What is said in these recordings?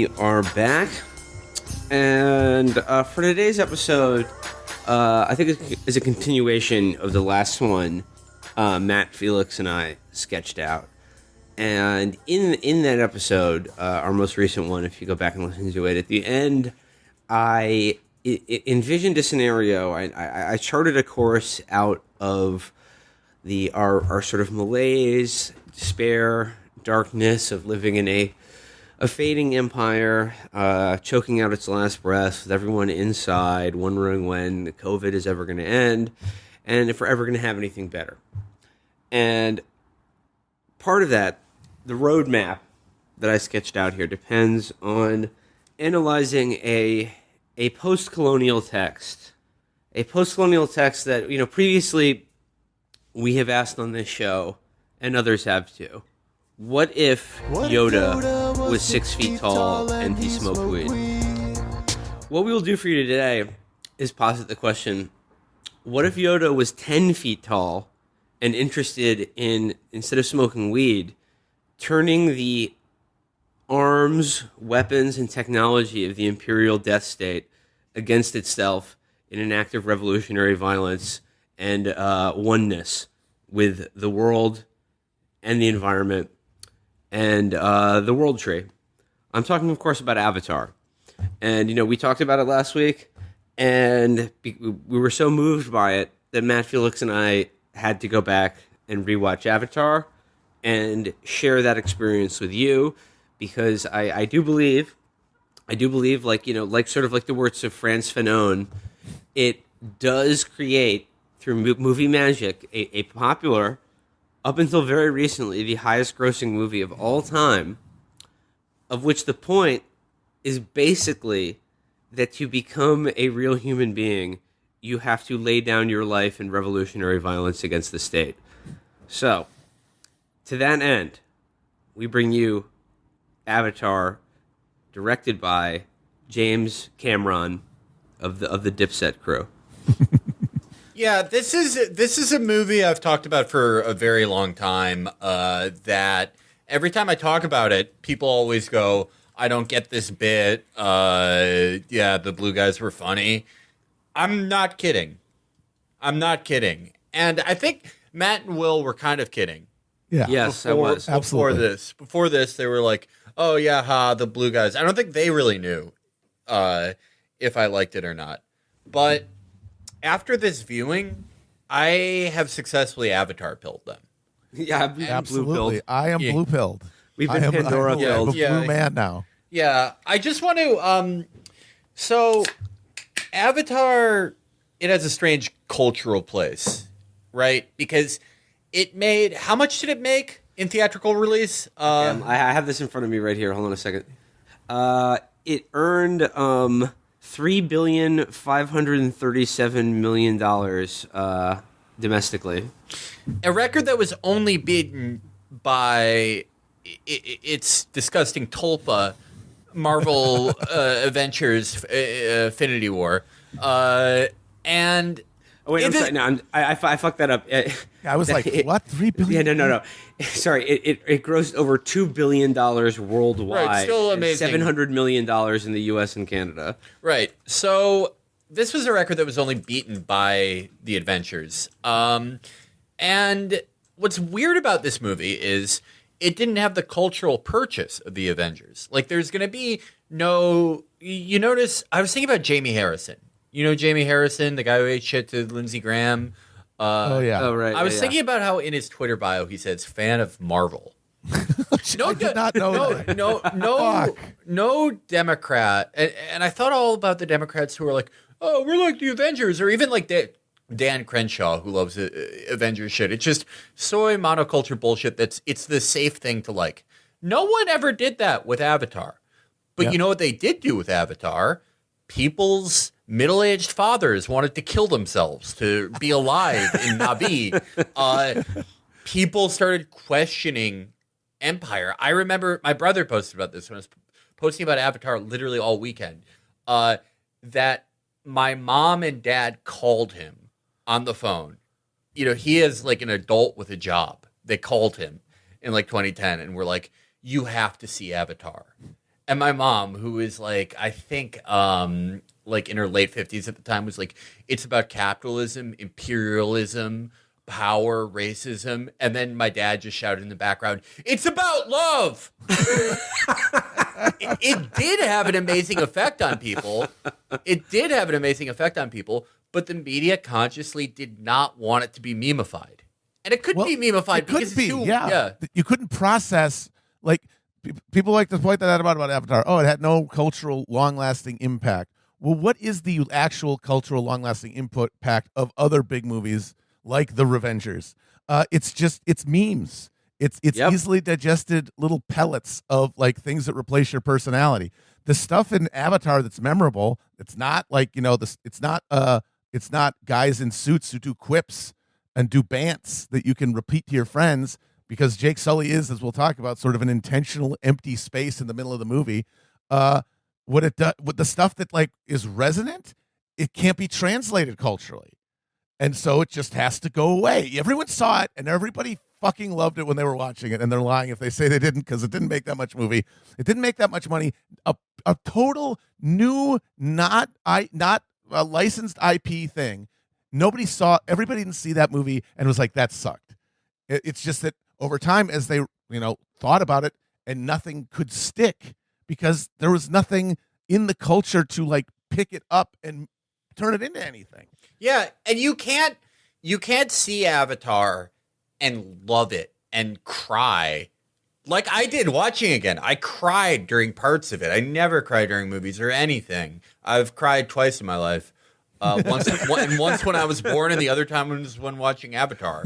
We are back, and for today's episode, I think it's a continuation of the last one Matt, Felix, and I sketched out. And in that episode, our most recent one, if you go back and listen to it, at the end, I envisioned a scenario. I charted a course out of our sort of malaise, despair, darkness of living in a fading empire, choking out its last breath, with everyone inside, wondering when the COVID is ever going to end, and if we're ever going to have anything better. And part of that, the roadmap that I sketched out here, depends on analyzing a post-colonial text. A post-colonial text that, previously we have asked on this show, and others have too. What if Yoda was 6 feet tall and he smoked weed? What we will do for you today is posit the question, what if Yoda was 10 feet tall and interested in, instead of smoking weed, turning the arms, weapons, and technology of the Imperial Death State against itself in an act of revolutionary violence and oneness with the world and the environment and the World Tree? I'm talking, of course, about Avatar. And, we talked about it last week, and we were so moved by it that Matt, Felix, and I had to go back and rewatch Avatar and share that experience with you, because I do believe, like the words of Frantz Fanon, it does create, through movie magic, a popular, up until very recently, the highest grossing movie of all time, of which the point is basically that to become a real human being, you have to lay down your life in revolutionary violence against the state. So, to that end, we bring you Avatar, directed by James Cameron of the Dipset crew. Yeah, this is a movie I've talked about for a very long time, that every time I talk about it, people always go, I don't get this bit. The blue guys were funny. I'm not kidding. And I think Matt and Will were kind of kidding. Yeah. Yes, I was. Absolutely. Before this, they were like, oh, yeah, the blue guys. I don't think they really knew if I liked it or not. But after this viewing, I have successfully Avatar pilled them. Yeah, I'm Absolutely. blue-pilled. I am blue pilled. We've been Pandora pilled. I'm a blue man now. Yeah, I just want to. So, Avatar, it has a strange cultural place, right? Because it made. How much did it make in theatrical release? I have this in front of me right here. Hold on a second. It earned $3,537,000,000 domestically. A record that was only beaten by its disgusting tulpa, Marvel Adventures Infinity War, and Oh wait, I'm sorry. No, I fucked that up. I was like, what? 3 billion? Yeah, no. Sorry, it grossed over $2 billion worldwide. Right, still amazing. $700 million in the U.S. and Canada. Right. So this was a record that was only beaten by The Adventures. And what's weird about this movie is it didn't have the cultural purchase of The Avengers. Like, there's going to be no... You notice... I was thinking about Jamie Harrison. You know Jamie Harrison, the guy who ate shit to Lindsey Graham? Oh, yeah. Oh, right. I was thinking about how in his Twitter bio he says, fan of Marvel. I did not know that. No Democrat. And I thought all about the Democrats who are like, oh, we're like the Avengers, or even like Dan Crenshaw, who loves Avengers shit. It's just soy monoculture bullshit. It's the safe thing to like. No one ever did that with Avatar. But you know what they did do with Avatar? People's middle-aged fathers wanted to kill themselves to be alive in Na'vi. People started questioning empire. I remember my brother posted about this when I was posting about Avatar literally all weekend, that my mom and dad called him on the phone. You know, he is like an adult with a job. They called him in like 2010 and were like, you have to see Avatar. And my mom, who is like, I think, like in her late 50s at the time, was like, it's about capitalism, imperialism, power, racism. And then my dad just shouted in the background, it's about love. It did have an amazing effect on people. But the media consciously did not want it to be memeified. And it couldn't be memeified because it's too... Yeah. You couldn't process, like... People like to point that out about Avatar. Oh, it had no cultural, long-lasting impact. Well, what is the actual cultural, long-lasting impact of other big movies like The Revengers? It's memes. It's easily digested little pellets of like things that replace your personality. The stuff in Avatar that's memorable. It's not like it's not guys in suits who do quips and do bants that you can repeat to your friends. Because Jake Sully is, as we'll talk about, sort of an intentional empty space in the middle of the movie. What the stuff that like is resonant, it can't be translated culturally, and so it just has to go away. Everyone saw it, and everybody fucking loved it when they were watching it, and they're lying if they say they didn't, because it didn't make that much movie. It didn't make that much money. A total new, not a licensed IP thing. Everybody didn't see that movie and was like, that sucked. It's just that. Over time, as they, thought about it, and nothing could stick because there was nothing in the culture to like pick it up and turn it into anything. Yeah, and you can't see Avatar and love it and cry like I did watching again. I cried during parts of it. I never cry during movies or anything. I've cried twice in my life. Once when I was born, and the other time was when watching Avatar.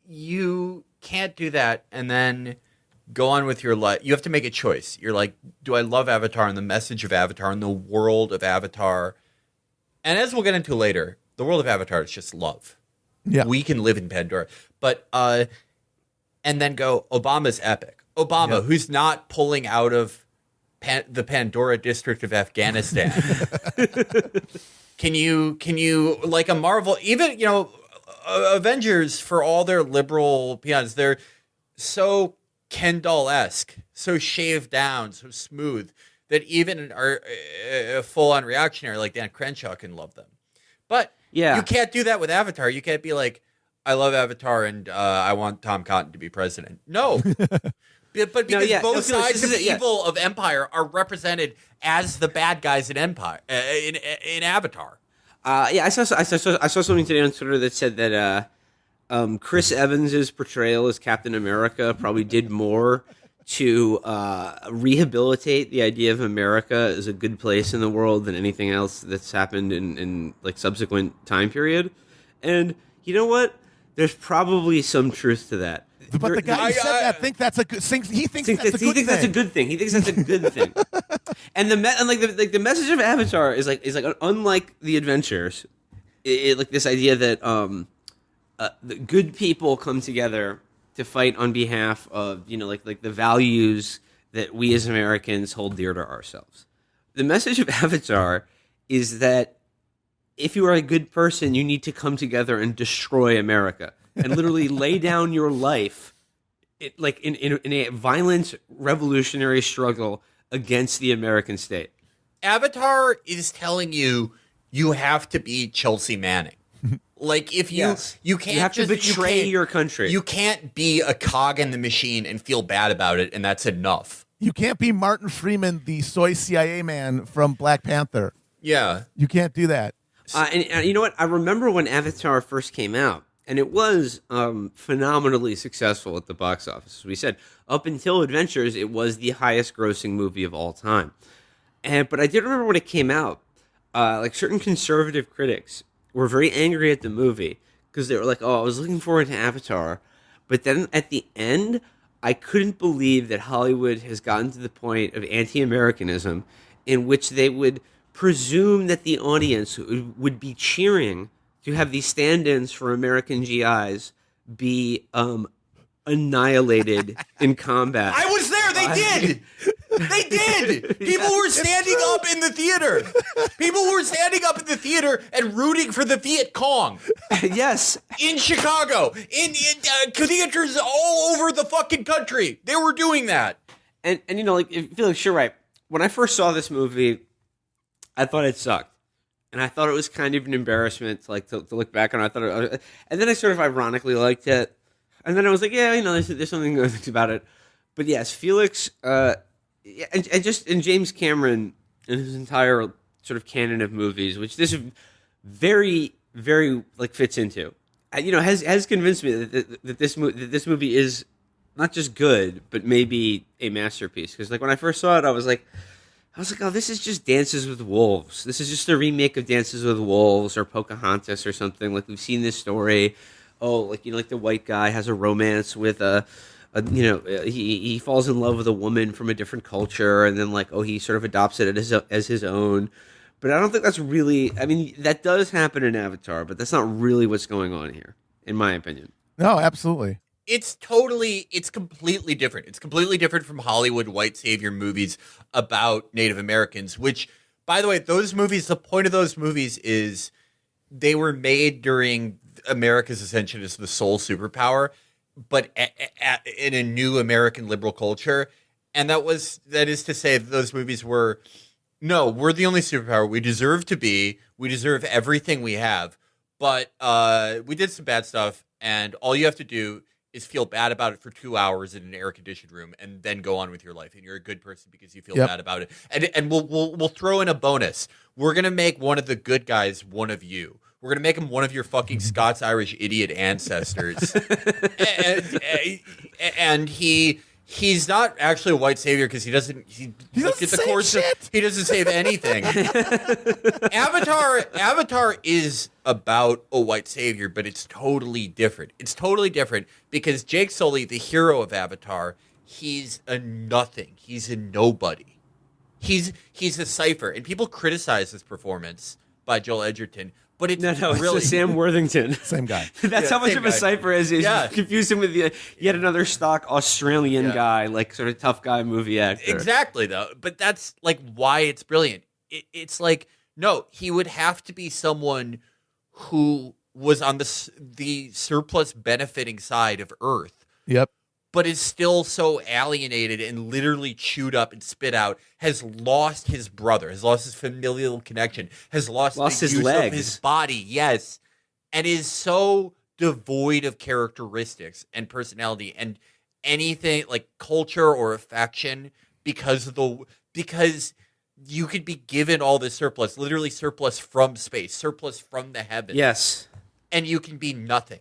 You can't do that and then go on with your life. You have to make a choice. You're like, do I love Avatar and the message of Avatar and the world of Avatar? And as we'll get into later, the world of Avatar is just love. Yeah, we can live in Pandora, but and then go, Obama's epic. Obama, who's not pulling out of the Pandora district of Afghanistan. Can you like a Marvel, even, Avengers, for all their liberal peons, they're so Ken doll-esque, so shaved down, so smooth, that even a full-on reactionary like Dan Crenshaw can love them. But you can't do that with Avatar. You can't be like, I love Avatar and I want Tom Cotton to be president. No. But because both sides of evil of Empire are represented as the bad guys in Empire in Avatar. I saw something today on Twitter that said that Chris Evans's portrayal as Captain America probably did more to rehabilitate the idea of America as a good place in the world than anything else that's happened in like subsequent time period. And you know what? There's probably some truth to that. But the guy who said that thinks that's a good thing. He thinks that's a good thing. He thinks that's a good thing. And the message of Avatar is like unlike the adventures, like this idea that the good people come together to fight on behalf of like the values that we as Americans hold dear to ourselves. The message of Avatar is that if you are a good person, you need to come together and destroy America. And literally lay down your life, in a violent revolutionary struggle against the American state. Avatar is telling you have to be Chelsea Manning. Like if you can't, you have to betray your country. You can't be a cog in the machine and feel bad about it, and that's enough. You can't be Martin Freeman, the soy CIA man from Black Panther. Yeah, you can't do that. And you know what? I remember when Avatar first came out. And it was phenomenally successful at the box office. As we said, up until Adventures, it was the highest grossing movie of all time. But I did remember when it came out, like certain conservative critics were very angry at the movie because they were like, oh, I was looking forward to Avatar. But then at the end, I couldn't believe that Hollywood has gotten to the point of anti-Americanism in which they would presume that the audience would be cheering to have these stand-ins for American GIs be annihilated in combat. I was there. They did. They did. People were standing up in the theater. People were standing up in the theater and rooting for the Viet Cong. Yes. In Chicago, in theaters all over the fucking country. They were doing that. And you know, like, Felix, you're right. When I first saw this movie, I thought it sucked. And I thought it was kind of an embarrassment to look back on. And then I sort of ironically liked it. And then I was like, yeah, you know, there's something good about it. But yes, Felix, and James Cameron and his entire sort of canon of movies, which this very, very like fits into, you know, has convinced me that this movie is not just good, but maybe a masterpiece. Because like when I first saw it, I was like, oh, this is just Dances with Wolves. This is just a remake of Dances with Wolves or Pocahontas or something. Like, we've seen this story. Oh, like, you know, like the white guy has a romance with you know, he falls in love with a woman from a different culture, and then like, oh, he sort of adopts it as his own. But I don't think that's really. I mean, that does happen in Avatar, but that's not really what's going on here, in my opinion. No, absolutely. It's completely different. It's completely different from Hollywood white savior movies about Native Americans, which, by the way, those movies, the point of those movies is they were made during America's ascension as the sole superpower, but in a new American liberal culture. And that is to say that those movies were, no, we're the only superpower. We deserve to be. We deserve everything we have. But we did some bad stuff, and all you have to do is feel bad about it for 2 hours in an air-conditioned room and then go on with your life. And you're a good person because you feel bad about it. And we'll throw in a bonus. We're going to make one of the good guys one of you. We're going to make him one of your fucking Scots-Irish idiot ancestors. and he's not actually a white savior because he doesn't save anything. Avatar is about a white savior, but it's totally different. It's totally different because Jake Sully, the hero of Avatar, he's a nothing. He's a nobody. He's a cipher, and people criticize this performance by Joel Edgerton. But it's really it's Sam Worthington. Same guy. That's how much of a cipher is. You confuse him with yet another stock Australian guy, like sort of tough guy movie actor. Exactly, though. But that's like why it's brilliant. It's like, no, he would have to be someone who was on the surplus benefiting side of Earth. Yep. But is still so alienated and literally chewed up and spit out, has lost his brother, has lost his familial connection, has lost the his use legs. of his body, yes, and is so devoid of characteristics and personality and anything like culture or affection because you could be given all this surplus, literally surplus from space, surplus from the heavens. Yes. And you can be nothing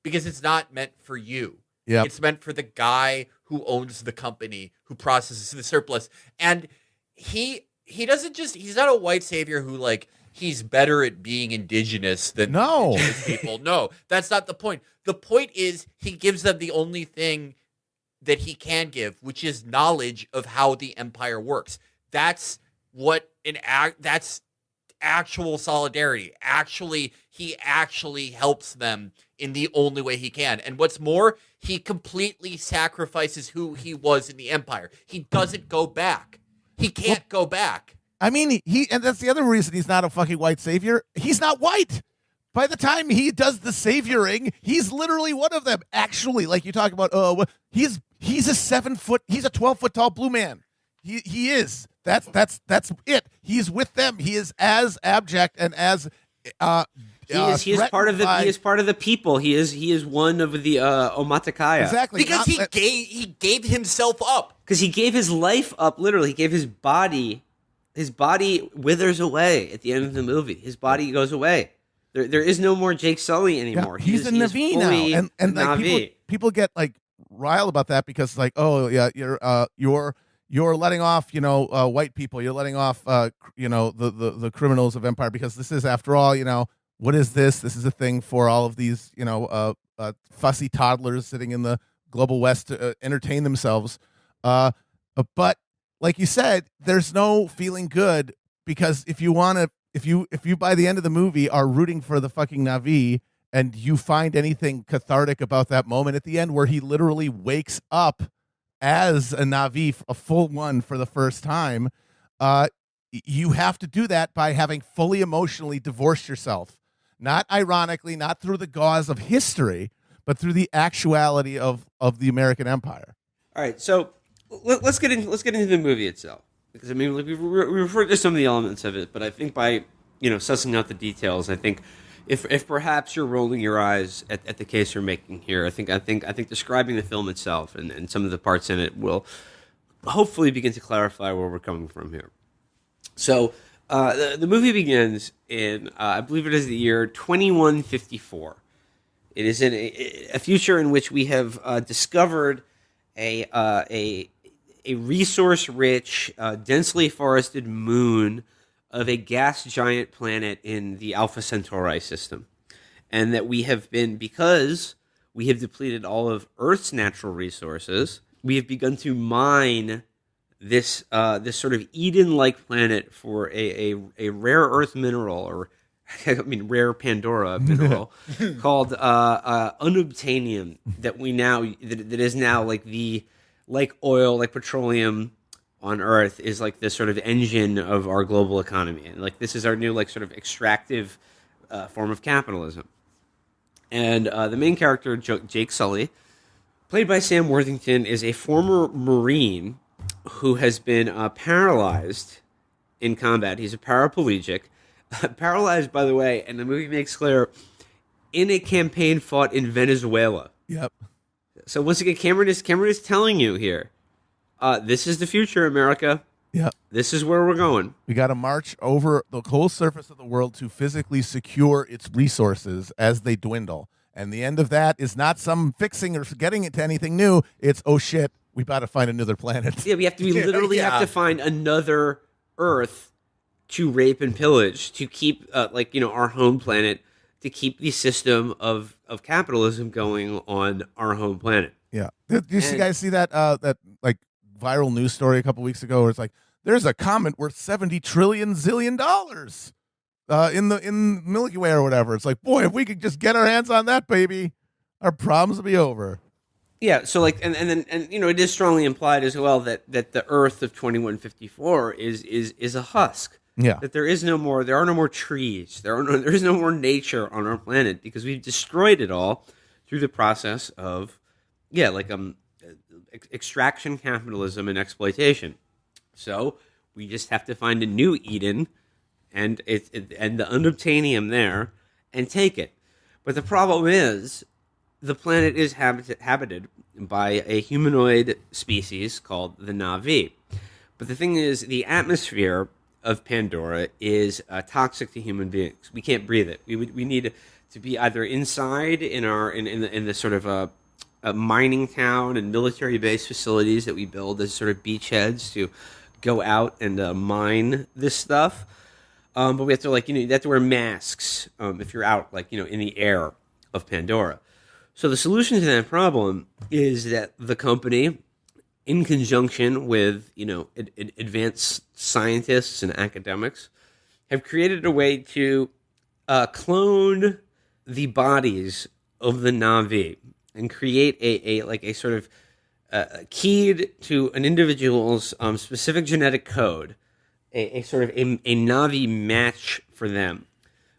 because it's not meant for you. Yep. It's meant for the guy who owns the company, who processes the surplus. And he's not a white savior who like he's better at being indigenous than indigenous people. No, that's not the point. The point is he gives them the only thing that he can give, which is knowledge of how the empire works. That's that's actual solidarity. He actually helps them in the only way he can. And what's more, he completely sacrifices who he was in the empire. He doesn't go back. He can't go back. I mean, and that's the other reason he's not a fucking white savior. He's not white. By the time he does the savioring, he's literally one of them. Actually, like you talk about, he's a 12-foot tall blue man. He is. That's it. He's with them. He is as abject and as he is part of the people. He is one of the Omaticaya. Exactly. Because he gave himself up. Because he gave his life up, literally. He gave his body. His body withers away at the end of the movie. His body goes away. There is no more Jake Sully anymore. Yeah, he's a Na'vi now. And like people get like riled about that because like, oh yeah, you're letting off, white people. You're letting off, the criminals of empire because this is, after all, what is this? This is a thing for all of these, fussy toddlers sitting in the global West to entertain themselves. But like you said, there's no feeling good because if you by the end of the movie are rooting for the fucking Na'vi and you find anything cathartic about that moment at the end where he literally wakes up as a Na'vi, a full one for the first time, you have to do that by having fully emotionally divorced yourself. Not ironically, not through the gauze of history, but through the actuality of the American Empire. All right, so let's get into the movie itself, because I mean, like, we referred to some of the elements of it, but I think by sussing out the details, I think if perhaps you're rolling your eyes at the case you're making here, I think describing the film itself and some of the parts in it will hopefully begin to clarify where we're coming from here. So the movie begins in I believe it is the year 2154. It is in a future in which we have discovered a resource-rich, densely forested moon of a gas giant planet in the Alpha Centauri system, and that we have been, because we have depleted all of Earth's natural resources, we have begun to mine this sort of Eden-like planet for a rare earth mineral, or I mean rare Pandora mineral called unobtainium, that is now like oil, like petroleum on Earth, is like this sort of engine of our global economy, and like this is our new like sort of extractive form of capitalism. And the main character, Jake Sully, played by Sam Worthington, is a former Marine who has been paralyzed in combat. He's a paraplegic. Paralyzed, by the way, and the movie makes clear, in a campaign fought in Venezuela. Yep. So once again, Cameron is telling you here, this is the future, America. Yep. This is where we're going. We got to march over the whole surface of the world to physically secure its resources as they dwindle. And the end of that is not some fixing or getting it to anything new. It's, oh shit, we got to find another planet. Yeah, we literally have to find another Earth to rape and pillage, to keep our home planet, to keep the system of capitalism going on our home planet. Yeah. Did you guys see that that like viral news story a couple weeks ago where it's like there's a comet worth 70 trillion zillion dollars in Milky Way or whatever. It's like, boy, if we could just get our hands on that baby, our problems will be over. Yeah, so like, and it is strongly implied as well that the Earth of 2154 is a husk. Yeah, that there are no more trees. There is no more nature on our planet, because we've destroyed it all through the process of extraction, capitalism, and exploitation. So we just have to find a new Eden, and the unobtainium there, and take it. But the problem is, the planet is habited by a humanoid species called the Na'vi. But the thing is, the atmosphere of Pandora is toxic to human beings. We can't breathe it. We need to be either inside in the sort of a mining town and military base facilities that we build as sort of beachheads to go out and mine this stuff. But we have to you have to wear masks if you're out in the air of Pandora. So the solution to that problem is that the company, in conjunction with advanced scientists and academics, have created a way to clone the bodies of the Na'vi and create a sort of keyed to an individual's specific genetic code, a sort of a Na'vi match for them,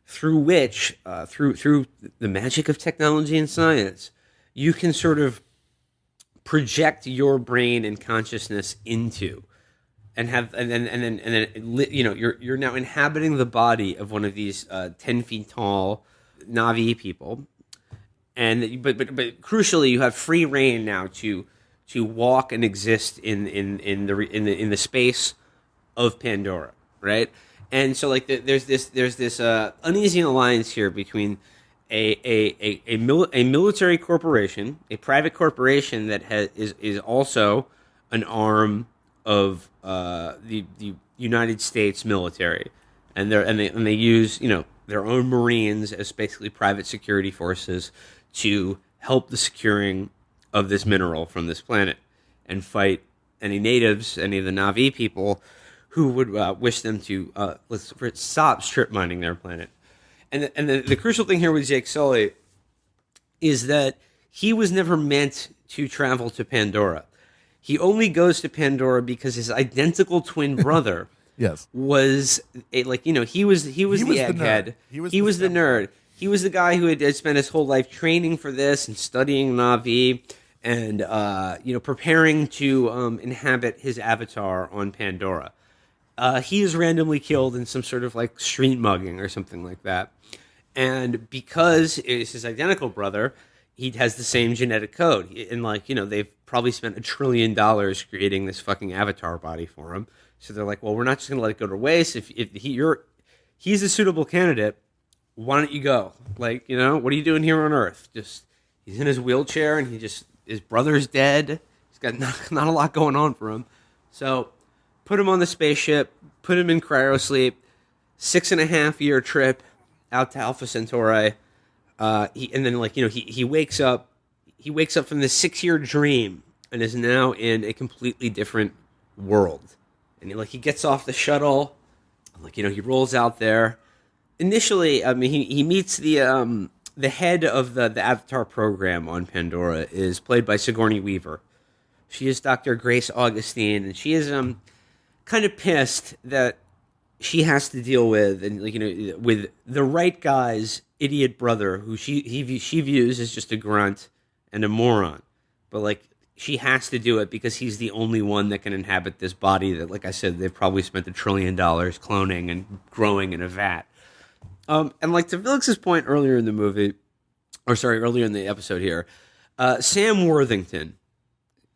through which through the magic of technology and science, you can sort of project your brain and consciousness into, and then you're now inhabiting the body of one of these 10 feet tall Na'vi people, and but crucially, you have free reign now to walk and exist in the space of Pandora, right? And so there's this uneasy alliance here between a military corporation, a private corporation that is also an arm of the United States military, and they use their own Marines as basically private security forces to help the securing of this mineral from this planet, and fight any natives, any of the Na'vi people who would wish them to stop strip mining their planet. And the crucial thing here with Jake Sully is that he was never meant to travel to Pandora. He only goes to Pandora because his identical twin brother Yes. was he was the egghead. He was the nerd. He was the guy who had spent his whole life training for this and studying Na'vi and preparing to inhabit his avatar on Pandora. He is randomly killed in some sort of like street mugging or something like that. And because it's his identical brother, he has the same genetic code. And they've probably spent $1 trillion creating this fucking avatar body for him. So they're like, well, we're not just going to let it go to waste. If he's a suitable candidate, why don't you go? Like, what are you doing here on Earth? Just, he's in his wheelchair and his brother's dead. He's got not a lot going on for him. So put him on the spaceship, put him in cryosleep, 6.5-year trip out to Alpha Centauri. He wakes up. He wakes up from this 6-year dream and is now in a completely different world. And he gets off the shuttle, he rolls out there. Initially, he meets the head of the Avatar program on Pandora is played by Sigourney Weaver. She is Dr. Grace Augustine, and she is kind of pissed that she has to deal with with the right guy's idiot brother, who she views as just a grunt and a moron, but she has to do it because he's the only one that can inhabit this body that, like I said, they've probably spent $1 trillion cloning and growing in a vat. And to Felix's point earlier in the movie, earlier in the episode here, Sam Worthington.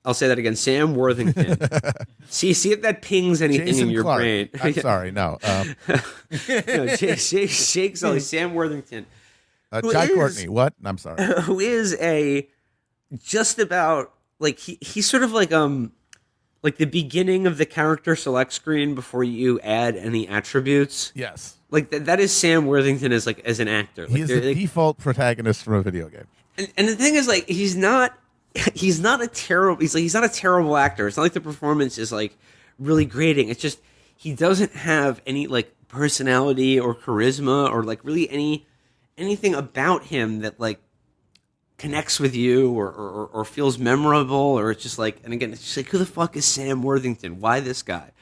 I'll say that again, Sam Worthington. see if that pings anything Jason in your Clarke. brain. I'm sorry, no. Jake Sully, Sam Worthington. Jai Courtney, what? I'm sorry. Who is just about he's sort of like the beginning of the character select screen before you add any attributes. Yes. That is Sam Worthington as an actor. He is the default protagonist from a video game. And the thing is, he's not a terrible actor. It's not like the performance is really grating. It's just he doesn't have any personality or charisma or really anything about him that connects with you or feels memorable, or it's just and again, it's just who the fuck is Sam Worthington? Why this guy?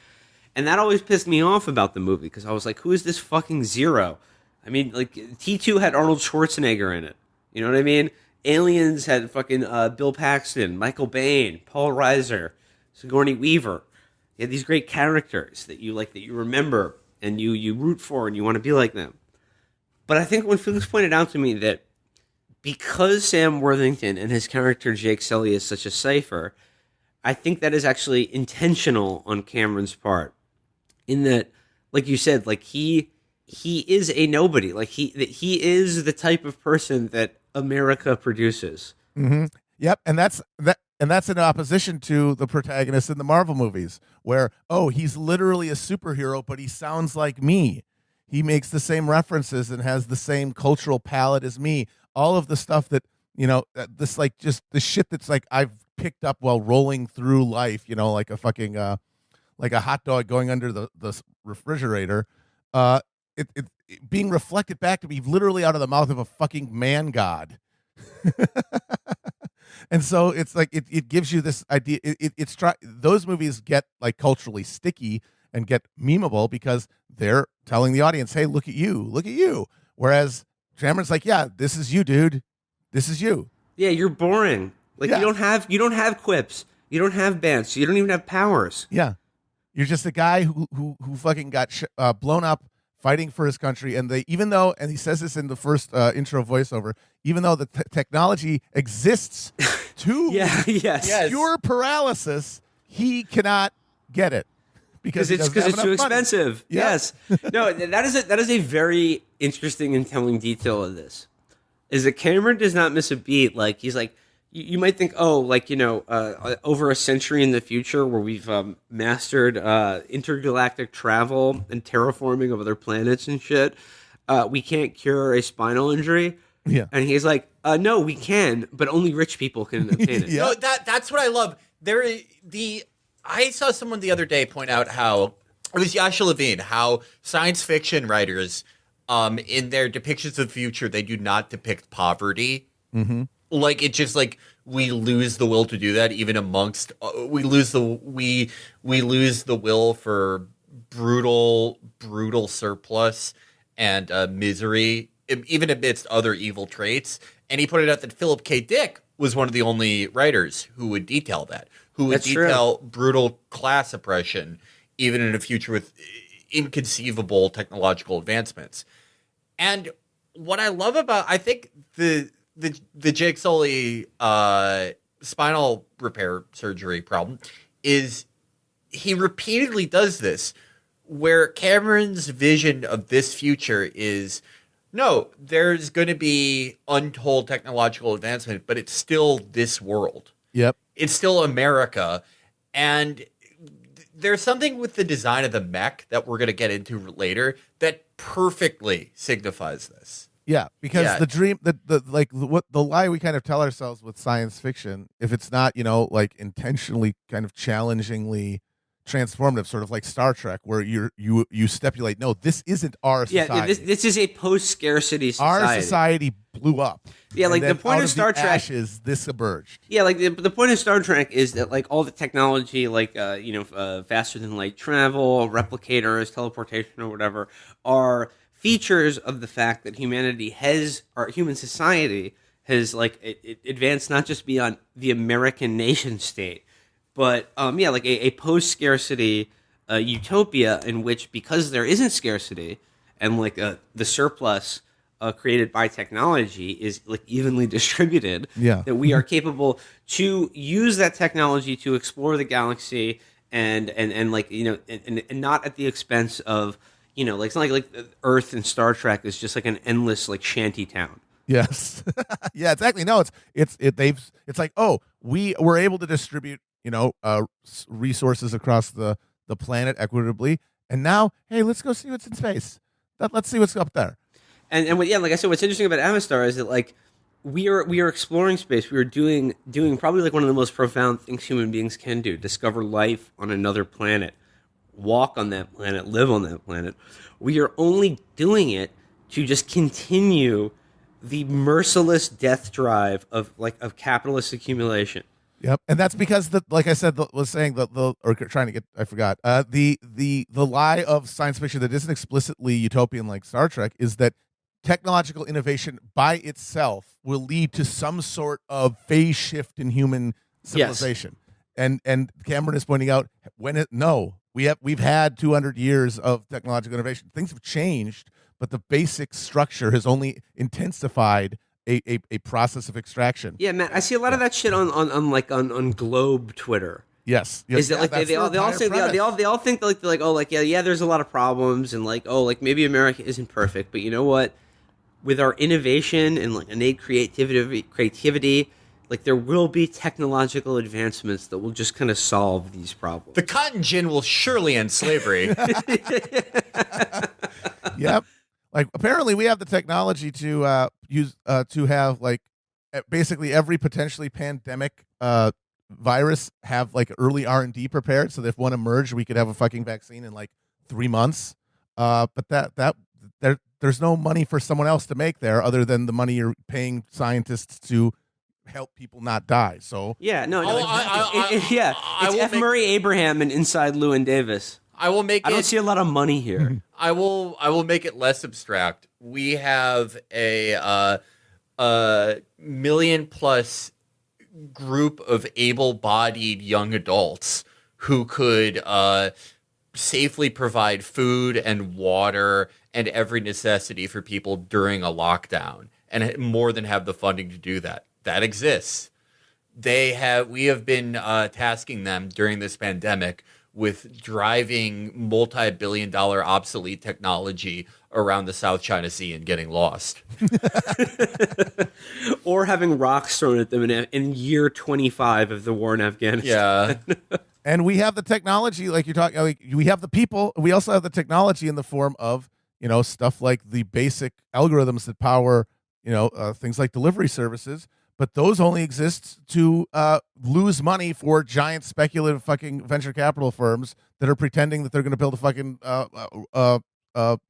And that always pissed me off about the movie, because I was like, who is this fucking Zero? I mean, T2 had Arnold Schwarzenegger in it. You know what I mean? Aliens had fucking Bill Paxton, Michael Biehn, Paul Reiser, Sigourney Weaver. You had these great characters that you remember and you root for and you want to be like them. But I think when Felix pointed out to me that because Sam Worthington and his character Jake Sully is such a cipher, I think that is actually intentional on Cameron's part. In that, like you said, he is a nobody. He is the type of person that America produces. Mm-hmm. Yep, and that's in opposition to the protagonist in the Marvel movies, where he's literally a superhero, but he sounds like me. He makes the same references and has the same cultural palette as me. All of the stuff that this just the shit that's I've picked up while rolling through life, like a fucking like a hot dog going under the refrigerator. It being reflected back to me literally out of the mouth of a fucking man god. And so it's it gives you this idea. Those movies get culturally sticky and get memeable because they're telling the audience, hey, look at you. Whereas Cameron's yeah, this is you, dude. This is you. Yeah, you're boring. Yeah. You don't have quips. You don't have bands. You don't even have powers. Yeah. You're just a guy who fucking got blown up fighting for his country, and and he says this in the first intro voiceover, even though the technology exists to cure paralysis, he cannot get it because it's too expensive. Yeah. Yes, no, that is a very interesting and telling detail of this. Is that Cameron does not miss a beat. He's you might think, over a century in the future where we've mastered intergalactic travel and terraforming of other planets and shit, we can't cure a spinal injury. Yeah. And he's like, no, we can, but only rich people can obtain it. Yeah. No, that's what I love. I saw someone the other day point out how, it was Yasha Levine, how science fiction writers, in their depictions of the future, they do not depict poverty. Mm-hmm. like it just like we lose the will to do that even amongst we lose the will for brutal surplus and misery even amidst other evil traits. And he pointed out that Philip K. Dick was one of the only writers who would detail that, who would That's true. detail brutal class oppression even in a future with inconceivable technological advancements. And what I love about, I think the Jake Sully spinal repair surgery problem is he repeatedly does this, where Cameron's vision of this future is no, there's going to be untold technological advancement, but it's still this world. Yep. It's still America, and there's something with the design of the mech that we're going to get into later that perfectly signifies this. Yeah, because Yeah. the dream, what the lie we kind of tell ourselves with science fiction, if it's not, like intentionally kind of challengingly transformative, sort of like Star Trek, where you stipulate, no, this isn't our society. Yeah, this is a post-scarcity society. Our society blew up. Yeah, And like the then point out of Star Trek. ashes, this emerged. Yeah, like the point of Star Trek is that like all the technology, like faster than light travel, replicators, teleportation, or whatever, are features of the fact that human society has like it advanced not just beyond the American nation state, but like a post scarcity utopia in which, because there isn't scarcity and like the surplus created by technology is like evenly distributed, Yeah. that we are capable to use that technology to explore the galaxy and like and not at the expense of like it's not like Earth and Star Trek is just like an endless like shanty town. Yes. Yeah, exactly. No, it's like, oh, we were able to distribute, resources across the planet equitably, and now, hey, let's go see what's in space. Let's see what's up there. And like I said, what's interesting about Amistar is that like we are exploring space. We are doing probably like one of the most profound things human beings can do: discover life on another planet, walk on that planet, live on that planet. We are only doing it to just continue the merciless death drive of capitalist accumulation. Yep, and that's because like I said, I forgot. The lie of science fiction that isn't explicitly utopian like Star Trek is that technological innovation by itself will lead to some sort of phase shift in human civilization. Yes. And Cameron is pointing out we've had 200 years of technological innovation. Things have changed, but the basic structure has only intensified a process of extraction. Yeah, man, I see a lot of that shit on Globe Twitter. Yes. Is that like they all think there's a lot of problems and maybe America isn't perfect, but you know what? With our innovation and like innate creativity, like there will be technological advancements that will just kind of solve these problems. The cotton gin will surely end slavery. Yep. Like apparently we have the technology to use to have like basically every potentially pandemic virus have like early R&D prepared, so that if one emerged, we could have a fucking vaccine in like 3 months. But there's no money for someone else to make there other than the money you're paying scientists to help people not die. So yeah, no, I it's F. Murray Abraham and Inside Llewyn Davis. I don't see a lot of money here. I will make it less abstract. We have a million plus group of able-bodied young adults who could safely provide food and water and every necessity for people during a lockdown, and more than have the funding to do that. That exists. We have been tasking them during this pandemic with driving multi-billion-dollar obsolete technology around the South China Sea and getting lost. Or having rocks thrown at them in year 25 of the war in Afghanistan. Yeah. And we have the technology, like you're talking, like we have the people. We also have the technology in the form of, stuff like the basic algorithms that power, things like delivery services. But those only exist to lose money for giant speculative fucking venture capital firms that are pretending that they're going to build a fucking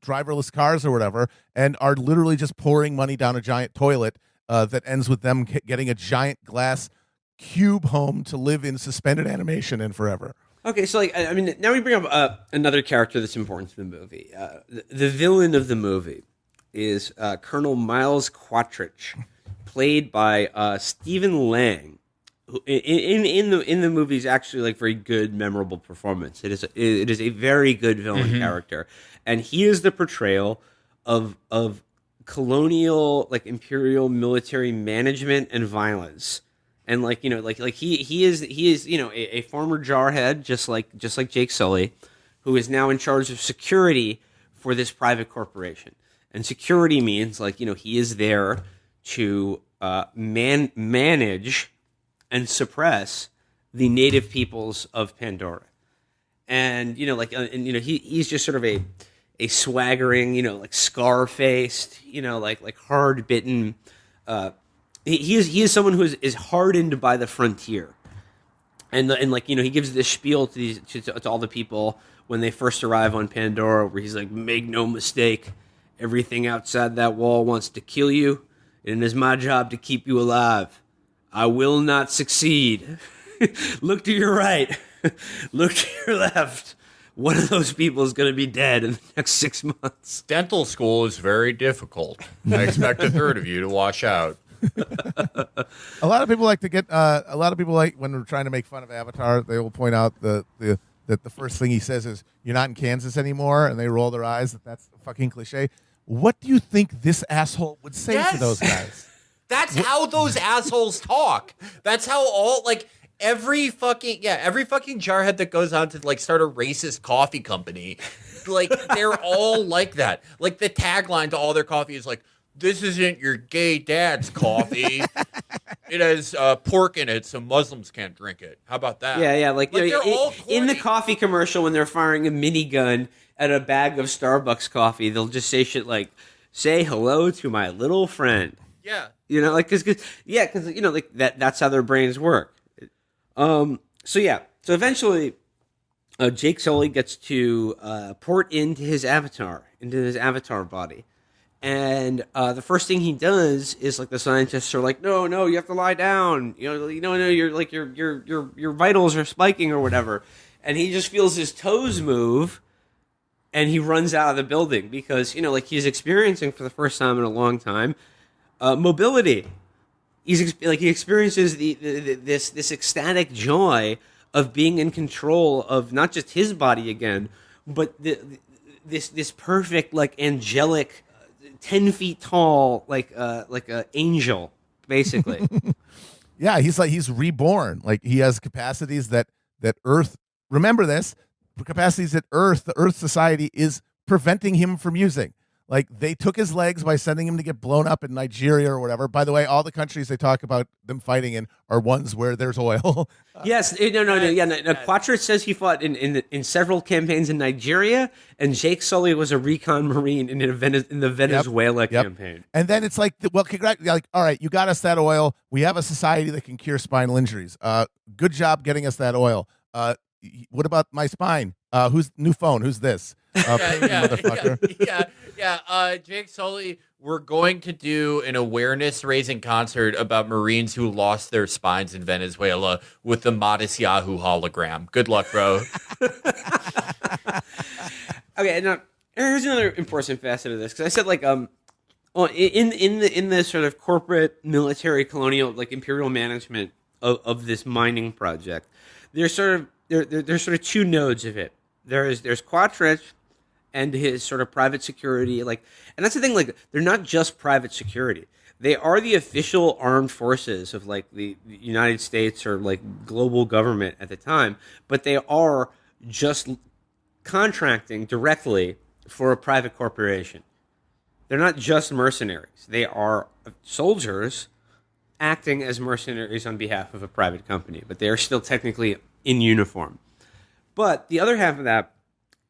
driverless cars or whatever, and are literally just pouring money down a giant toilet that ends with them getting a giant glass cube home to live in suspended animation and forever. Okay, so like I mean, now we bring up another character that's important to the movie. The villain of the movie is Colonel Miles Quatrich, played by Stephen Lang. Who, in the movie is actually like very good, memorable performance. It is a very good villain character, and he is the portrayal of colonial, like imperial military management and violence. And like he is a former jarhead, just like Jake Sully, who is now in charge of security for this private corporation. And security means he is there to manage and suppress the native peoples of Pandora. And he's just sort of a swaggering, scar-faced, hard-bitten. He is someone who is hardened by the frontier, and he gives this spiel to all the people when they first arrive on Pandora, where he's like, "Make no mistake, everything outside that wall wants to kill you, and it is my job to keep you alive. I will not succeed. Look to your right, look to your left. One of those people is going to be dead in the next 6 months." Dental school is very difficult. I expect a third of you to wash out. A lot of people like when we're trying to make fun of Avatar, they will point out that the first thing he says is, "You're not in Kansas anymore," and they roll their eyes. That's a fucking cliche. What do you think this asshole would say to those guys? That's how those assholes talk. That's how every fucking jarhead that goes on to start a racist coffee company, they're all like that. Like the tagline to all their coffee is like, "This isn't your gay dad's coffee. It has pork in it, so Muslims can't drink it." How about that? Yeah. they're all in the coffee commercial when they're firing a minigun at a bag of Starbucks coffee, they'll just say shit like, "Say hello to my little friend." Yeah. Because that's how their brains work. So eventually, Jake Sully gets to port into his avatar body. And the first thing he does is the scientists are like, no, you have to lie down. Your vitals are spiking or whatever. And he just feels his toes move, and he runs out of the building because he's experiencing for the first time in a long time mobility. He experiences this ecstatic joy of being in control of not just his body again, but this perfect angelic 10 feet tall, like a angel, basically. Yeah, he's reborn. He has capacities that Earth. Remember this: capacities that the Earth society is preventing him from using. They took his legs by sending him to get blown up in Nigeria or whatever. By the way, all the countries they talk about them fighting in are ones where there's oil. Yes, no. Quatrich says he fought in several campaigns in Nigeria, and Jake Sully was a recon marine in the Venezuela campaign. And then it's all right, you got us that oil. We have a society that can cure spinal injuries. Good job getting us that oil. What about my spine? Who's new phone? Who's this? Motherfucker. Jake Sully, we're going to do an awareness-raising concert about Marines who lost their spines in Venezuela with the Modest Yahoo hologram. Good luck, bro. Okay, now here's another important facet of this, because I said in the sort of corporate, military, colonial, imperial management of this mining project, there's sort of two nodes of it. There's Quatrich and his sort of private security, and that's the thing. They're not just private security; they are the official armed forces of the United States or global government at the time. But they are just contracting directly for a private corporation. They're not just mercenaries; they are soldiers acting as mercenaries on behalf of a private company. But they are still technically in uniform. But the other half of that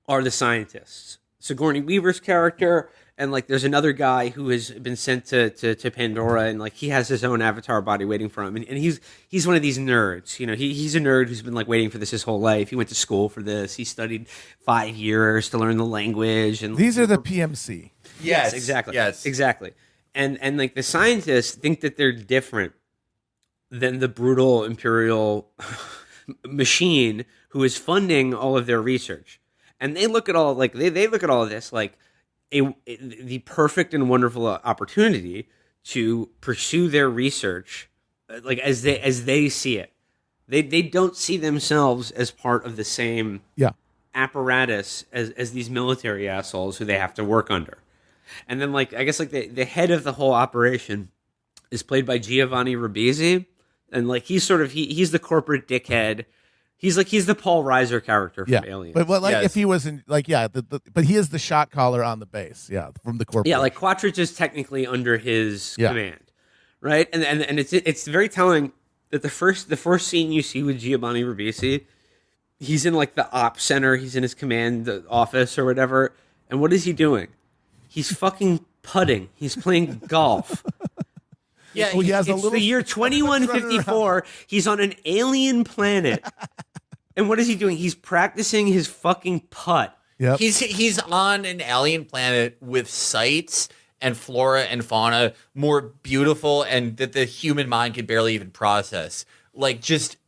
are the scientists. Sigourney Weaver's character, and there's another guy who has been sent to Pandora, and he has his own avatar body waiting for him. And he's one of these nerds. He's a nerd who's been waiting for this his whole life. He went to school for this. He studied 5 years to learn the language. And these are the PMC. Yes, exactly. Yes, exactly. and like the scientists think that they're different than the brutal imperial machine who is funding all of their research. And they look at all they look at all of this like the perfect and wonderful opportunity to pursue their research like as they see it. They don't see themselves as part of the same apparatus as these military assholes who they have to work under. And then like I guess like the head of the whole operation is played by Giovanni Ribisi, and like he's the corporate dickhead. He's the Paul Reiser character from Aliens. But like if he was in like but he is the shot caller on the base, from the corporate. Yeah, like Quattridge is technically under his command, right? And it's very telling that the first scene you see with Giovanni Ribisi, he's in like the ops center, he's in his command office or whatever, and what is he doing? He's fucking putting. He's playing golf. Yeah, he has it's the year 2154. He's on an alien planet. And what is he doing? He's practicing his fucking putt. Yep. He's on an alien planet with sights and flora and fauna more beautiful and that the human mind can barely even process. Like just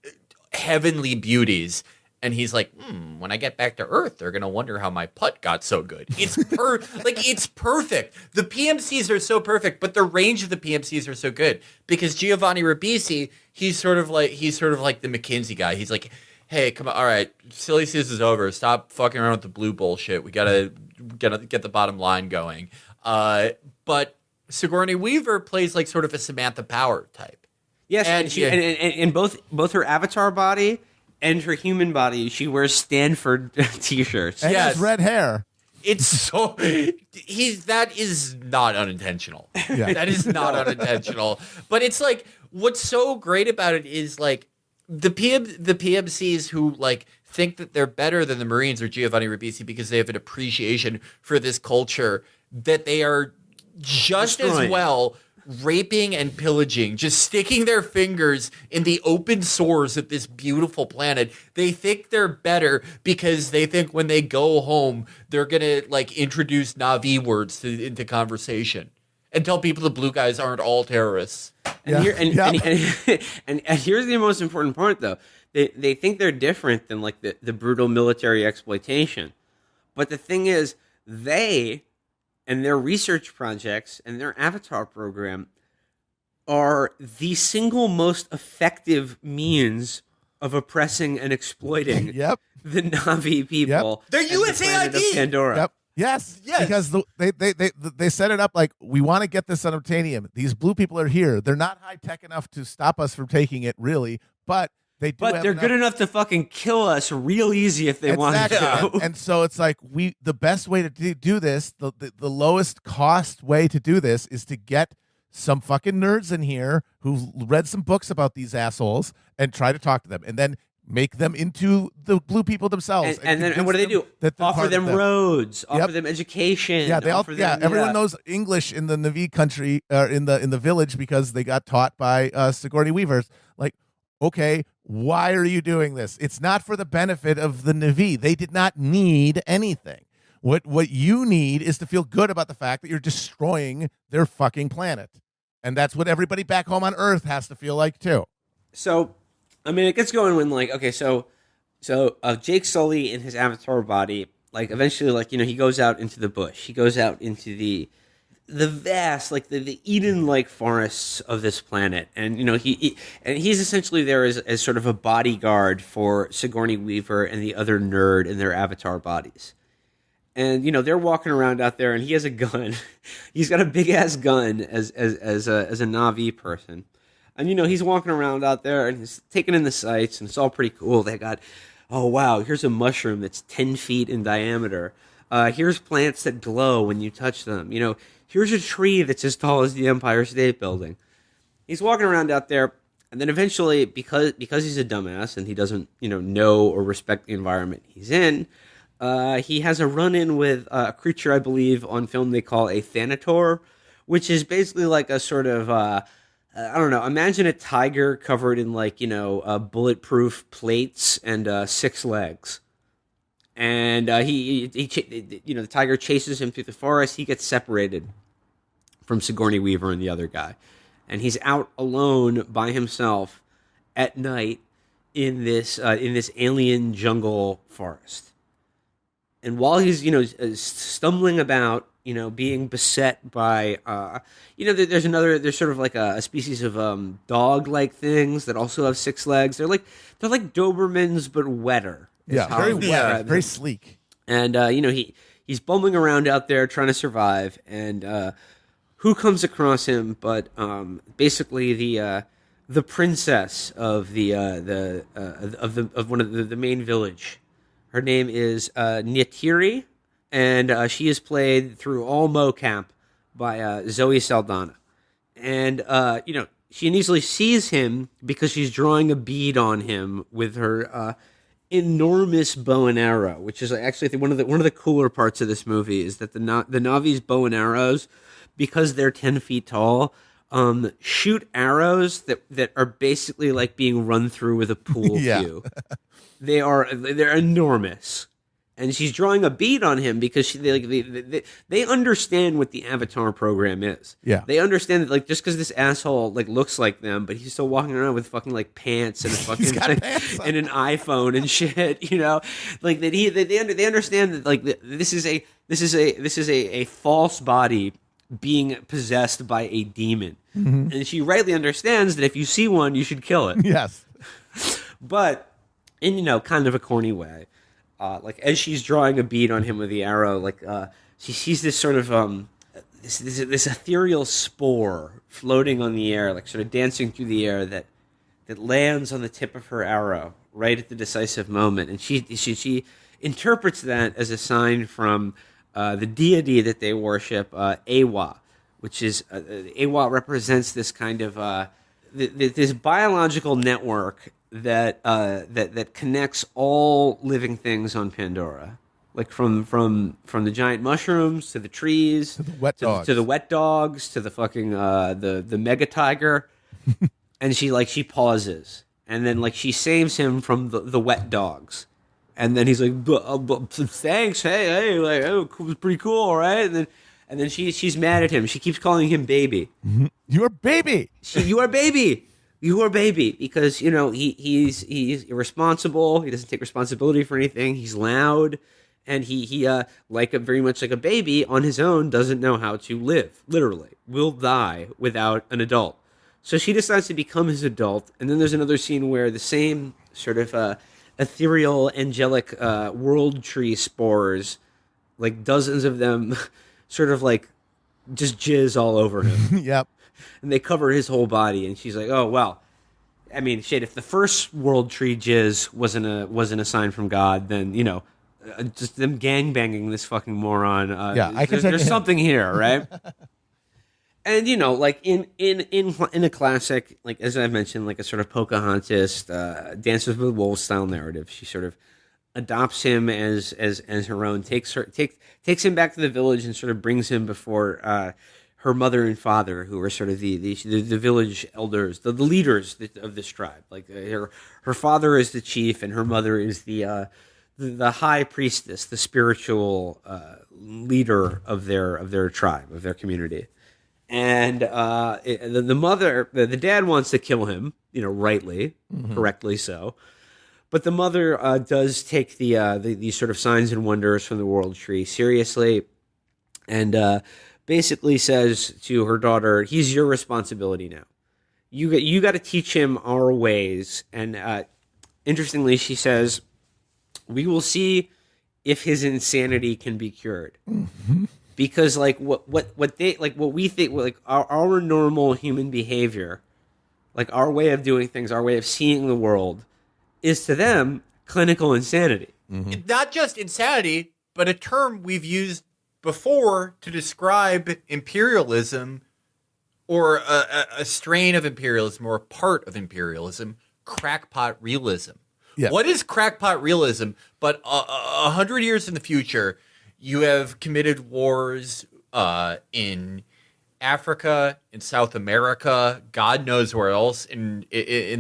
heavenly beauties. And he's like, when I get back to Earth, they're gonna wonder how my putt got so good. It's it's perfect. The PMCs are so perfect, but the range of the PMCs are so good because Giovanni Ribisi, he's sort of like the McKinsey guy. He's like, hey, come on, all right, silly season is over. Stop fucking around with the blue bullshit. We gotta get the bottom line going. But Sigourney Weaver plays like sort of a Samantha Power type. Yes, and she and both her avatar body and her human body, she wears Stanford t-shirts. And has red hair. It's so that is not unintentional. Yeah. That is not unintentional. But it's like what's so great about it is like the PMCs who like think that they're better than the Marines or Giovanni Ribisi because they have an appreciation for this culture that they are just as well raping and pillaging, just sticking their fingers in the open sores of this beautiful planet. They think they're better because they think when they go home, they're going to like introduce Na'vi words into conversation and tell people the blue guys aren't all terrorists. And here's the most important part though. They think they're different than like the brutal military exploitation. But the thing is, they and their research projects and their avatar program are the single most effective means of oppressing and exploiting the Na'vi people. They're USAID. The Pandora. Yep. Yes. Because they set it up like, we want to get this unobtainium. These blue people are here. They're not high tech enough to stop us from taking it, really, but they do. But they're good enough to fucking kill us real easy if they wanted to. And so it's like the best way to do this, the lowest cost way to do this is to get some fucking nerds in here who've read some books about these assholes and try to talk to them, and then make them into the blue people themselves. And what do they do? Offer them roads, offer them education. Yeah, everyone knows English in the Na'vi country, in the village because they got taught by Sigourney Weavers. Like, okay, why are you doing this? It's not for the benefit of the Na'vi. They did not need anything. What you need is to feel good about the fact that you're destroying their fucking planet. And that's what everybody back home on Earth has to feel like too. So, I mean, it gets going when like, okay, so Jake Sully in his avatar body, like eventually, like, you know, he goes out into the bush. He goes out into the vast, like the Eden-like forests of this planet, and you know he's essentially there as sort of a bodyguard for Sigourney Weaver and the other nerd in their avatar bodies. And you know they're walking around out there, and he has a gun. He's got a big ass gun as a Na'vi person, and you know he's walking around out there and he's taking in the sights, and it's all pretty cool. They got, oh wow, here's a mushroom that's 10 feet in diameter. Here's plants that glow when you touch them. You know, here's a tree that's as tall as the Empire State Building. He's walking around out there, and then eventually, because he's a dumbass and he doesn't, you know or respect the environment he's in, he has a run-in with a creature I believe on film they call a Thanator, which is basically like a sort of, I don't know, imagine a tiger covered in like, you know, bulletproof plates and 6 legs. And he the tiger chases him through the forest. He gets separated from Sigourney Weaver and the other guy. And he's out alone by himself at night in this alien jungle forest. And while he's, stumbling about, being beset by, there's sort of like a species of dog-like things that also have 6 legs. They're like Dobermans, but wetter. Yeah, very wet, very sleek. And he's bumbling around out there trying to survive. And who comes across him but basically the princess of one of the main village. Her name is Neytiri, and she is played through all mocap by Zoe Saldana. And she easily sees him because she's drawing a bead on him with her enormous bow and arrow, which is actually I think one of the cooler parts of this movie is that the Navi's bow and arrows, because they're 10 feet tall, shoot arrows that are basically like being run through with a pool cue. They're enormous, and she's drawing a bead on him because they understand what the Avatar program is. Yeah, they understand that just because this asshole looks like them, but he's still walking around with fucking pants and a fucking and an iPhone and shit. That they understand that this is a false body being possessed by a demon. Mm-hmm. And she rightly understands that if you see one, you should kill it. Yes. But in, kind of a corny way, as she's drawing a bead on him with the arrow, she sees this sort of, this ethereal spore floating on the air, sort of dancing through the air that lands on the tip of her arrow right at the decisive moment. And she interprets that as a sign from the deity that they worship, Awa, which is Awa represents this kind of this biological network that connects all living things on Pandora, from the giant mushrooms to the trees to the wet dogs to the wet dogs to the fucking the mega tiger, and she pauses and then she saves him from the wet dogs. And then he's like, thanks, hey, it was pretty cool, right? And then she's mad at him. She keeps calling him baby. Mm-hmm. You're baby. You are baby. You are baby because he's irresponsible. He doesn't take responsibility for anything. He's loud, and he very much like a baby on his own doesn't know how to live. Literally, will die without an adult. So she decides to become his adult. And then there's another scene where the same sort of ethereal, angelic world tree spores, dozens of them, sort of just jizz all over him. Yep. And they cover his whole body, and she's like, "Oh well, I mean, shit. If the first world tree jizz wasn't a sign from God, then just them gangbanging this fucking moron. I can. There's something here, right?" And in a classic, as I mentioned, a sort of Pocahontas, Dances with Wolves style narrative, she sort of adopts him as her own, takes him back to the village and sort of brings him before her mother and father, who are sort of the village elders, the leaders of this tribe. Her father is the chief, and her mother is the high priestess, the spiritual leader of their tribe, of their community. And the dad wants to kill him, rightly, correctly so. But the mother does take these sort of signs and wonders from the world tree seriously, and basically says to her daughter, "He's your responsibility now. You got to teach him our ways." And interestingly, she says, "We will see if his insanity can be cured." Mm-hmm. Because what we think our normal human behavior, our way of doing things, our way of seeing the world, is to them clinical insanity. Mm-hmm. Not just insanity, but a term we've used before to describe imperialism, or a strain of imperialism, or a part of imperialism: crackpot realism. Yeah. What is crackpot realism? But 100 years in the future, you have committed wars in Africa, in South America, God knows where else in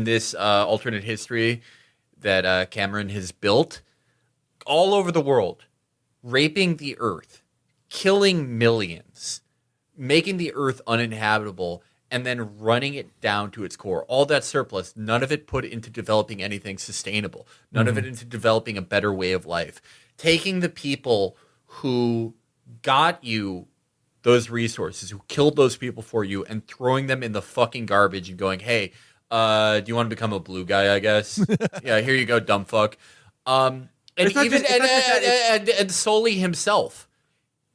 this alternate history that Cameron has built, all over the world, raping the earth, killing millions, making the Earth uninhabitable and then running it down to its core. All that surplus, none of it put into developing anything sustainable, none of it into developing a better way of life. Taking the people who got you those resources, who killed those people for you, and throwing them in the fucking garbage and going, hey, do you want to become a blue guy, I guess? Yeah, here you go, dumb fuck. And Sully himself,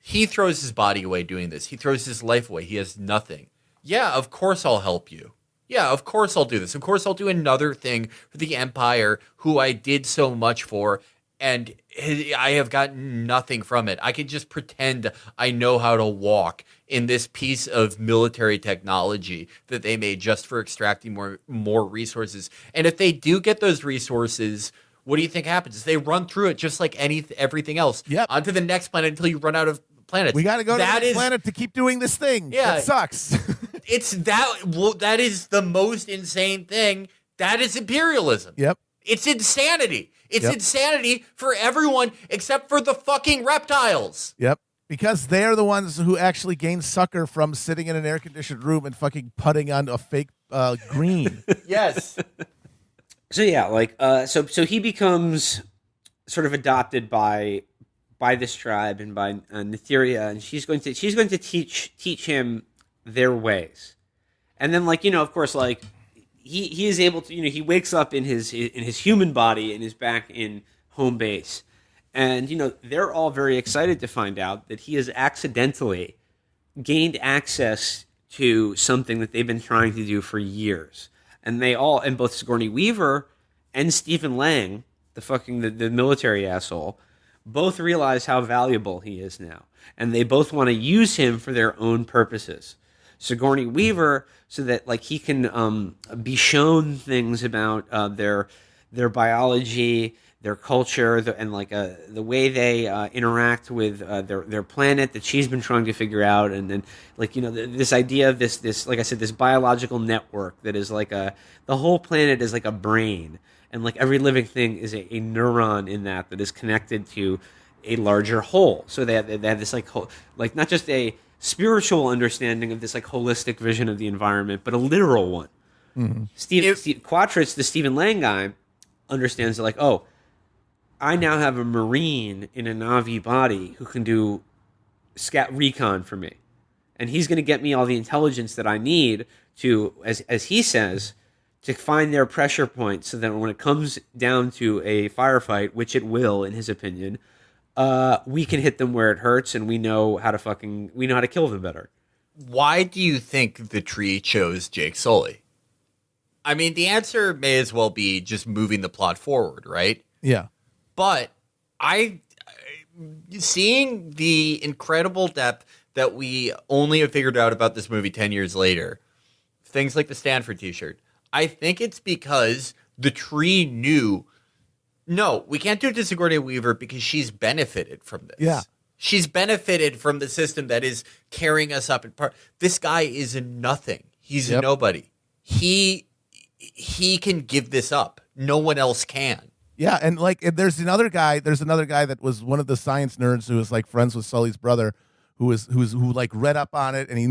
he throws his body away doing this. He throws his life away. He has nothing. Yeah, of course I'll help you. Yeah, of course I'll do this. Of course I'll do another thing for the Empire who I did so much for, and I have gotten nothing from it. I can just pretend I know how to walk in this piece of military technology that they made just for extracting more resources. And if they do get those resources, what do you think happens? They run through it just like everything else. Yep. Onto the next planet until you run out of planets. We got to go to the next planet to keep doing this thing. Yeah. It sucks. That is the most insane thing. That is imperialism. Yep. It's insanity. It's insanity for everyone except for the fucking reptiles. Yep. Because they're the ones who actually gain succor from sitting in an air-conditioned room and fucking putting on a fake green. Yes. So yeah, like so he becomes sort of adopted by this tribe and by Netheria, and she's going to teach him their ways. And then, like, of course, like he is able to, he wakes up in his human body and is back in home base. And, they're all very excited to find out that he has accidentally gained access to something that they've been trying to do for years. And both Sigourney Weaver and Stephen Lang, the military asshole, both realize how valuable he is now. And they both want to use him for their own purposes. Sigourney Weaver, so that like he can be shown things about their biology, their culture, the way they interact with their planet that she's been trying to figure out, and then this idea of this like I said, this biological network that is like the whole planet is like a brain, and like every living thing is a neuron in that is connected to a larger whole. So they have this like not just a spiritual understanding of this like holistic vision of the environment, but a literal one. Mm-hmm. Steve Quattritz, the Stephen Lang guy, understands that, like, oh, I now have a Marine in a Na'vi body who can do scat recon for me. And he's going to get me all the intelligence that I need to, as he says, to find their pressure points so that when it comes down to a firefight, which it will, in his opinion, we can hit them where it hurts, and we know how to kill them better. Why do you think the tree chose Jake Sully? I mean, the answer may as well be just moving the plot forward, right? Yeah. But seeing the incredible depth that we only have figured out about this movie 10 years later, things like the Stanford t-shirt, I think it's because the tree knew, no, we can't do it to Sigourney Weaver because she's benefited from this. Yeah. She's benefited from the system that is carrying us up in part. This guy is a nothing. He's a nobody. He can give this up. No one else can. Yeah, and like there's another guy that was one of the science nerds who was like friends with Sully's brother, who like read up on it, and he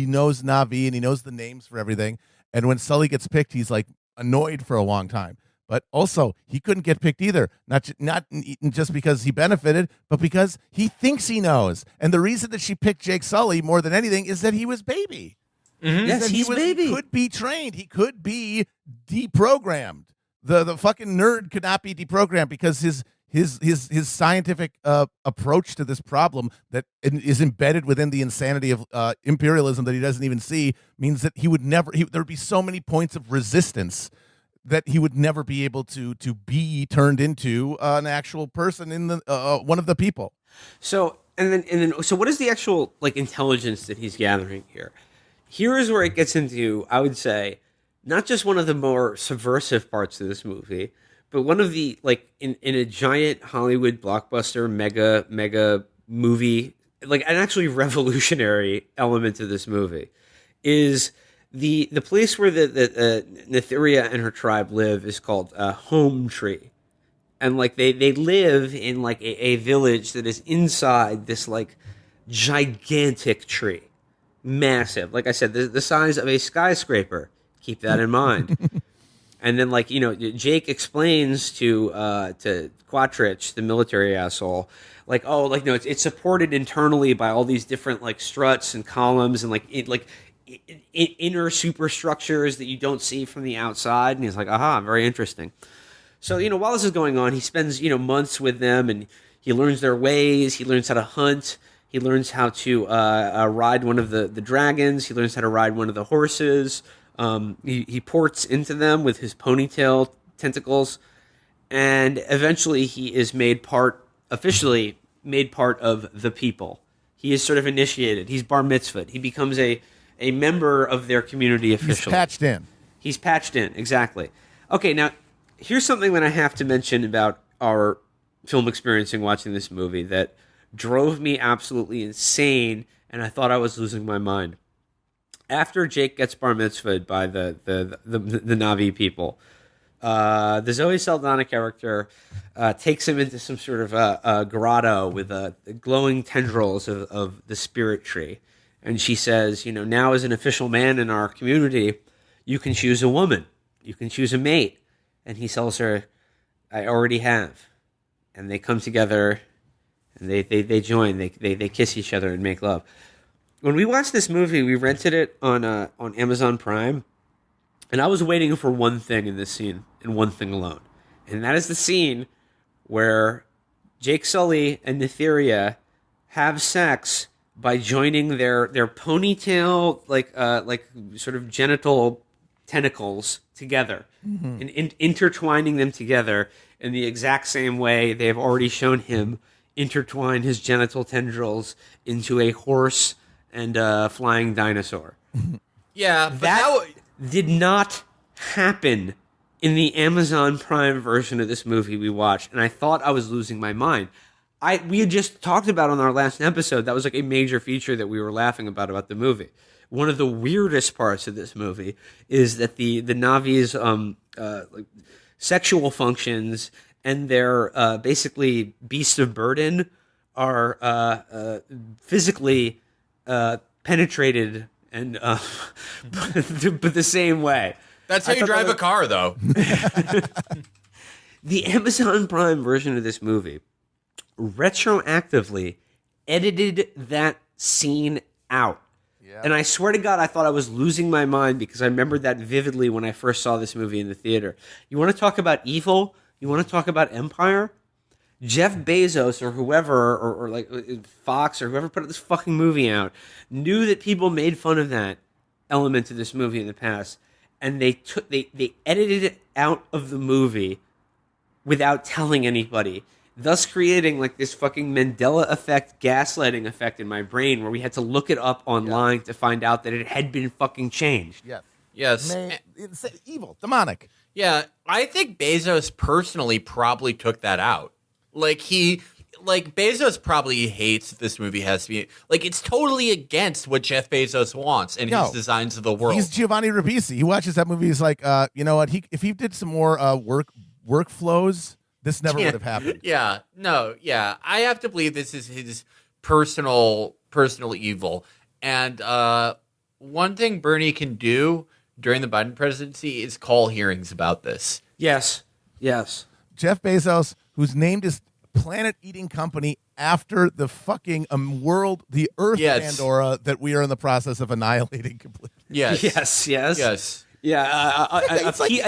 knows Na'vi and he knows the names for everything. And when Sully gets picked, he's like annoyed for a long time. But also, he couldn't get picked either. Not just because he benefited, but because he thinks he knows. And the reason that she picked Jake Sully more than anything is that he was baby. Mm-hmm. Yes, he's baby. He could be trained. He could be deprogrammed. The fucking nerd could not be deprogrammed because his scientific approach to this problem that is embedded within the insanity of imperialism that he doesn't even see means that he would never. There would be so many points of resistance that he would never be able to be turned into an actual person in the one of the people. So so what is the actual like intelligence that he's gathering here? Here is where it gets into, I would say, not just one of the more subversive parts of this movie, but one of the, like, in a giant Hollywood blockbuster mega movie, like an actually revolutionary element of this movie is the place where the Netheria and her tribe live is called Home Tree. And like they live in like a village that is inside this like gigantic tree. massive. Like I said, the size of a skyscraper. Keep that in mind. And then, like, Jake explains to Quatrich, the military asshole, like, oh, like, no, it's supported internally by all these different, like, struts and columns and, like, inner superstructures that you don't see from the outside. And he's like, aha, very interesting. So, while this is going on, he spends, months with them, and he learns their ways. He learns how to hunt. He learns how to ride one of the dragons. He learns how to ride one of the horses. He ports into them with his ponytail tentacles, and eventually he is officially made part of the people. He is sort of initiated. He's bar mitzvahed. He becomes a member of their community officially. He's patched in, exactly. Okay, now, here's something that I have to mention about our film experience in watching this movie that drove me absolutely insane, and I thought I was losing my mind. After Jake gets bar mitzvahed by the Na'vi people, the Zoe Saldana character takes him into some sort of a grotto with glowing tendrils of the spirit tree. And she says, now as an official man in our community, you can choose a woman. You can choose a mate. And he tells her, I already have. And they come together, and they join. They kiss each other and make love. When we watched this movie, we rented it on Amazon Prime, and I was waiting for one thing in this scene, and one thing alone. And that is the scene where Jake Sully and Netheria have sex by joining their ponytail, like sort of genital tentacles together, and intertwining them together in the exact same way they have already shown him intertwine his genital tendrils into a horse and a flying dinosaur. Yeah, but that did not happen in the Amazon Prime version of this movie we watched, and I thought I was losing my mind. We had just talked about on our last episode, that was like a major feature that we were laughing about the movie. One of the weirdest parts of this movie is that the Na'vi's like sexual functions and their basically beasts of burden are physically penetrated and but the same way. That's how you drive a car, though. The Amazon Prime version of this movie retroactively edited that scene out. Yeah. And I swear to God, I thought I was losing my mind because I remembered that vividly when I first saw this movie in the theater. You want to talk about evil? You want to talk about empire? Jeff Bezos or whoever, or like Fox or whoever put this fucking movie out, knew that people made fun of that element of this movie in the past, and they edited it out of the movie without telling anybody, thus creating like this fucking Mandela effect, gaslighting effect in my brain, where we had to look it up online to find out that it had been fucking changed. Yes. It's evil, demonic. Yeah, I think Bezos personally probably took that out. Bezos probably hates that this movie has to be it's totally against what Jeff Bezos wants and his designs of the world. He's Giovanni Ribisi. He watches that movie. He's like, you know what? If he did some more workflows, this never would have happened. Yeah, no, yeah. I have to believe this is his personal evil. And one thing Bernie can do during the Biden presidency is call hearings about this. Yes. Jeff Bezos, who's named his planet-eating company after the fucking the Earth Pandora that we are in the process of annihilating completely. Yes. Yeah. He's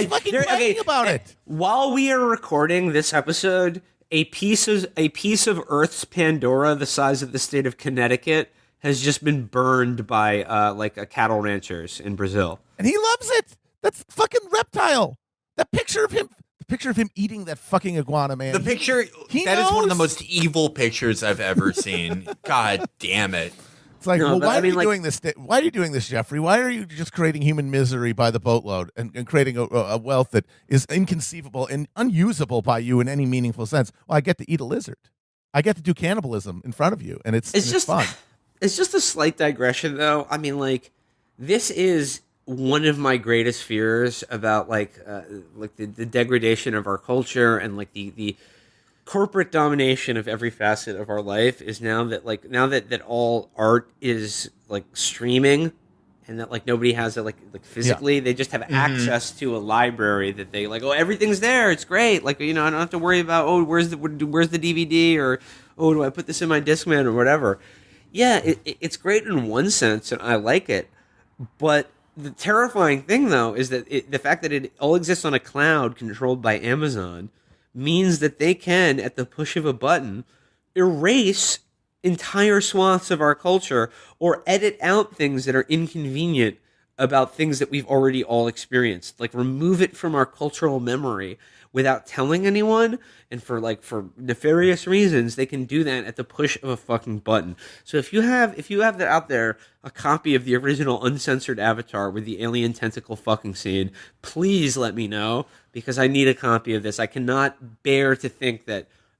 fucking bragging about it. While we are recording this episode, a piece of Earth's Pandora, the size of the state of Connecticut, has just been burned by cattle ranchers in Brazil, and he loves it. That's fucking reptile. That picture of him. The picture of him eating that fucking iguana, man. The picture, is one of the most evil pictures I've ever seen. God damn it. It's like, why are you doing this? Why are you doing this, Jeffrey? Why are you just creating human misery by the boatload and creating a wealth that is inconceivable and unusable by you in any meaningful sense? Well, I get to eat a lizard. I get to do cannibalism in front of you, and it's just fun. It's just a slight digression, though. I mean, this is one of my greatest fears about the degradation of our culture and the corporate domination of every facet of our life is now that all art is like streaming, and that like nobody has it like physically. They just have access to a library that they like. Oh, everything's there. It's great. Like, I don't have to worry about where's the DVD, or do I put this in my Discman or whatever. Yeah, it's great in one sense, and I like it. But the terrifying thing, though, is that the fact that it all exists on a cloud controlled by Amazon means that they can, at the push of a button, erase entire swaths of our culture or edit out things that are inconvenient about things that we've already all experienced. Like, remove it from our cultural memory without telling anyone, and for nefarious reasons, they can do that at the push of a fucking button. So if you have that out there, a copy of the original uncensored Avatar with the alien tentacle fucking scene, please let me know, because I need a copy of this. I cannot bear to think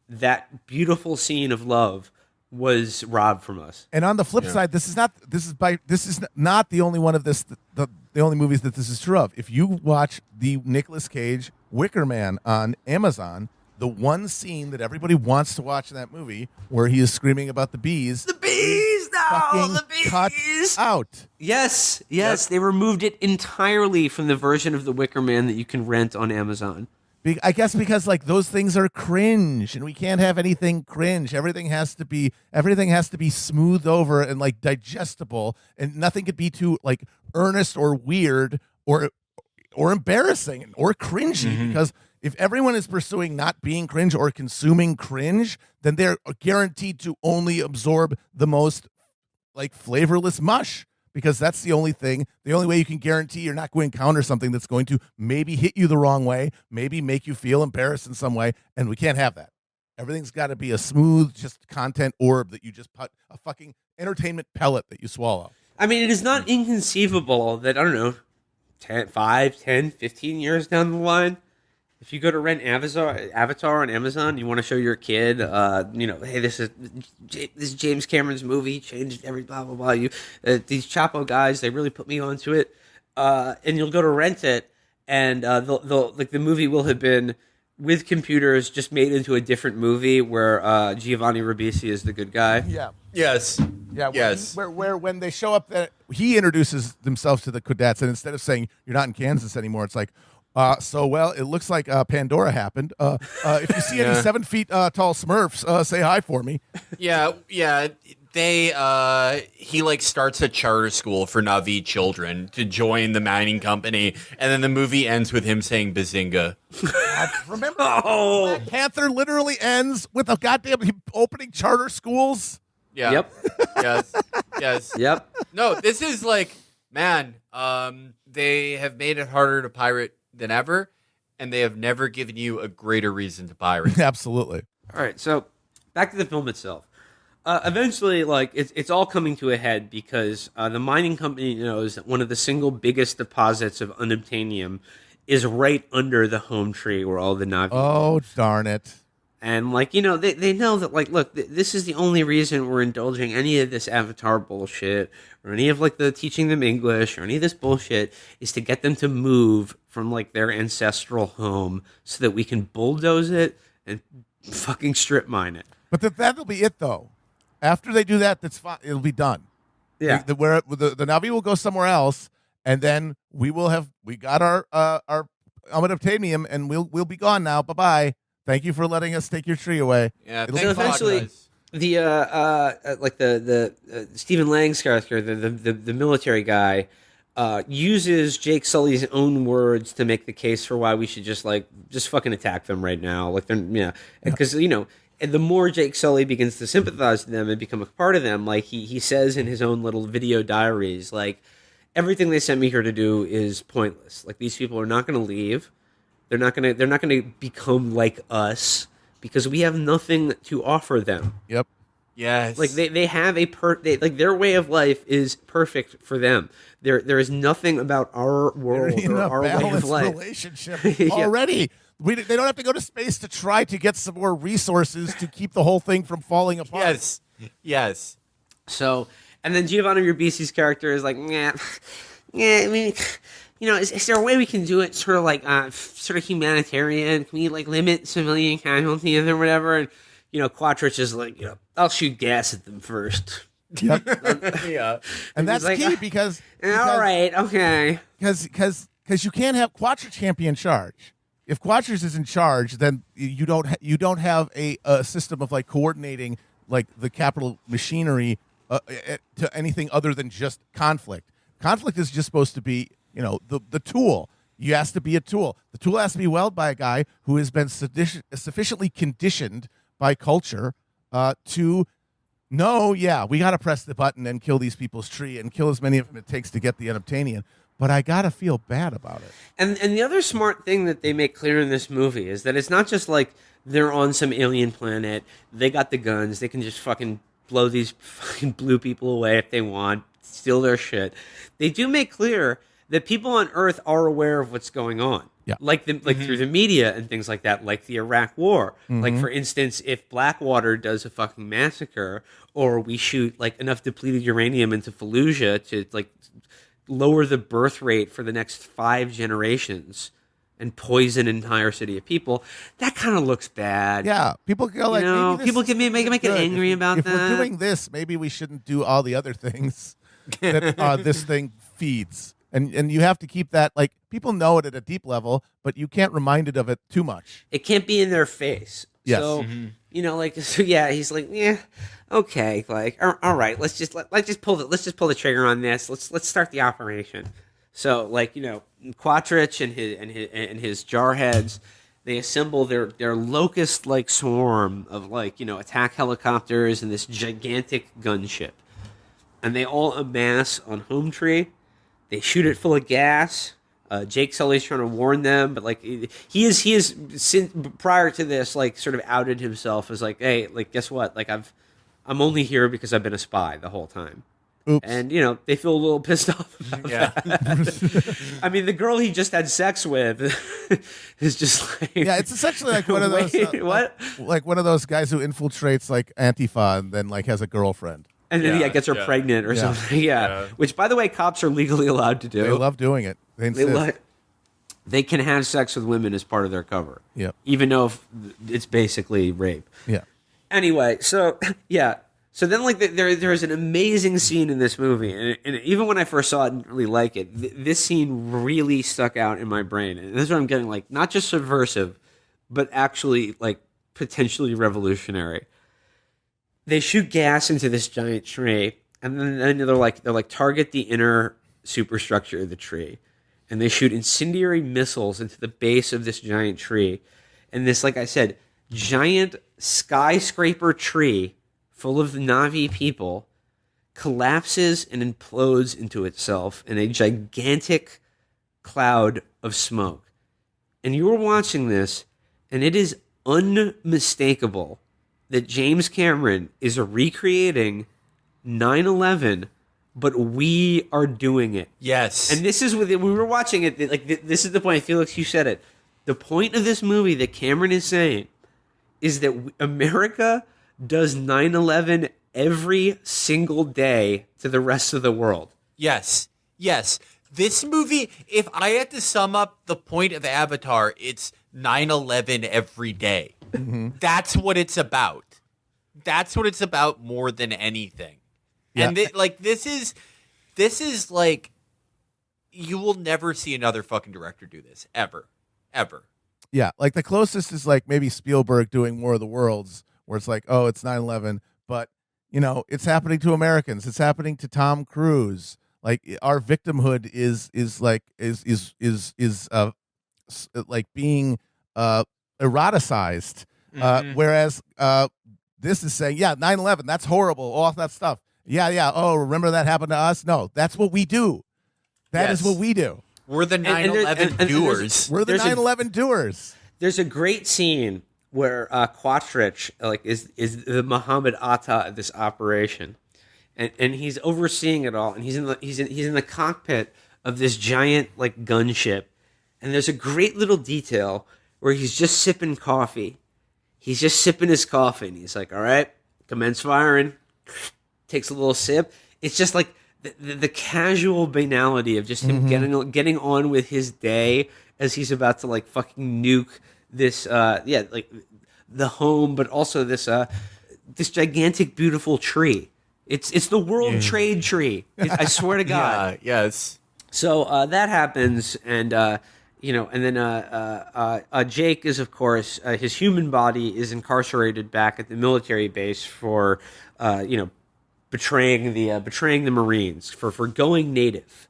that beautiful scene of love was robbed from us. And on the flip side, this is not the only one of this. The only movies that this is true of. If you watch the Nicolas Cage Wicker Man on Amazon, the one scene that everybody wants to watch in that movie, where he is screaming about the bees, fucking the bees cut out. Yes, they removed it entirely from the version of the Wicker Man that you can rent on Amazon. I guess because like those things are cringe, and we can't have anything cringe. Everything has to be smoothed over and like digestible, and nothing could be too like earnest or weird or embarrassing or cringy. Because if everyone is pursuing not being cringe or consuming cringe, then they're guaranteed to only absorb the most like flavorless mush. Because that's the only way you can guarantee you're not going to encounter something that's going to maybe hit you the wrong way, maybe make you feel embarrassed in some way, and we can't have that. Everything's got to be a smooth, just content orb that you just put a fucking entertainment pellet that you swallow. I mean, it is not inconceivable that, I don't know, 5, 10, 15 years down the line, if you go to rent Avatar on Amazon, you want to show your kid, hey, this is James Cameron's movie, changed every blah, blah, blah. These Chapo guys, they really put me onto it. And you'll go to rent it, and the movie will have been, with computers, just made into a different movie where Giovanni Ribisi is the good guy. Yeah. Yes. Yeah. Yes. Where when they show up, he introduces himself to the cadets, and instead of saying, you're not in Kansas anymore, it's like, it looks like Pandora happened. If you see any 7 feet tall Smurfs, say hi for me. Yeah. He like starts a charter school for Na'vi children to join the mining company, and then the movie ends with him saying Bazinga. Remember, Black Panther literally ends with a goddamn opening charter schools. Yeah. Yep. Yes. Yep. No, this is like, man, they have made it harder to pirate than ever, and they have never given you a greater reason to pirate. Absolutely. All right, so back to the film itself. Eventually, like, it's all coming to a head because the mining company knows that one of the single biggest deposits of unobtainium is right under the home tree where all the Na'vi Oh, live. darn it. And, like, they know that, like, look, this is the only reason we're indulging any of this Avatar bullshit or any of, like, the teaching them English or any of this bullshit is to get them to move from, like, their ancestral home so that we can bulldoze it and fucking strip mine it. But that'll be it, though. After they do that, that's fine. It'll be done. Yeah. The Na'vi will go somewhere else, and then we got our unobtainium, and we'll be gone now. Bye-bye. Thank you for letting us take your tree away. Yeah. So eventually, the Stephen Lang's character, the military guy, uses Jake Sully's own words to make the case for why we should just fucking attack them right now. Like, they're because and the more Jake Sully begins to sympathize with them and become a part of them, like he says in his own little video diaries, like, everything they sent me here to do is pointless. Like, these people are not going to leave. They're not going to become like us because we have nothing to offer them. Yep. Yes. Like, they have their way of life is perfect for them. There is nothing about our world or our way of life. Relationship already. They don't have to go to space to try to get some more resources to keep the whole thing from falling apart. Yes. So, and then Giovanni Ribisi's character is like, I mean, is there a way we can do it sort of like sort of humanitarian? Can we like limit civilian casualties or whatever? And Quattrich is like, I'll shoot gas at them first. Yep. Yeah. And that's like, key because all right, okay. Because you can't have Quattrich can't be in charge. If Quattrich is in charge, then you don't have a system of like coordinating like the capital machinery to anything other than just conflict. Conflict is just supposed to be the tool. You has to be a tool. The tool has to be wielded by a guy who has been sufficiently conditioned by culture to know, we got to press the button and kill these people's tree and kill as many of them it takes to get the unobtainium. But I got to feel bad about it. And the other smart thing that they make clear in this movie is that it's not just like they're on some alien planet, they got the guns, they can just fucking blow these fucking blue people away if they want, steal their shit. They do make clear that people on Earth are aware of what's going on. Yeah. Like through the media and things like that, like the Iraq War. Mm-hmm. Like, for instance, if Blackwater does a fucking massacre, or we shoot like enough depleted uranium into Fallujah to like lower the birth rate for the next 5 generations and poison an entire city of people, that kind of looks bad. Yeah, people go like, maybe this people get angry about if that. If we're doing this, maybe we shouldn't do all the other things that this thing feeds. And you have to keep that, like, people know it at a deep level, but you can't remind it of it too much. It can't be in their face. Yes. So, he's like, yeah, okay, like, all right, let's just pull the trigger on this. Let's start the operation. So, like, Quattrich and his jarheads, they assemble their locust-like swarm of, like, attack helicopters and this gigantic gunship, and they all amass on Home Tree. They shoot it full of gas. Jake Sully's trying to warn them, but like he is since prior to this, like, sort of outed himself as like, hey, like, guess what? Like, I'm only here because I've been a spy the whole time. Oops. And they feel a little pissed off about that. I mean, the girl he just had sex with is just like, it's essentially like one of those what? like one of those guys who infiltrates like Antifa and then like has a girlfriend. And then gets her pregnant or something. Yeah. Which, by the way, cops are legally allowed to do. They love doing it. They insist. They can have sex with women as part of their cover. Yeah. Even though it's basically rape. Yeah. Anyway, so yeah. So then, like, there's an amazing scene in this movie, and even when I first saw it, I didn't really like it. This scene really stuck out in my brain, and this is what I'm getting, like, not just subversive, but actually, like, potentially revolutionary. They shoot gas into this giant tree, and then they're like target the inner superstructure of the tree, and they shoot incendiary missiles into the base of this giant tree, and this, like I said, giant skyscraper tree full of Na'vi people collapses and implodes into itself in a gigantic cloud of smoke. And you were watching this, and it is unmistakable that James Cameron is recreating 9/11, but we are doing it. Yes. And this is we were watching it, like, this is the point. Felix, you said it. The point of this movie that Cameron is saying is that America does 9/11 every single day to the rest of the world. Yes. This movie, if I had to sum up the point of Avatar, it's 9/11 every day. Mm-hmm. That's what it's about. That's what it's about more than anything. Yeah. And this is like, you will never see another fucking director do this ever. Yeah, like the closest is like maybe Spielberg doing War of the Worlds, where it's like, oh, it's 9/11, but it's happening to Americans. It's happening to Tom Cruise. Like, our victimhood is like being eroticized, whereas this is saying, 9/11, that's horrible, all that stuff. Oh, remember that happened to us? No, that's what we do. That is what we do. We're the 9/11 doers. We're the 9/11 doers. There's a great scene where Quattrich is the Muhammad Atta of this operation, and he's overseeing it all, and he's in the cockpit of this giant, like, gunship, and there's a great little detail where he's just sipping coffee. He's just sipping his coffee, and he's like, all right, commence firing. Takes a little sip. It's just like the casual banality of just him getting on with his day as he's about to like fucking nuke this like the home, but also this gigantic beautiful tree. It's the World Trade Tree. I swear to God. Yeah, yes. So that happens, and and then Jake is, of course, his human body is incarcerated back at the military base for betraying the Marines for going native,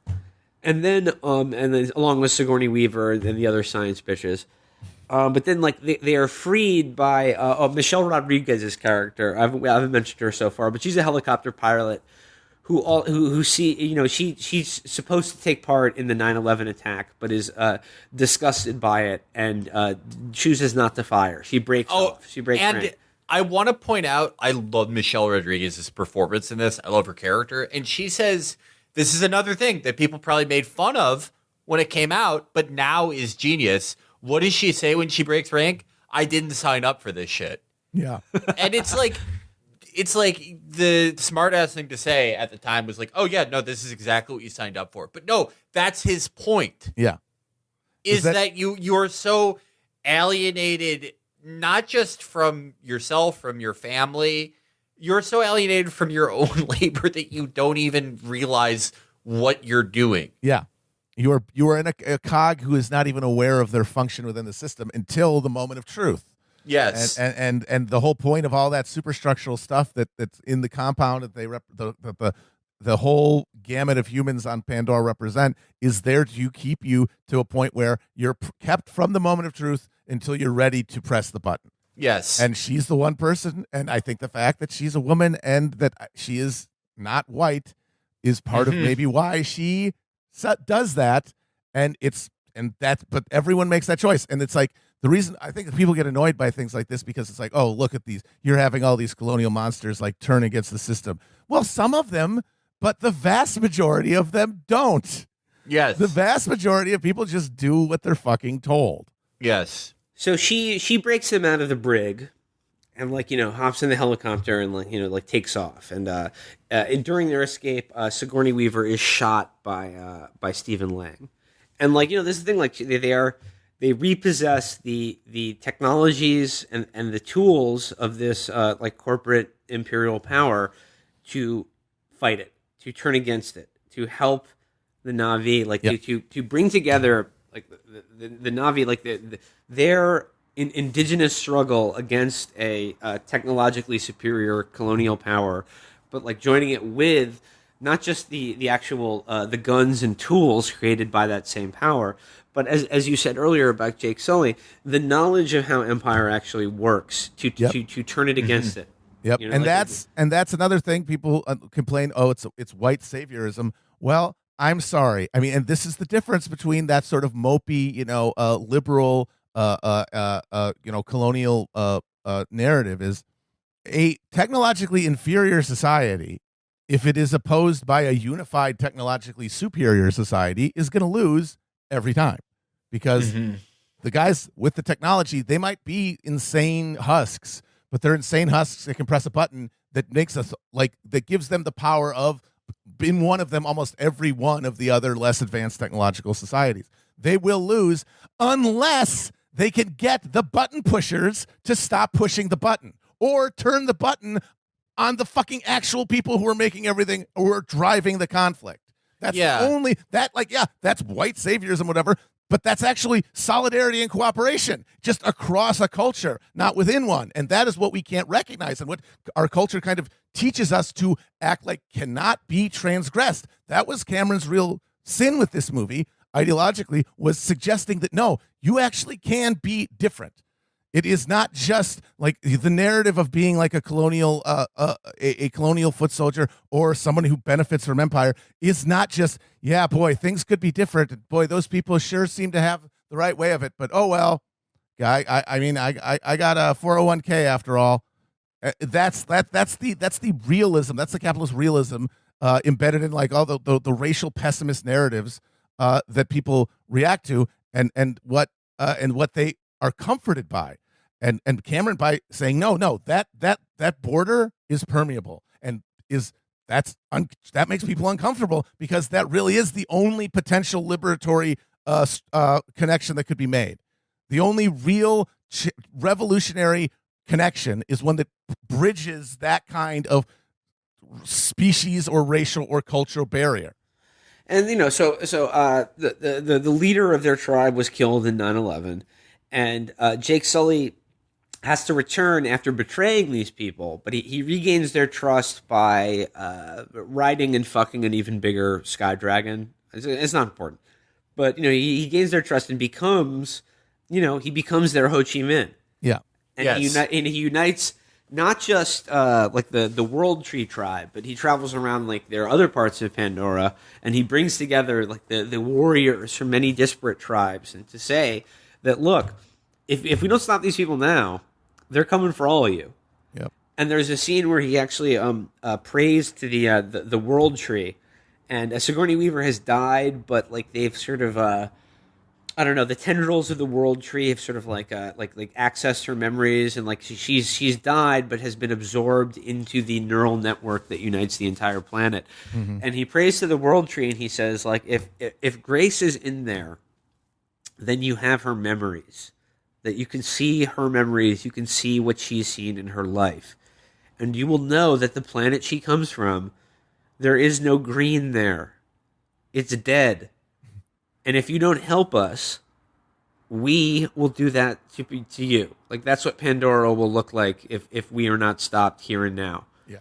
and then along with Sigourney Weaver and the other science bitches. But then, like, they are freed by Michelle Rodriguez's character. I haven't mentioned her so far, but she's a helicopter pilot who she's supposed to take part in the 9/11 attack, but is disgusted by it and chooses not to fire. She breaks off. She breaks rank. I want to point out, I love Michelle Rodriguez's performance in this. I love her character, and she says this is another thing that people probably made fun of when it came out, but now is genius. What does she say when she breaks rank? I didn't sign up for this shit. Yeah. And it's like the smart ass thing to say at the time was like, oh yeah, no, this is exactly what you signed up for. But no, that's his point. Yeah. Is that you're so alienated, not just from yourself, from your family, you're so alienated from your own labor that you don't even realize what you're doing. Yeah. You are in a cog who is not even aware of their function within the system until the moment of truth. Yes, and the whole point of all that superstructural stuff that's in the compound that they the whole gamut of humans on Pandora represent is there to keep you to a point where you're kept from the moment of truth until you're ready to press the button. Yes, and she's the one person, and I think the fact that she's a woman and that she is not white is part of maybe why she does that, but everyone makes that choice, and it's like the reason I think people get annoyed by things like this because it's like, oh, look at these, you're having all these colonial monsters like turn against the system. Well, some of them, but the vast majority of them don't. Yes, the vast majority of people just do what they're fucking told. Yes. So she breaks him out of the brig, and hops in the helicopter and takes off. And during their escape, Sigourney Weaver is shot by Stephen Lang. And this is the thing, they repossess the technologies and the tools of this corporate imperial power to fight it, to turn against it, to help the Na'vi, to bring together the Na'vi, their indigenous struggle against a technologically superior colonial power, but joining it with not just the actual the guns and tools created by that same power, but as you said earlier about Jake Sully, the knowledge of how Empire actually works to turn it against it. Yep, and that's another thing people complain. Oh, it's white saviorism. Well, I'm sorry. I mean, and this is the difference between that sort of mopey, liberal, colonial narrative is a technologically inferior society. If it is opposed by a unified, technologically superior society, is going to lose every time because the guys with the technology, they might be insane husks, but they're insane husks that can press a button that makes us that gives them the power of, in one of them, almost every one of the other less advanced technological societies. They will lose unless they can get the button pushers to stop pushing the button or turn the button on the fucking actual people who are making everything, who are driving the conflict. That's only that, that's white saviorism, whatever, but that's actually solidarity and cooperation just across a culture, not within one. And that is what we can't recognize and what our culture kind of teaches us to act like cannot be transgressed. That was Cameron's real sin with this movie, ideologically, was suggesting that, no, you actually can be different. It is not just like the narrative of being like a colonial foot soldier or someone who benefits from empire is not just, yeah, boy, things could be different. Boy, those people sure seem to have the right way of it. But oh well, guy, I got a 401k after all. That's the realism. That's the capitalist realism embedded in like all the racial pessimist narratives that people react to and what they are comforted by. And Cameron, by saying no, that border is permeable and is that makes people uncomfortable because that really is the only potential liberatory connection that could be made. The only real revolutionary connection is one that bridges that kind of species or racial or cultural barrier. And the leader of their tribe was killed in 9/11, and Jake Sully has to return after betraying these people, but he regains their trust by riding and fucking an even bigger sky dragon. It's not important, but he gains their trust and becomes their Ho Chi Minh. Yeah, and he unites not just like the World Tree tribe, but he travels around like there are other parts of Pandora, and he brings together like the warriors from many disparate tribes, and to say that look, if we don't stop these people now, they're coming for all of you. Yep. And there's a scene where he actually prays to the World Tree, and Sigourney Weaver has died, but like they've sort of I don't know, the tendrils of the World Tree have sort of like accessed her memories, and like she's died, but has been absorbed into the neural network that unites the entire planet. Mm-hmm. And he prays to the World Tree, and he says like if Grace is in there, then you have her memories. That you can see her memories, you can see what she's seen in her life. And you will know that the planet she comes from, there is no green there. It's dead. And if you don't help us, we will do that to you. Like, that's what Pandora will look like if we are not stopped here and now. Yeah.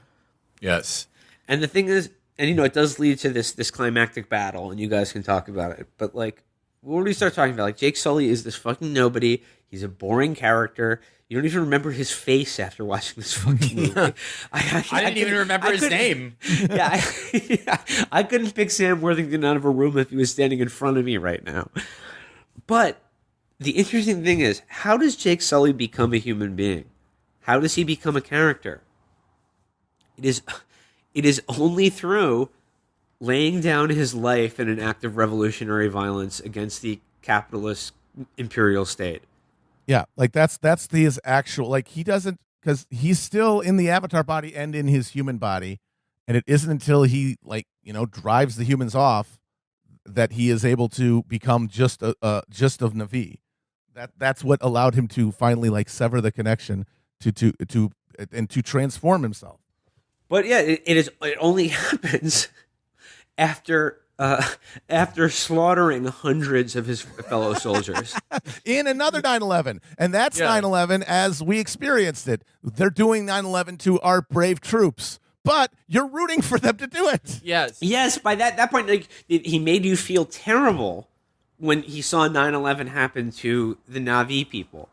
Yes. And the thing is, and it does lead to this climactic battle, and you guys can talk about it. But like, what do we start talking about? Like, Jake Sully is this fucking nobody. He's a boring character. You don't even remember his face after watching this fucking movie. I didn't even remember his name. Yeah, I couldn't pick Sam Worthington out of a room if he was standing in front of me right now. But the interesting thing is, how does Jake Sully become a human being? How does he become a character? It is only through laying down his life in an act of revolutionary violence against the capitalist imperial state. Yeah, like that's his actual, like, he doesn't, because he's still in the Avatar body and in his human body, and it isn't until he drives the humans off that he is able to become just of Na'vi. That's what allowed him to finally like sever the connection to transform himself. But yeah, it only happens after slaughtering hundreds of his fellow soldiers in another 9/11, and that's 9/11 as we experienced it. They're doing 9/11 to our brave troops, but you're rooting for them to do it. Yes. By that point, like, he made you feel terrible when he saw 9/11 happen to the Na'vi people.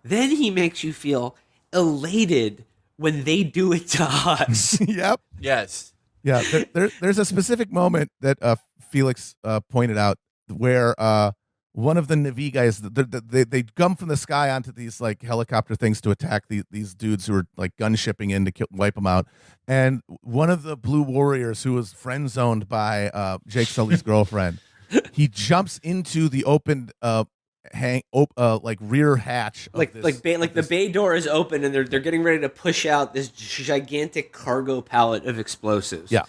Then he makes you feel elated when they do it to us. Yep. Yes. Yeah, there's a specific moment that Felix pointed out where one of the Na'vi guys, they come from the sky onto these like helicopter things to attack these dudes who are like gun shipping in to wipe them out. And one of the Blue Warriors, who was friend zoned by Jake Sully's girlfriend, he jumps into the open rear hatch. The bay door is open, and they're getting ready to push out this gigantic cargo pallet of explosives. Yeah.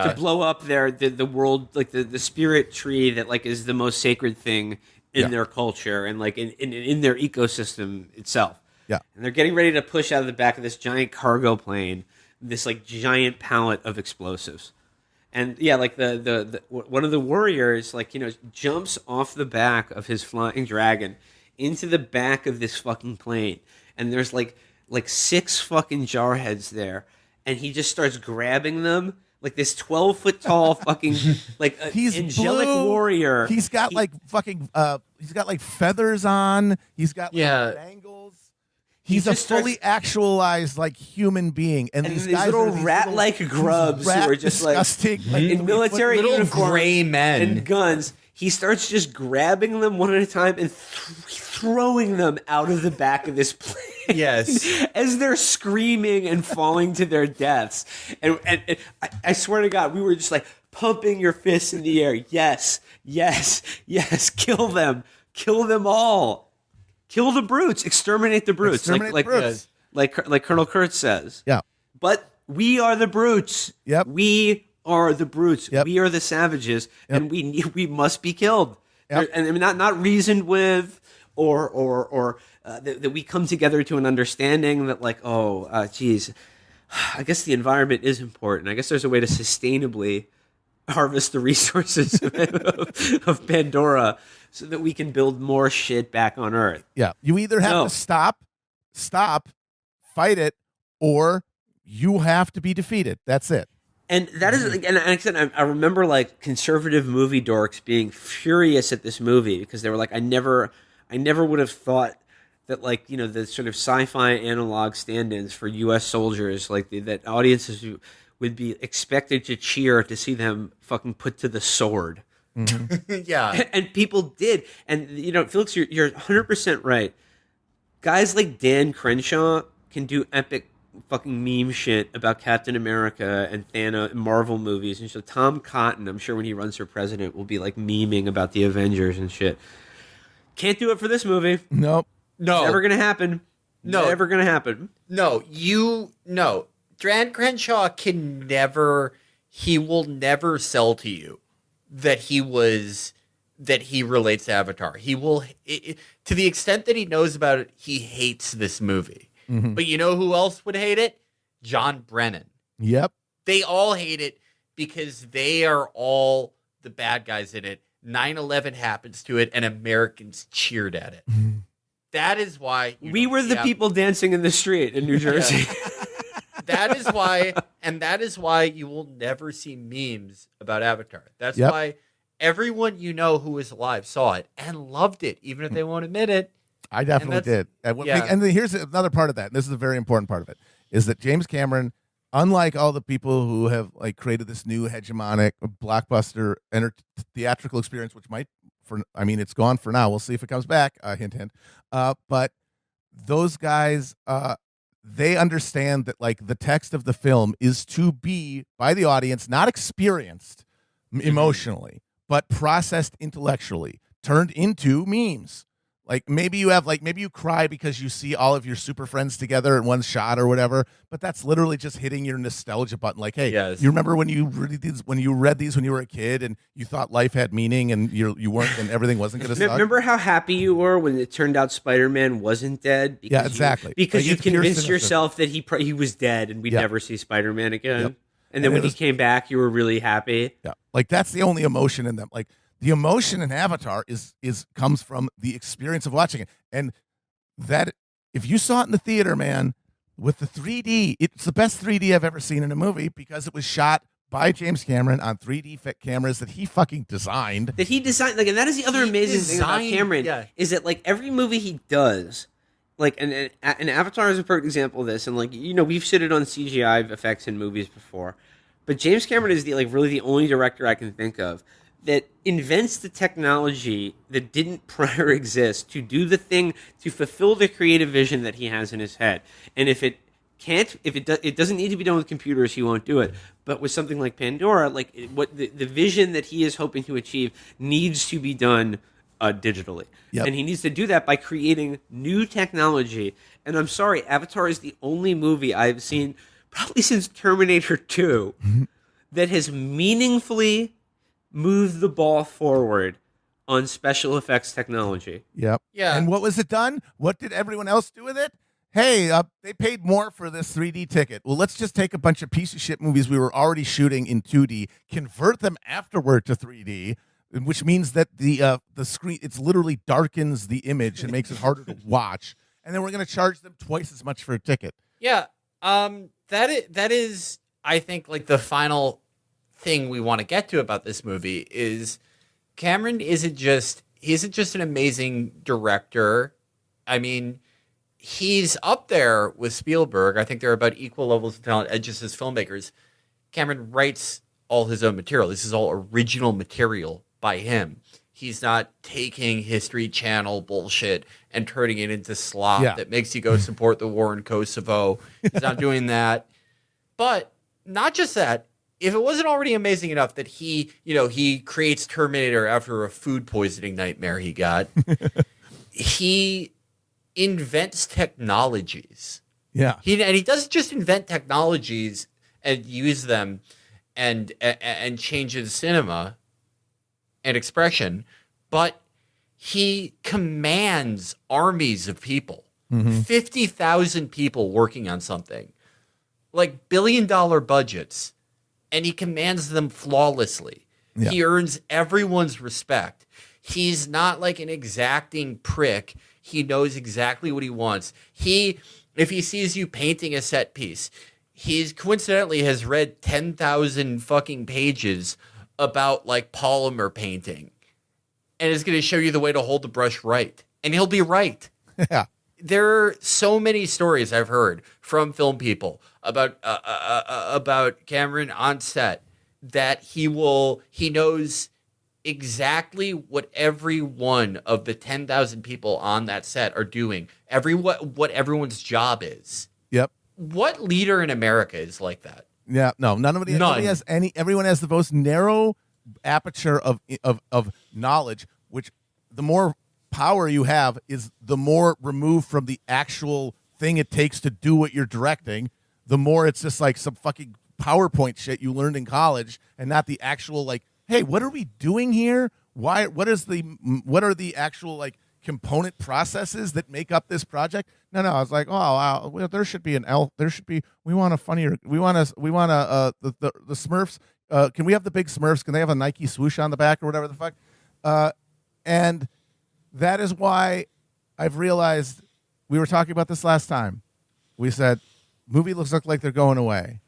To blow up the world, like the spirit tree that like is the most sacred thing in their culture and like in their ecosystem itself. Yeah. And they're getting ready to push out of the back of this giant cargo plane this like giant pallet of explosives. And yeah, like the one of the warriors, like, jumps off the back of his flying dragon into the back of this fucking plane, and there's like 6 fucking jarheads there, and he just starts grabbing them, like this 12-foot tall fucking like he's angelic blue. warrior. He's got he's got like feathers on. He's got like bangles. He's a fully actualized like human being, and these guys little are these rat-like grubs who are just disgusting, like in military little uniforms gray men and guns. He starts just grabbing them one at a time and throwing them out of the back of this plane. Yes, as they're screaming and falling to their deaths. And I swear to God, we were just like pumping your fists in the air. Yes, kill them all. Kill the brutes. Exterminate the brutes. Like Colonel Kurtz says. Yeah. But We are the brutes. Yep. We are the brutes. Yep. We are the savages, and we must be killed. Yep. And I mean, not reasoned with, or that we come together to an understanding that, like, geez, I guess the environment is important. I guess there's a way to sustainably harvest the resources of Pandora so that we can build more shit back on Earth. Yeah. You either have to stop, fight it, or you have to be defeated. That's it. And that is, and like I said, I remember like conservative movie dorks being furious at this movie because they were like, I never would have thought that, like, you know, the sort of sci-fi analog stand-ins for U.S. soldiers, like that audiences would be expected to cheer to see them fucking put to the sword. Mm-hmm. Yeah. And people did. And, you know, Felix, you're 100% right. Guys like Dan Crenshaw can do epic fucking meme shit about Captain America and Thanos, Marvel movies. And so Tom Cotton, I'm sure when he runs for president, will be like memeing about the Avengers and shit. Can't do it for this movie. Nope. No. It's never going to happen. No. Never going to happen. No. Dan Crenshaw he will never sell to you that he relates to Avatar. He will, to the extent that he knows about it, he hates this movie. Mm-hmm. But you know who else would hate it? John Brennan. Yep. They all hate it because they are all the bad guys in it. 9/11 happens to it, and Americans cheered at it. That is why we were the people dancing in the street in New Jersey. Yeah. That is why you will never see memes about Avatar. That's why everyone you know who is alive saw it and loved it, even if they won't admit it. I definitely did. And then here's another part of that, and this is a very important part of it, is that James Cameron, unlike all the people who have like created this new hegemonic blockbuster theatrical experience, which it's gone for now. We'll see if it comes back. Hint, hint. But those guys, they understand that like the text of the film is to be by the audience, not experienced emotionally, but processed intellectually, turned into memes. Like maybe you cry because you see all of your super friends together in one shot or whatever, but that's literally just hitting your nostalgia button. Like, hey, you remember when you read these when you were a kid and you thought life had meaning and you weren't and everything wasn't going to suck? Remember how happy you were when it turned out Spider-Man wasn't dead? Yeah, exactly. Because you convinced yourself that he was dead and we'd never see Spider-Man again. Yep. And then when he came back, you were really happy. Yeah, like that's the only emotion in them. Like the emotion in Avatar comes from the experience of watching it, and that if you saw it in the theater, man, with the 3D, it's the best 3D I've ever seen in a movie because it was shot by James Cameron on 3D cameras that he fucking designed. And that is the other amazing thing about Cameron is that like every movie he does, like and Avatar is a perfect example of this, and like we've shitted on CGI effects in movies before, but James Cameron is really the only director I can think of that invents the technology that didn't prior exist to do the thing to fulfill the creative vision that he has in his head. And if it doesn't need to be done with computers, he won't do it. But with something like Pandora, like what the vision that he is hoping to achieve needs to be done digitally. Yep. And he needs to do that by creating new technology. And I'm sorry, Avatar is the only movie I've seen probably since Terminator 2 that has meaningfully move the ball forward on special effects technology. Yep. Yeah. And what was it done? What did everyone else do with it? Hey, they paid more for this 3D ticket. Well, let's just take a bunch of piece of shit movies we were already shooting in 2D, convert them afterward to 3D, which means that the screen, it's literally darkens the image and makes it harder to watch. And then we're going to charge them twice as much for a ticket. Yeah. That is, I think, like the final thing we want to get to about this movie is Cameron isn't just an amazing director. I mean, he's up there with Spielberg. I think they're about equal levels of talent just as filmmakers. Cameron writes all his own material. This is all original material by him. He's not taking History Channel bullshit and turning it into slop that makes you go support the war in Kosovo. He's not doing that. But not just that. If it wasn't already amazing enough that he creates Terminator after a food poisoning nightmare he got, he invents technologies. Yeah. And he doesn't just invent technologies and use them and changes cinema and expression, but he commands armies of people, 50,000 people working on something, like billion-dollar budgets, and he commands them flawlessly. Yeah. He earns everyone's respect. He's not like an exacting prick. He knows exactly what he wants. If he sees you painting a set piece, he's coincidentally has read 10,000 fucking pages about like polymer painting and is going to show you the way to hold the brush right. And he'll be right. Yeah. There are so many stories I've heard from film people about Cameron on set that he knows exactly what every one of the 10,000 people on that set are doing. What everyone's job is. Yep. What leader in America is like that? Yeah. No. Nobody has any. Everyone has the most narrow aperture of knowledge. Which the more power you have is the more removed from the actual thing it takes to do what you're directing. The more it's just like some fucking PowerPoint shit you learned in college, and not the actual like, hey, what are we doing here? Why? What are the actual like component processes that make up this project? No. I was like, oh, wow, well, there should be an L. There should be. We want the Smurfs. Can we have the big Smurfs? Can they have a Nike swoosh on the back or whatever the fuck? And that is why I've realized, we were talking about this last time. We said movie looks like they're going away,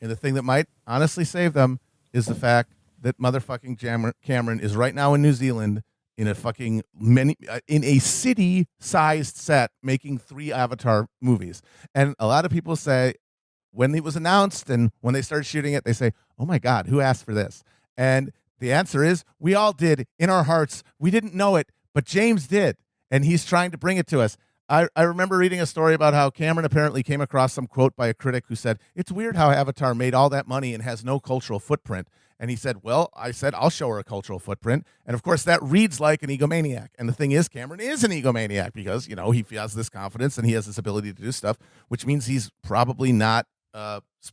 and the thing that might honestly save them is the fact that motherfucking Cameron is right now in New Zealand in a city-sized set making 3 Avatar movies. And a lot of people say, when it was announced and when they started shooting it, they say, oh my God, who asked for this? And the answer is, we all did in our hearts. We didn't know it, but James did, and he's trying to bring it to us. I remember reading a story about how Cameron apparently came across some quote by a critic who said, it's weird how Avatar made all that money and has no cultural footprint. And he said, well, I'll show her a cultural footprint. And of course, that reads like an egomaniac. And the thing is, Cameron is an egomaniac because, he has this confidence and he has this ability to do stuff, which means he's probably not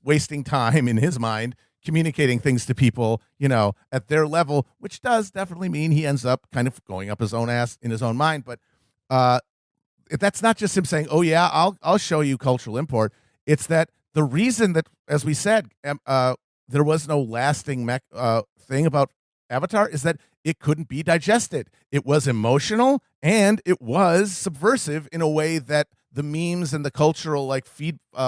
wasting time in his mind communicating things to people, at their level, which does definitely mean he ends up kind of going up his own ass in his own mind. But that's not just him saying, oh yeah, I'll show you cultural import. It's that the reason that, as we said, there was no lasting thing about Avatar is that it couldn't be digested. It was emotional and it was subversive in a way that the memes and the cultural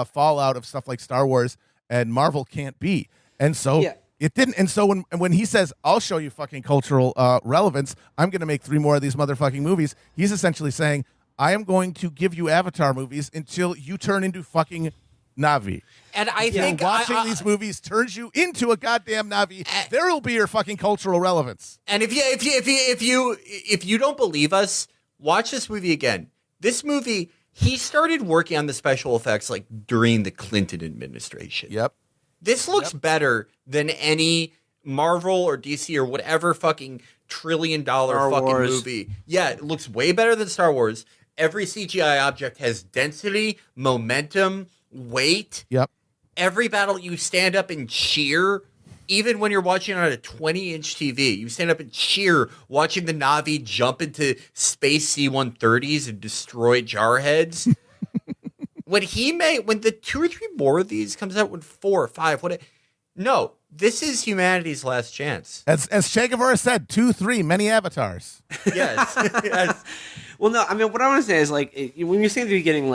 fallout of stuff like Star Wars and Marvel can't be. And so it didn't. And so when he says, I'll show you fucking cultural relevance, I'm going to make 3 more of these motherfucking movies, he's essentially saying, I am going to give you Avatar movies until you turn into fucking Na'vi. And I think watching these movies turns you into a goddamn Na'vi. There will be your fucking cultural relevance. And if you don't believe us, watch this movie again. This movie, he started working on the special effects like during the Clinton administration. Yep. This looks better than any Marvel or DC or whatever fucking $1 trillion fucking movie. Yeah, it looks way better than Star Wars. Every CGI object has density, momentum, weight. Yep. Every battle you stand up and cheer, even when you're watching on a 20-inch TV, you stand up and cheer watching the Na'vi jump into space C-130s and destroy jarheads. When the 2 or 3 more of these comes out, when 4 or 5, no, this is humanity's last chance. As Che Guevara said, 2, 3, many avatars. Yes. Yes. Well, no, I mean, what I want to say is, when you're saying at the beginning,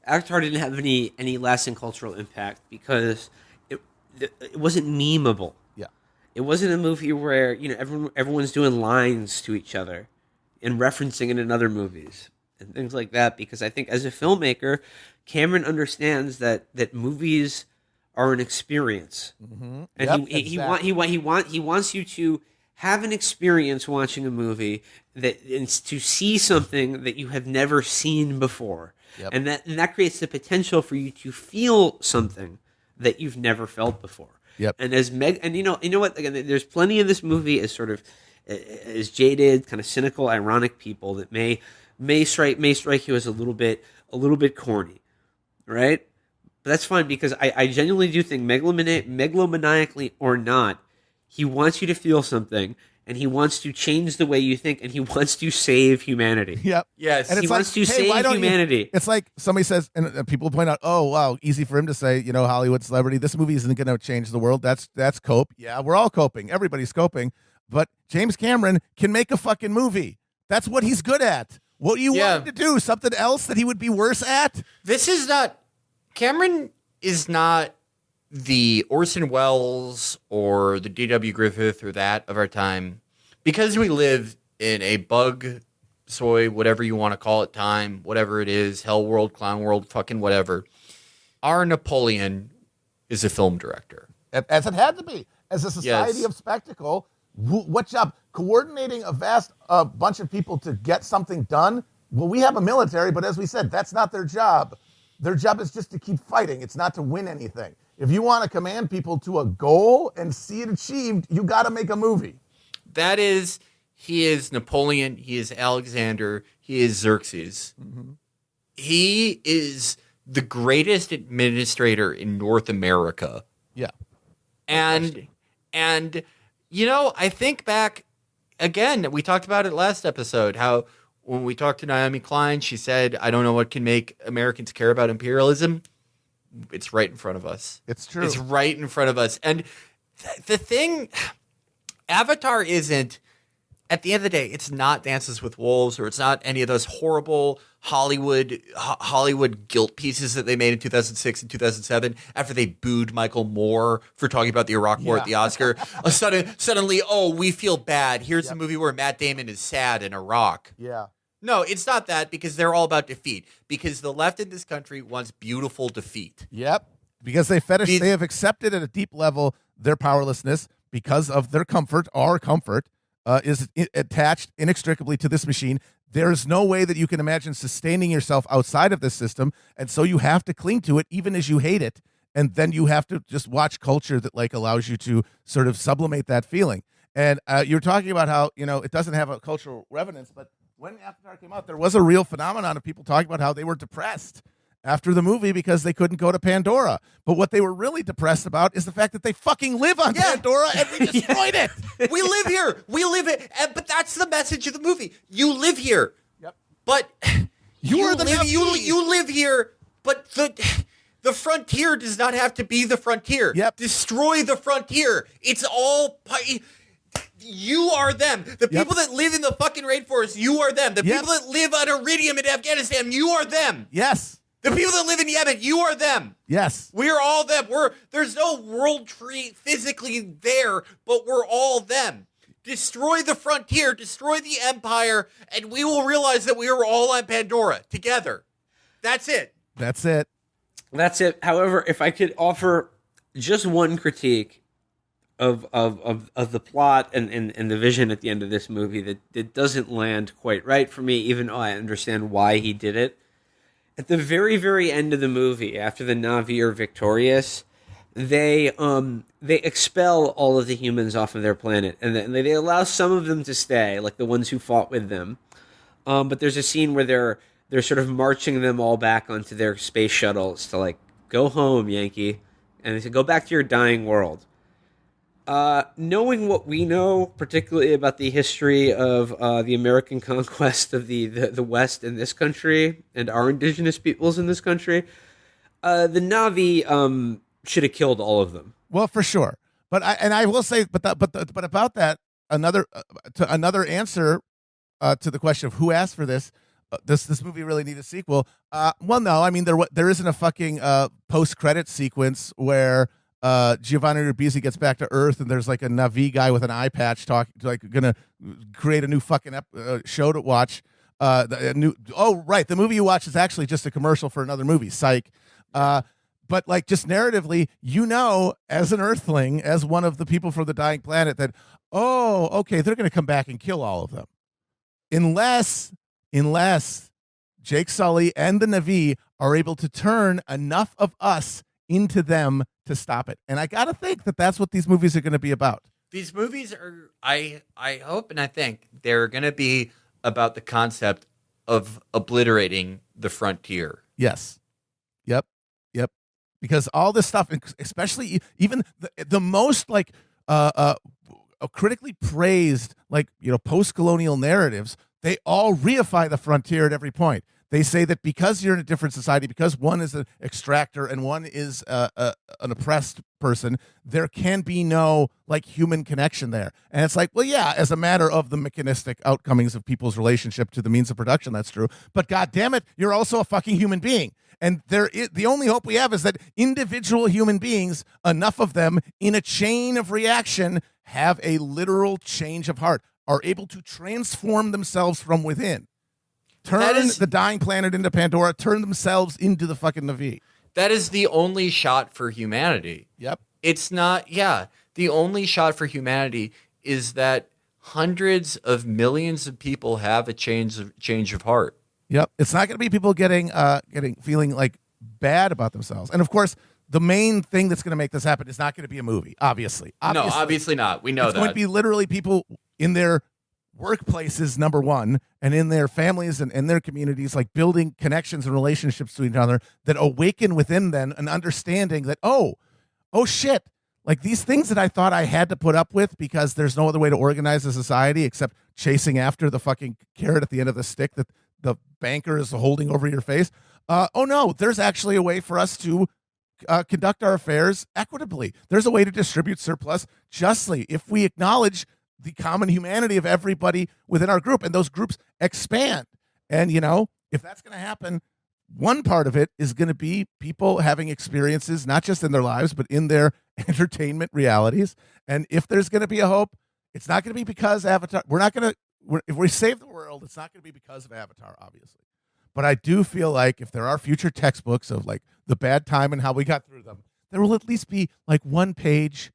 Avatar didn't have any lasting cultural impact because it wasn't memeable. Yeah. It wasn't a movie where, everyone's doing lines to each other and referencing it in other movies and things like that, because I think as a filmmaker, Cameron understands that movies are an experience. Mm-hmm. And he wants you to have an experience watching a movie, to see something that you have never seen before. Yep. And that creates the potential for you to feel something that you've never felt before. Yep. And you know what? Again, there's plenty of this movie as sort of as jaded, kind of cynical, ironic people that may strike you as a little bit corny, right? But that's fine because I genuinely do think megalomaniacally or not, he wants you to feel something and he wants to change the way you think and he wants to save humanity. Yep. Yes. And He it's like, wants to hey, save why don't humanity. It's like somebody says, and people point out, oh, wow, easy for him to say, Hollywood celebrity, this movie isn't going to change the world. That's cope. Yeah, we're all coping. Everybody's coping. But James Cameron can make a fucking movie. That's what he's good at. What do you want him to do? Something else that he would be worse at? This is not Cameron is not the Orson Welles or the D.W. Griffith or that of our time. Because we live in a bug, soy, whatever you want to call it, time, whatever it is, hell world, clown world, fucking whatever. Our Napoleon is a film director. As it had to be. As a society of spectacle, what job? Coordinating a vast bunch of people to get something done? Well, we have a military, but as we said, that's not their job. Their job is just to keep fighting. It's not to win anything. If you want to command people to a goal and see it achieved, you got to make a movie. That is, he is Napoleon, he is Alexander, he is Xerxes. Mm-hmm. He is the greatest administrator in North America. Yeah. And I think back again, we talked about it last episode, how when we talked to Naomi Klein, she said, I don't know what can make Americans care about imperialism. It's right in front of us. It's true. It's right in front of us. And the thing, Avatar isn't, at the end of the day, it's not Dances with Wolves, or it's not any of those horrible Hollywood guilt pieces that they made in 2006 and 2007 after they booed Michael Moore for talking about the Iraq War at the Oscar. Suddenly, we feel bad. Here's a movie where Matt Damon is sad in Iraq. Yeah. No, it's not that, because they're all about defeat. Because the left in this country wants beautiful defeat. Yep. Because they have accepted at a deep level their powerlessness because of their comfort. Our comfort is attached inextricably to this machine. There is no way that you can imagine sustaining yourself outside of this system, and so you have to cling to it even as you hate it, and then you have to just watch culture that allows you to sort of sublimate that feeling. And you're talking about how it doesn't have a cultural revenance, but when Avatar came out, there was a real phenomenon of people talking about how they were depressed after the movie because they couldn't go to Pandora. But what they were really depressed about is the fact that they fucking live on Pandora and we destroyed it. We live here. We live it. But that's the message of the movie. You live here. Yep. But you live here. But the frontier does not have to be the frontier. Yep. Destroy the frontier. It's all. You are them. The people that live in the fucking rainforest, you are them. The people that live on Iridium in Afghanistan, you are them. Yes. The people that live in Yemen, you are them. Yes. We're all them. There's no world tree physically there, but we're all them. Destroy the frontier, destroy the empire, and we will realize that we are all on Pandora together. That's it. That's it. That's it. However, if I could offer just one critique of the plot and the vision at the end of this movie that doesn't land quite right for me, even though I understand why he did it. At the very, very end of the movie, after the Na'vi are victorious, they expel all of the humans off of their planet, and then they allow some of them to stay, like the ones who fought with them. But there's a scene where they're sort of marching them all back onto their space shuttles to go home, Yankee, and they say, go back to your dying world. Knowing what we know, particularly about the history of the American conquest of the West in this country and our indigenous peoples in this country, the Na'vi should have killed all of them. Well, for sure. But I will say, but about that, another answer to the question of who asked for this. This movie really need a sequel? Well, no. I mean, there isn't a fucking post-credit sequence where Giovanni Ribisi gets back to Earth and there's a Na'vi guy with an eye patch gonna create a new fucking show to watch. The movie you watch is actually just a commercial for another movie. Psych. But just narratively, as an Earthling, as one of the people from the dying planet, that okay, they're gonna come back and kill all of them, unless Jake Sully and the Na'vi are able to turn enough of us into them to stop it. And I gotta think that that's what these movies are going to be about. These movies are, I hope and I think they're going to be about the concept of obliterating the frontier. Yes. Yep. because all this stuff, especially even the most like critically praised, like, post-colonial narratives, they all reify the frontier at every point. They say that because you're in a different society, because one is an extractor and one is an oppressed person, there can be no like human connection there. And it's like, well, yeah, as a matter of the mechanistic outcomings of people's relationship to the means of production, that's true. But God damn it, you're also a fucking human being. And the only hope we have is that individual human beings, enough of them in a chain of reaction, have a literal change of heart, are able to transform themselves from within. Turn the dying planet into Pandora, turn themselves into the fucking Navi. That is the only shot for humanity. Yep. It's not, the only shot for humanity is that hundreds of millions of people have a change of heart. Yep. It's not going to be people feeling like bad about themselves. And of course, the main thing that's going to make this happen is not going to be a movie, obviously. No, obviously not. We know it's that. It's going to be literally people in their workplaces, number one, and in their families and in their communities, like building connections and relationships to each other that awaken within them an understanding that, oh shit, like these things that I thought I had to put up with because there's no other way to organize a society except chasing after the fucking carrot at the end of the stick that the banker is holding over your face. Oh no, there's actually a way for us to conduct our affairs equitably. There's a way to distribute surplus justly if we acknowledge the common humanity of everybody within our group, and those groups expand. And, if that's going to happen, one part of it is going to be people having experiences, not just in their lives, but in their entertainment realities. And if there's going to be a hope, it's not going to be because Avatar, if we save the world, it's not going to be because of Avatar, obviously. But I do feel like if there are future textbooks of like the bad time and how we got through them, there will at least be like one page,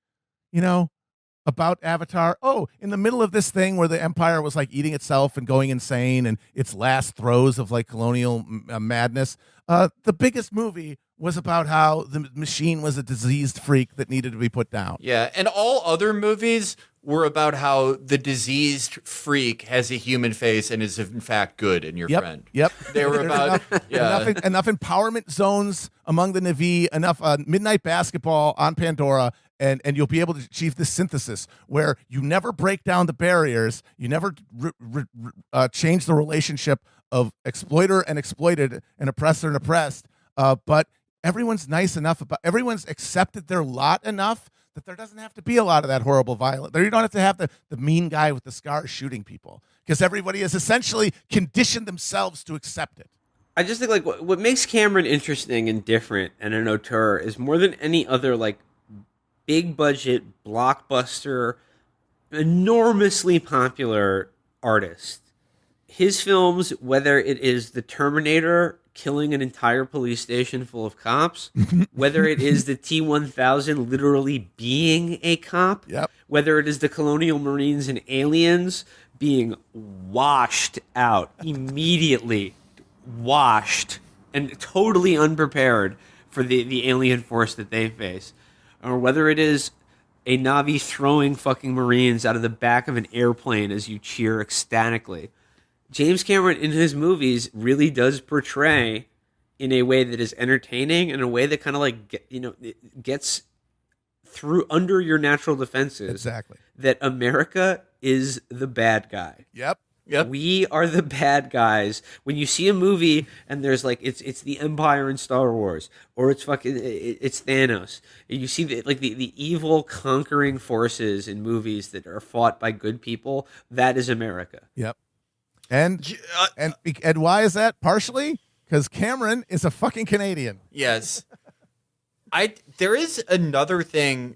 about Avatar. Oh, in the middle of this thing where the empire was like eating itself and going insane and its last throes of like colonial madness, the biggest movie was about how the machine was a diseased freak that needed to be put down. Yeah, and all other movies were about how the diseased freak has a human face and is in fact good and your friend. Yep. They were about enough empowerment zones among the Na'vi, enough midnight basketball on Pandora, and you'll be able to achieve this synthesis where you never break down the barriers, you never change the relationship of exploiter and exploited and oppressor and oppressed, but everyone's nice enough everyone's accepted their lot enough that there doesn't have to be a lot of that horrible violence. You don't have to have the mean guy with the scars shooting people because everybody has essentially conditioned themselves to accept it. I just think like what makes Cameron interesting and different and an auteur is more than any other like big budget blockbuster, enormously popular artist. His films, whether it is The Terminator killing an entire police station full of cops, whether it is the T-1000 literally being a cop, whether it is the Colonial Marines and aliens being washed out immediately, washed and totally unprepared for the alien force that they face, or whether it is a Na'vi throwing fucking Marines out of the back of an airplane as you cheer ecstatically. James Cameron in his movies really does portray in a way that is entertaining, in a way that kind of like, it gets through under your natural defenses. Exactly. That America is the bad guy. Yep. We are the bad guys. When you see a movie and there's like it's the Empire in Star Wars, or it's Thanos, and you see the evil conquering forces in movies that are fought by good people, that is America. Yep. And why is that? Partially because Cameron is a fucking Canadian. Yes. There is another thing.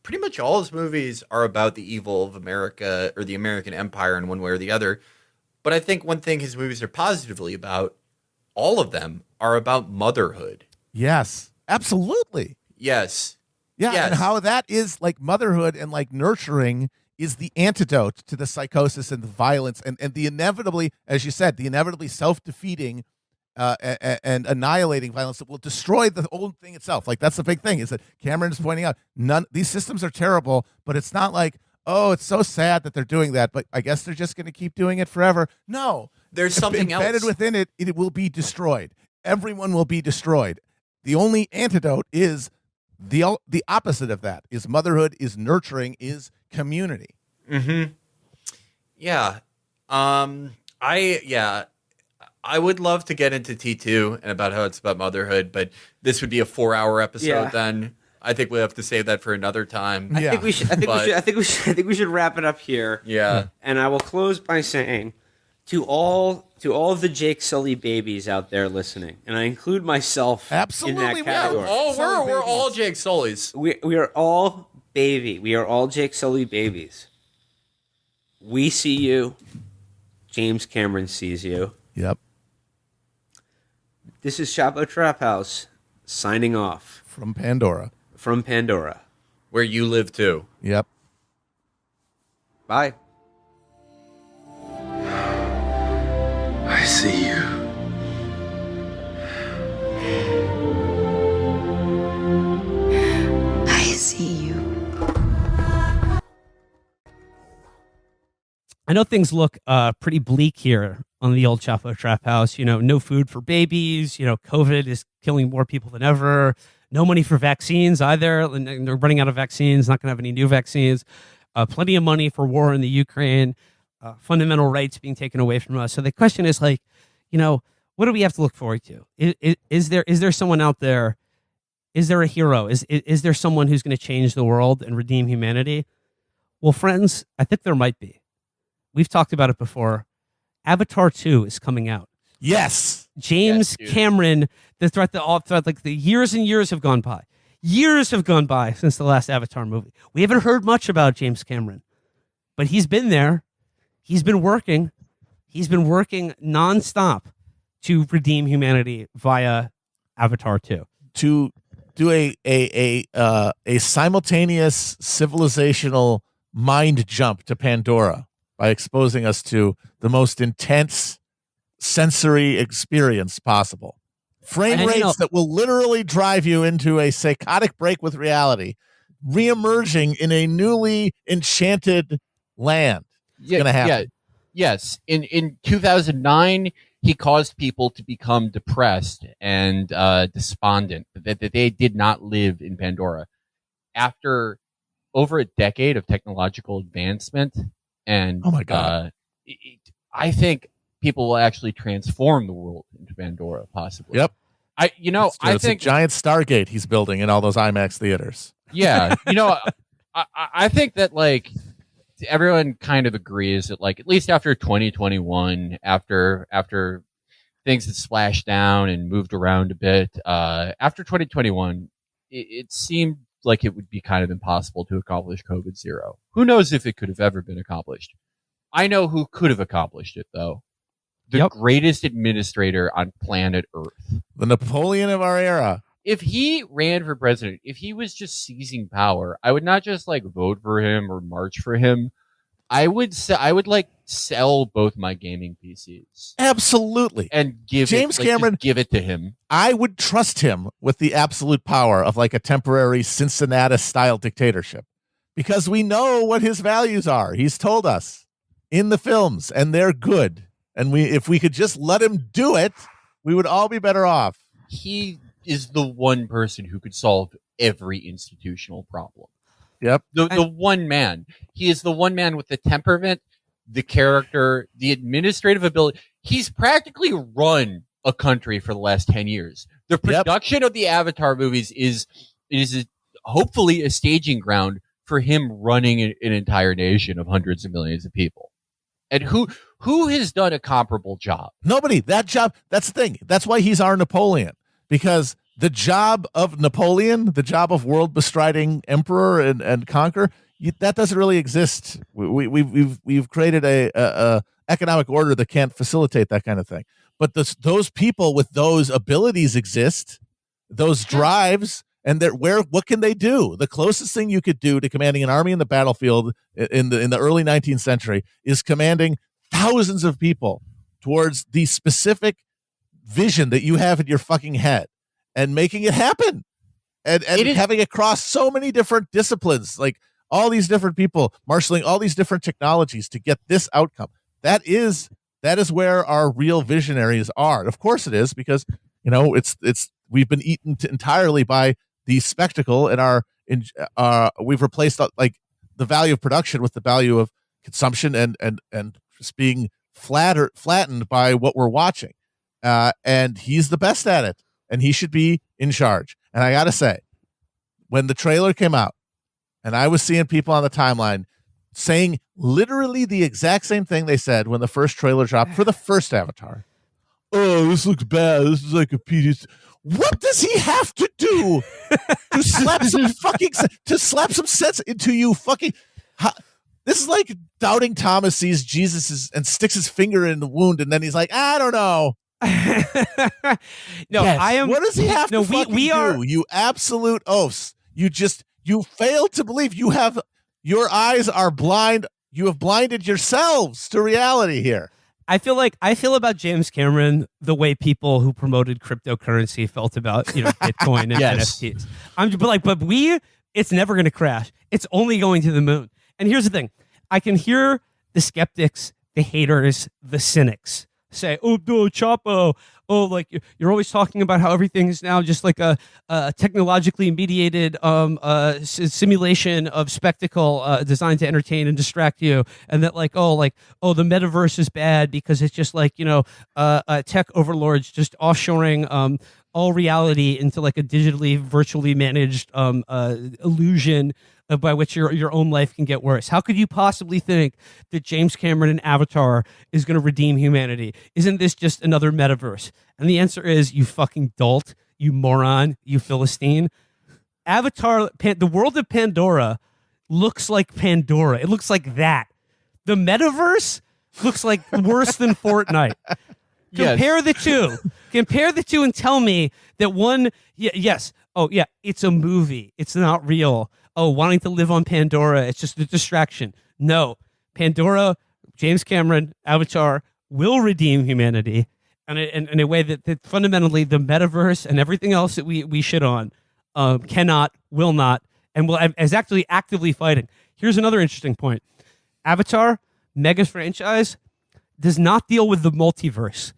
Pretty much all his movies are about the evil of America or the American empire in one way or the other. But I think one thing his movies are positively about, all of them are about motherhood. Yes, absolutely. Yes. Yeah, yes. And how that is like motherhood and like nurturing is the antidote to the psychosis and the violence and the inevitably, as you said, the inevitably self-defeating and annihilating violence that will destroy the old thing itself. Like that's the big thing is that Cameron is pointing out these systems are terrible, but it's not like, oh, it's so sad that they're doing that, but I guess they're just going to keep doing it forever. No, there's something embedded else within it. It will be destroyed. Everyone will be destroyed. the only antidote is the opposite of that, is motherhood, is nurturing, is community. Mm-hmm. Yeah. I would love to get into T2 and about how it's about motherhood, but this would be a 4-hour episode. Yeah. Then I think we'll have to save that for another time. Yeah. I think we should wrap it up here. Yeah. And I will close by saying to all of the Jake Sully babies out there listening, and I include myself Absolutely, in that yeah. category. We're all Jake Sullys. We are all baby. We are all Jake Sully babies. We see you. James Cameron sees you. Yep. This is Chapo Trap House signing off From Pandora. from Pandora. Where you live too. Yep. Bye. I see you. I see you. I know things look pretty bleak here on the old Chapo Trap House. You know, no food for babies. You know, COVID is killing more people than ever. No money for vaccines either. And they're running out of vaccines. Not going to have any new vaccines. Plenty of money for war in the Ukraine. Fundamental rights being taken away from us. So the question is, like, you know, what do we have to look forward to? Is there someone out there? Is there a hero? Is there someone who's going to change the world and redeem humanity? Well, friends, I think there might be. We've talked about it before. Avatar 2 is coming out. Yes. James Yes, dude. Cameron, like the years and years have gone by. Years have gone by since the last Avatar movie. We haven't heard much about James Cameron, but he's been there. He's been working. He's been working nonstop to redeem humanity via Avatar 2. To do a simultaneous civilizational mind jump to Pandora by exposing us to the most intense sensory experience possible. Frame And, you rates know- that will literally drive you into a psychotic break with reality, reemerging in a newly enchanted land. Yeah, gonna happen. yeah, yes. In 2009, he caused people to become depressed and despondent that they did not live in Pandora. After over a decade of technological advancement, and Oh my God. I think people will actually transform the world into Pandora, possibly. Yep. I It's think a giant Stargate he's building in all those IMAX theaters. yeah, I think that, like, everyone kind of agrees that, like, at least after 2021, after things had splashed down and moved around a bit, after 2021, it seemed like it would be kind of impossible to accomplish COVID zero. Who knows if it could have ever been accomplished? I know who could have accomplished it, though. The Yep. greatest administrator on planet Earth. The Napoleon of our era. If he ran for president, if he was just seizing power, I would not just, like, vote for him or march for him. I would sell both my gaming PCs Absolutely. and give James Cameron- give it to him. I would trust him with the absolute power of like a temporary Cincinnati style dictatorship because we know what his values are. He's told us in the films and they're good. And if we could just let him do it, we would all be better off. He is the one person who could solve every institutional problem. Yep. The one man. He is the one man with the temperament, the character, the administrative ability. He's practically run a country for the last 10 years. The production of the Avatar movies is hopefully a staging ground for him running an entire nation of hundreds of millions of people. And who has done a comparable job? Nobody. That job, that's the thing. That's why he's our Napoleon. Because the job of Napoleon, the job of world bestriding emperor and conquer, that doesn't really exist. We've created a economic order that can't facilitate that kind of thing. But those people with those abilities exist, those drives, and what can they do? The closest thing you could do to commanding an army in the battlefield in the early 19th century is commanding thousands of people towards the specific vision that you have in your fucking head and making it happen and having it cross so many different disciplines, like all these different people marshaling all these different technologies to get this outcome. That is where our real visionaries are. And of course it is, because it's we've been eaten entirely by the spectacle, and we've replaced like the value of production with the value of consumption, and just being flattened by what we're watching. And he's the best at it, and he should be in charge. And I gotta say, when the trailer came out, and I was seeing people on the timeline saying literally the exact same thing they said when the first trailer dropped for the first Avatar. Oh, this looks bad. This is like a piece. What does he have to do to slap some sense into you? Fucking. This is like Doubting Thomas sees Jesus and sticks his finger in the wound, and then he's like, I don't know. No, yes. I am. What does he have to fucking we are, do? You absolute oafs. You fail to believe. Your eyes are blind. You have blinded yourselves to reality here. I feel about James Cameron the way people who promoted cryptocurrency felt about Bitcoin and NFTs. It's never going to crash. It's only going to the moon. And here's the thing: I can hear the skeptics, the haters, the cynics say, "Oh, no, Chapo. Oh, like you're always talking about how everything is now just like a technologically mediated simulation of spectacle designed to entertain and distract you, and that the metaverse is bad because it's just like tech overlords just offshoring all reality into like a digitally, virtually managed illusion." By which your own life can get worse. How could you possibly think that James Cameron in Avatar is going to redeem humanity? Isn't this just another metaverse? And the answer is, you fucking dolt, you moron, you Philistine. Avatar, the world of Pandora looks like Pandora. It looks like that. The metaverse looks like worse than Fortnite. Compare the two. Compare the two and tell me that one, yes, oh yeah, it's a movie. It's not real. Oh, wanting to live on Pandora, it's just a distraction. No, Pandora, James Cameron, Avatar will redeem humanity, and in a way that fundamentally the metaverse and everything else that we shit on cannot, will not, and is actually actively fighting. Here's another interesting point: Avatar, mega franchise, does not deal with the multiverse.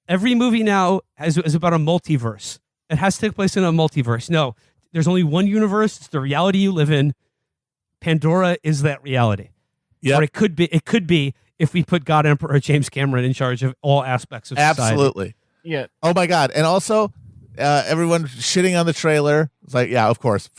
Every movie now is about a multiverse. It has to take place in a multiverse. No. There's only one universe. It's the reality you live in. Pandora is that reality. Yeah. Or it could be if we put God Emperor James Cameron in charge of all aspects of society. Absolutely. Yeah. Oh my God. And also, everyone shitting on the trailer. It's like, yeah, of course.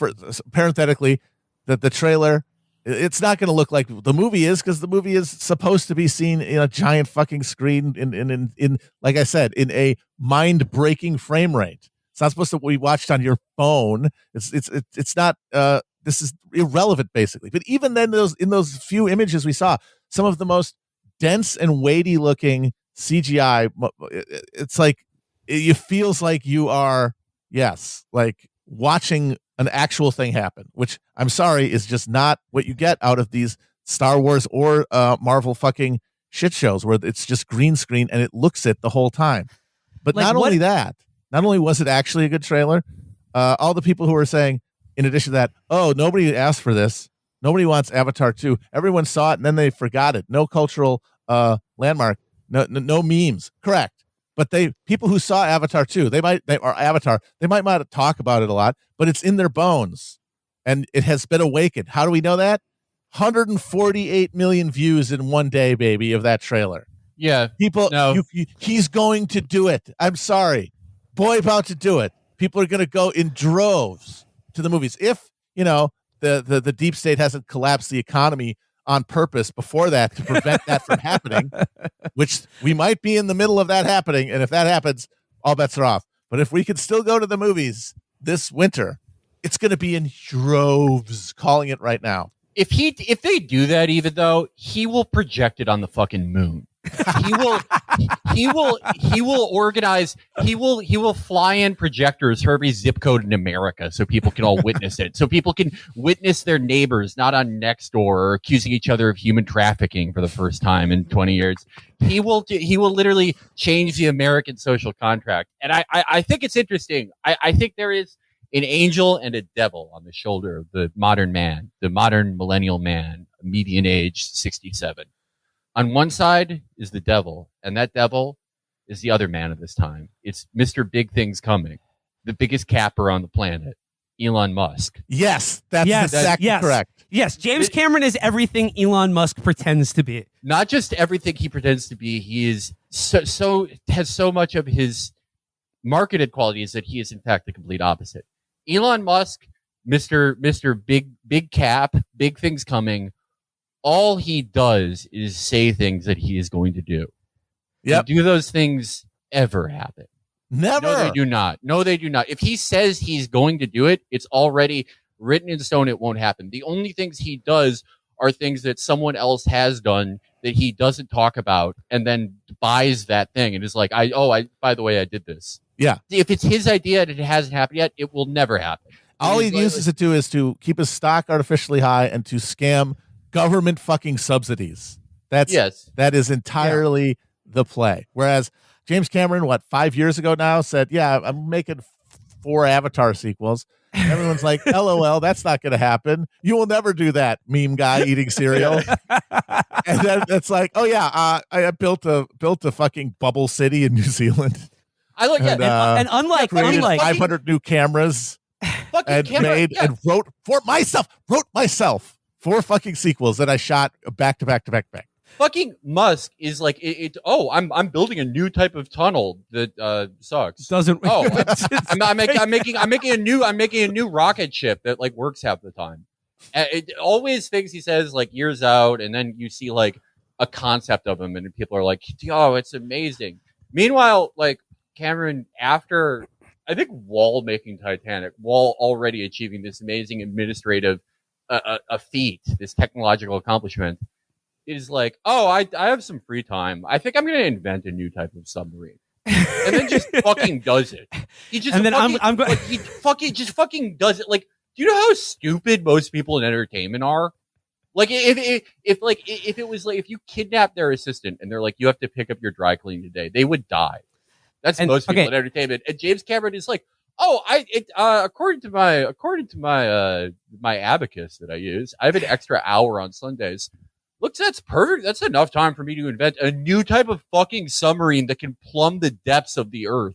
Parenthetically, that the trailer, it's not going to look like the movie is, because the movie is supposed to be seen in a giant fucking screen in like I said, in a mind-breaking frame rate. It's not supposed to be watched on your phone. It's not. This is irrelevant, basically. But even then, in those few images we saw, some of the most dense and weighty looking CGI. It's like it feels like you are, yes, like watching an actual thing happen. Which I'm sorry is just not what you get out of these Star Wars or Marvel fucking shit shows where it's just green screen and it looks it the whole time. But not only that. Not only was it actually a good trailer, all the people who were saying, in addition to that, oh, nobody asked for this. Nobody wants Avatar 2. Everyone saw it and then they forgot it. No cultural landmark. No memes. Correct. But people who saw Avatar 2, they might not talk about it a lot, but it's in their bones and it has been awakened. How do we know that? 148 million views in one day, baby, of that trailer. Yeah. People, he's going to do it. I'm sorry. Boy, about to do it. People are going to go in droves to the movies. If, the deep state hasn't collapsed the economy on purpose before that to prevent that from happening, which we might be in the middle of that happening. And if that happens, all bets are off. But if we can still go to the movies this winter, it's going to be in droves, calling it right now. If they do that, even though, he will project it on the fucking moon. He will organize. He will fly in projectors for every zip code in America, so people can all witness it. So people can witness their neighbors not on Nextdoor or accusing each other of human trafficking for the first time in 20 years. He will literally change the American social contract, and I think it's interesting. I think there is an angel and a devil on the shoulder of the modern man, the modern millennial man, median age 67. On one side is the devil, and that devil is the other man of this time. It's Mr. Big Things Coming. the biggest capper on the planet, Elon Musk. Yes, that's Yes, exactly yes. correct. Yes, James Cameron is everything Elon Musk pretends to be. Not just everything he pretends to be, he is so has so much of his marketed qualities that he is in fact the complete opposite. Elon Musk, Mr. Big Cap, big things coming. All he does is say things that he is going to do. Yep. Do those things ever happen? Never. No, they do not. No, they do not. If he says he's going to do it, it's already written in stone. It won't happen. The only things he does are things that someone else has done that he doesn't talk about, and then buys that thing and is like, by the way, I did this. Yeah. If it's his idea and it hasn't happened yet, it will never happen. All he uses it to is to keep his stock artificially high and to scam government fucking subsidies. That is entirely the play. Whereas James Cameron, 5 years ago now, said, yeah, I'm making 4 Avatar sequels. Everyone's like, LOL, that's not going to happen. You will never do that, meme guy eating cereal. And then it's like, oh yeah, I built a fucking bubble city in New Zealand. I look at And unlike 500 new cameras and wrote myself 4 fucking sequels that I shot back to back to back to back. Fucking Musk is like I'm building a new type of tunnel that sucks. Doesn't I'm making a new rocket ship that like works half the time. It always things he says like years out, and then you see like a concept of him, and people are like, "Oh, it's amazing." Meanwhile, like Cameron, after I think Wall making Titanic, Wall already achieving this amazing administrative a feat, this technological accomplishment. Is like, I have some free time. I think I'm going to invent a new type of submarine, and then just fucking does it. He just and then he fucking does it. Like, do you know how stupid most people in entertainment are? Like, if it was like if you kidnapped their assistant and they're like, you have to pick up your dry cleaning today, they would die. That's most people in entertainment. And James Cameron is like, according to my abacus that I use, I have an extra hour on Sundays. Look, that's perfect. That's enough time for me to invent a new type of fucking submarine that can plumb the depths of the earth.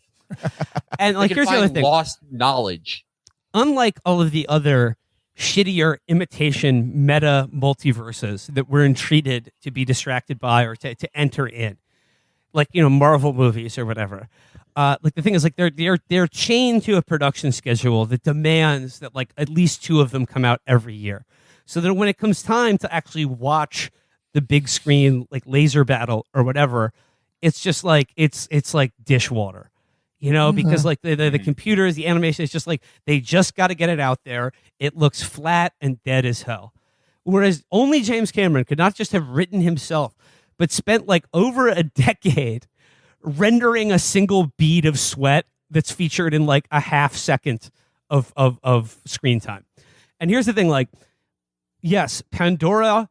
And like, here's the other thing: lost knowledge. Unlike all of the other shittier imitation meta multiverses that we're entreated to be distracted by or to enter in, like Marvel movies or whatever. Like the thing is, like they're chained to a production schedule that demands that like at least 2 of them come out every year. So that when it comes time to actually watch the big screen, like laser battle or whatever, it's just like it's like dishwater, because like the computers, the animation is just like they just got to get it out there. It looks flat and dead as hell. Whereas only James Cameron could not just have written himself, but spent like over a decade rendering a single bead of sweat that's featured in like a half second of screen time. And here's the thing, like. Yes, Pandora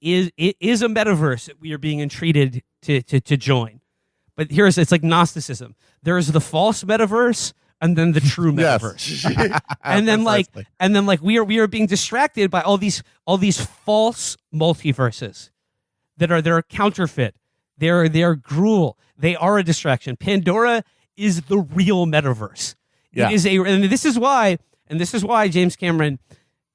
is a metaverse that we are being entreated to join. But it's like Gnosticism. There is the false metaverse and then the true metaverse. and then we are being distracted by all these false multiverses that are counterfeit. They're gruel. They are a distraction. Pandora is the real metaverse. Yeah. It is and this is why James Cameron,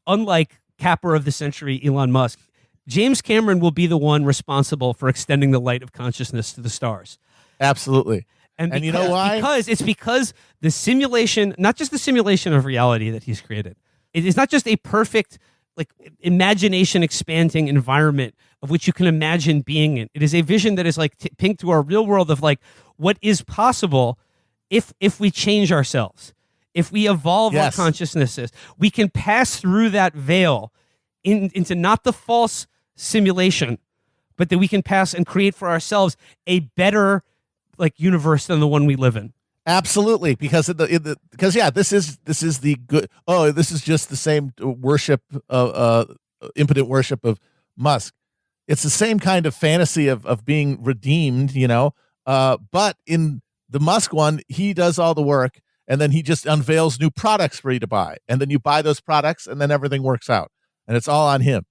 unlike capper of the century Elon Musk, James Cameron will be the one responsible for extending the light of consciousness to the stars. Absolutely. And you know why? Because the simulation, not just the simulation of reality that he's created, it is not just a perfect like imagination expanding environment of which you can imagine being in. It is a vision that is like pink to our real world of like what is possible if we change ourselves. If we evolve our consciousnesses, we can pass through that veil into not the false simulation, but that we can pass and create for ourselves a better like universe than the one we live in. Absolutely, because this is the good. Oh, this is just the same worship of impotent worship of Musk. It's the same kind of fantasy of being redeemed, but in the Musk one, he does all the work. And then he just unveils new products for you to buy. And then you buy those products and then everything works out. And it's all on him.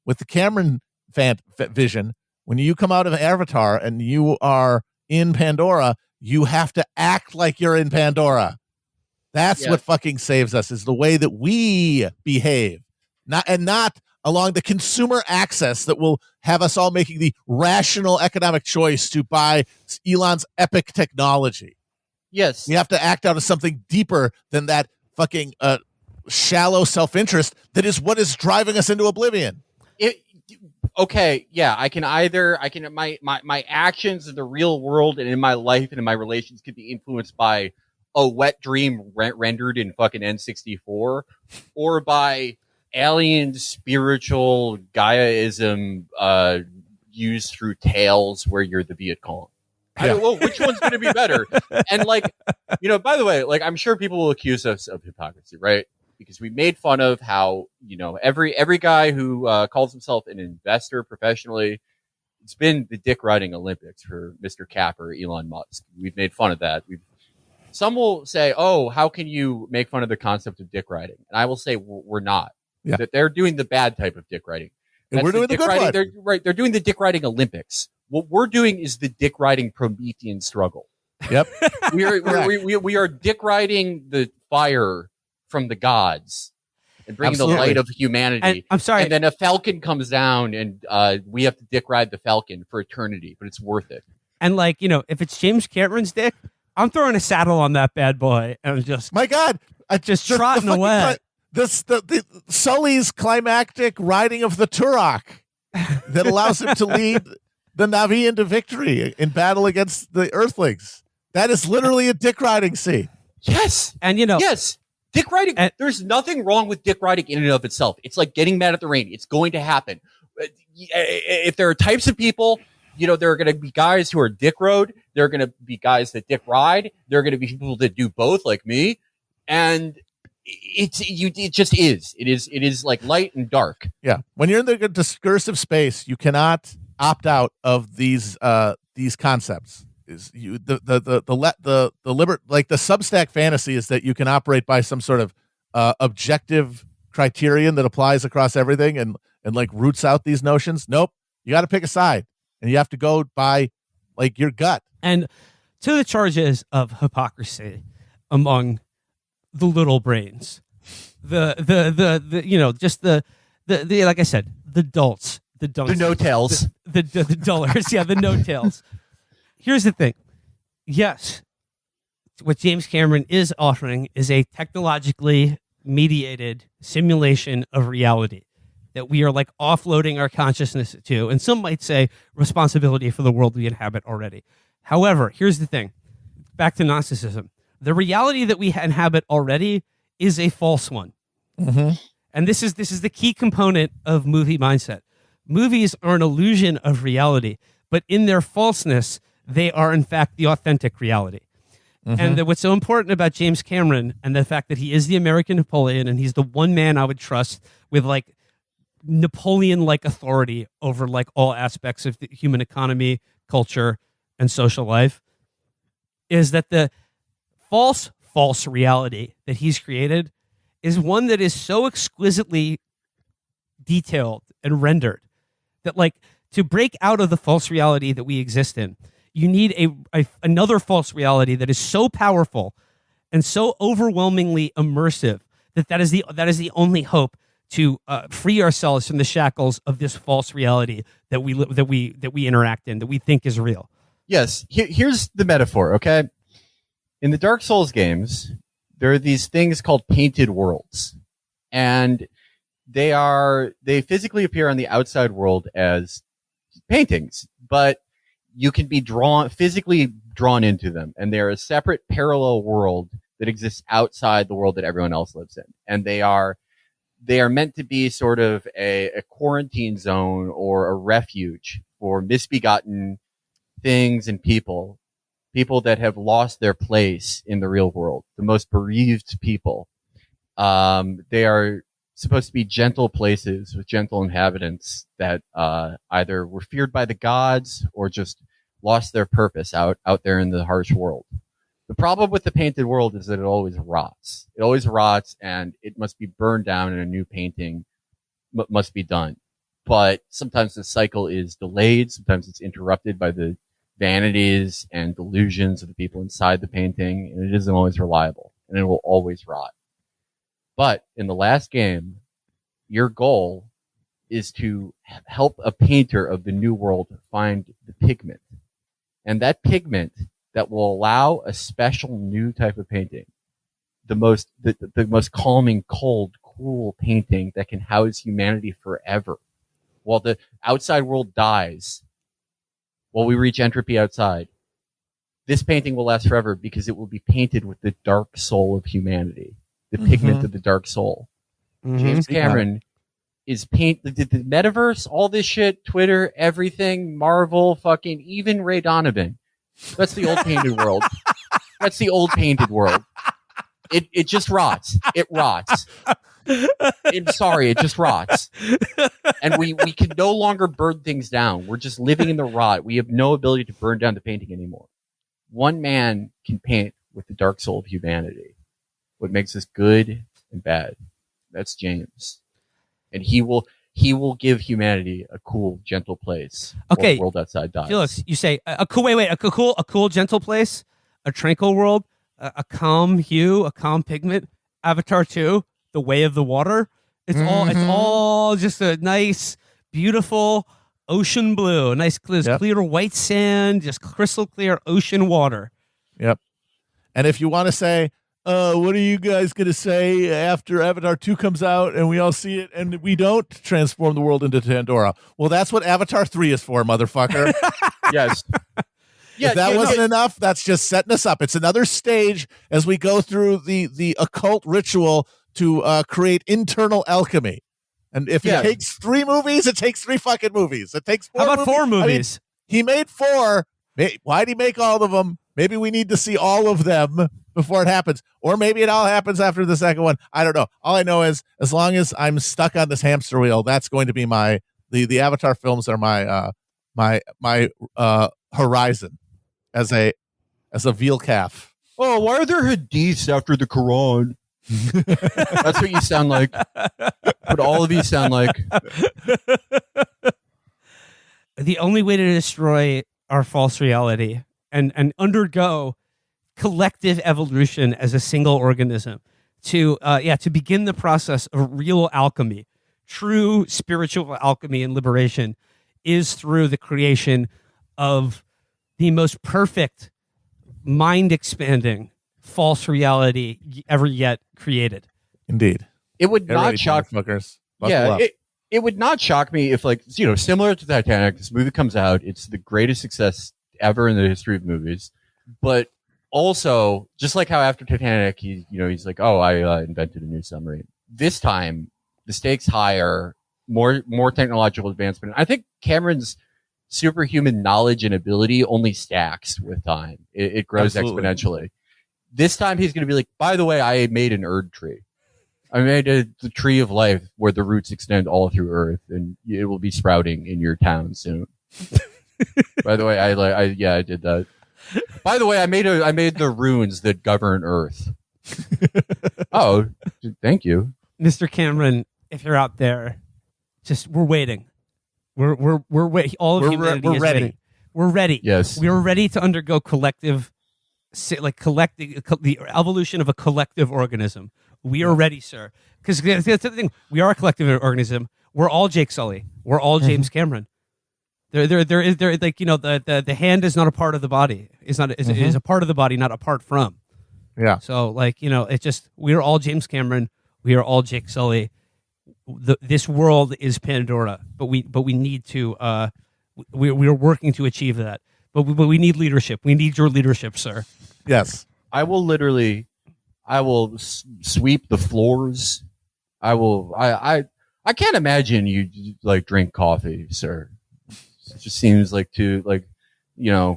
With the Cameron vision, when you come out of Avatar and you are in Pandora, you have to act like you're in Pandora. That's Yeah. what fucking saves us, is the way that we behave, not along the consumer access that will have us all making the rational economic choice to buy Elon's epic technology. Yes. We have to act out of something deeper than that fucking shallow self-interest that is what is driving us into oblivion. Okay, yeah, my actions in the real world and in my life and in my relations can be influenced by a wet dream rendered in fucking N64, or by alien spiritual Gaiaism used through Tales where you're the Viet Cong. Yeah. Well, which one's going to be better? And like, by the way, like, I'm sure people will accuse us of hypocrisy, right? Because we made fun of how, every guy who calls himself an investor professionally, it's been the dick riding Olympics for Mr. Capper, Elon Musk. We've made fun of that. Some will say, "Oh, how can you make fun of the concept of dick riding?" And I will say, we're not. Yeah. That they're doing the bad type of dick riding. And we're doing the good riding. one. They're doing the dick riding Olympics. What we're doing is the dick riding Promethean struggle. Yep. we are dick riding the fire from the gods and bringing Absolutely. the light of humanity. And I'm sorry. And then a falcon comes down, and we have to dick ride the falcon for eternity, but it's worth it. And like, if it's James Cameron's dick, I'm throwing a saddle on that bad boy and just My God, just trotting away. The Sully's climactic riding of the Turok that allows him to lead the Na'vi into victory in battle against the Earthlings. That is literally a dick riding scene. Yes. And yes. Dick riding. And- There's nothing wrong with dick riding in and of itself. It's like getting mad at the rain. It's going to happen. If there are types of people, there are going to be guys who are dick road. There are going to be guys that dick ride. There are going to be people that do both, like me. And it just is. It is like light and dark. Yeah. When you're in the discursive space, you cannot opt out of these concepts. Is you the Substack fantasy is that you can operate by some sort of objective criterion that applies across everything and like roots out these notions. Nope. You got to pick a side, and you have to go by like your gut. And to the charges of hypocrisy among the little brains, the like I said, the dolts, the dunks, The no-tails. the dullers, yeah, the no-tails. Here's the thing. Yes, what James Cameron is offering is a technologically mediated simulation of reality that we are like offloading our consciousness to, and some might say responsibility for the world we inhabit already. However, here's the thing. Back to Gnosticism. The reality that we inhabit already is a false one. Mm-hmm. And this is the key component of movie mindset. Movies are an illusion of reality, but in their falseness, they are in fact the authentic reality. Mm-hmm. And what's so important about James Cameron and the fact that he is the American Napoleon and he's the one man I would trust with like Napoleon-like authority over like all aspects of the human economy, culture, and social life, is that the false reality that he's created is one that is so exquisitely detailed and rendered that like to break out of the false reality that we exist in, you need another false reality that is so powerful and so overwhelmingly immersive that is the only hope to free ourselves from the shackles of this false reality that we interact in, that we think is real. Yes. Here's the metaphor. Okay. In the Dark Souls games, there are these things called painted worlds, and they physically appear on the outside world as paintings, but you can be physically drawn into them, and they're a separate parallel world that exists outside the world that everyone else lives in. And they are meant to be sort of a quarantine zone or a refuge for misbegotten things and people that have lost their place in the real world, the most bereaved people. They are supposed to be gentle places with gentle inhabitants that either were feared by the gods or just lost their purpose out there in the harsh world. The problem with the painted world is that it always rots. It always rots, and it must be burned down, and a new painting must be done. But sometimes the cycle is delayed. Sometimes it's interrupted by the vanities and delusions of the people inside the painting, and it isn't always reliable. and it will always rot. But in the last game, your goal is to help a painter of the new world find the pigment. And that pigment that will allow a special new type of painting, the most calming, cold, cool painting that can house humanity forever. While the outside world dies, while we reach entropy outside, this painting will last forever because it will be painted with the dark soul of humanity, the pigment of the dark soul. James Cameron is the metaverse, all this shit, Twitter, everything, Marvel, fucking, even Ray Donovan. That's the old painted world. That's the old painted world. It just rots. It rots. I'm sorry, it just rots. And we can no longer burn things down. We're just living in the rot. We have no ability to burn down the painting anymore. One man can paint with the dark soul of humanity. What makes us good and bad. That's James. And he will give humanity a cool, gentle place. Okay. While the world outside dies. Felix, you say a cool, gentle place, a tranquil world, a calm hue, a calm pigment. Avatar 2, The Way of the Water. It's all just a nice, beautiful ocean blue, nice clear white sand, just crystal clear ocean water. Yep. And if you want to say, what are you guys going to say after Avatar 2 comes out and we all see it and we don't transform the world into Pandora? Well, that's what Avatar 3 is for, motherfucker. Yes. Yeah, if that wasn't enough, that's just setting us up. It's another stage as we go through the occult ritual to create internal alchemy. And if it takes 3 movies, it takes 3 fucking movies. It takes 4 How about 4 movies? I mean, he made 4. Why'd he make all of them? Maybe we need to see all of them before it happens. Or maybe it all happens after the second one. I don't know. All I know is as long as I'm stuck on this hamster wheel, that's going to be the Avatar films are my horizon as a veal calf. Oh, why are there hadiths after the Quran? That's what you sound like. What all of you sound like. The only way to destroy our false reality and undergo collective evolution as a single organism to begin the process of real alchemy, true spiritual alchemy and liberation is through the creation of the most perfect, mind-expanding false reality ever yet created. Indeed. It would not shock fuckers. It would not shock me if, like, similar to Titanic, this movie comes out, it's the greatest success ever in the history of movies, but also, just like how after Titanic, he's like, oh, I invented a new submarine. This time, the stakes higher, more technological advancement. I think Cameron's superhuman knowledge and ability only stacks with time. It grows exponentially. This time he's going to be like, by the way, I made an Erd tree. I made the tree of life where the roots extend all through Earth, and it will be sprouting in your town soon. By the way, I did that. By the way, I made the runes that govern Earth. Oh, thank you, Mr. Cameron. If you're out there, we're waiting. We're waiting. All of humanity is ready. waiting. We're ready. Yes, we're ready to undergo the evolution of a collective organism. We are ready, sir. Because that's the thing. We are a collective organism. We're all Jake Sully. We're all James Cameron. There is the hand is not a part of the body. Is a part of the body, not apart from. Yeah. So we are all James Cameron. We are all Jake Sully. This world is Pandora, but we need to. We are working to achieve that. But we need leadership. We need your leadership, sir. Yes. I will sweep the floors. I can't imagine you like drink coffee, sir. It just seems like JD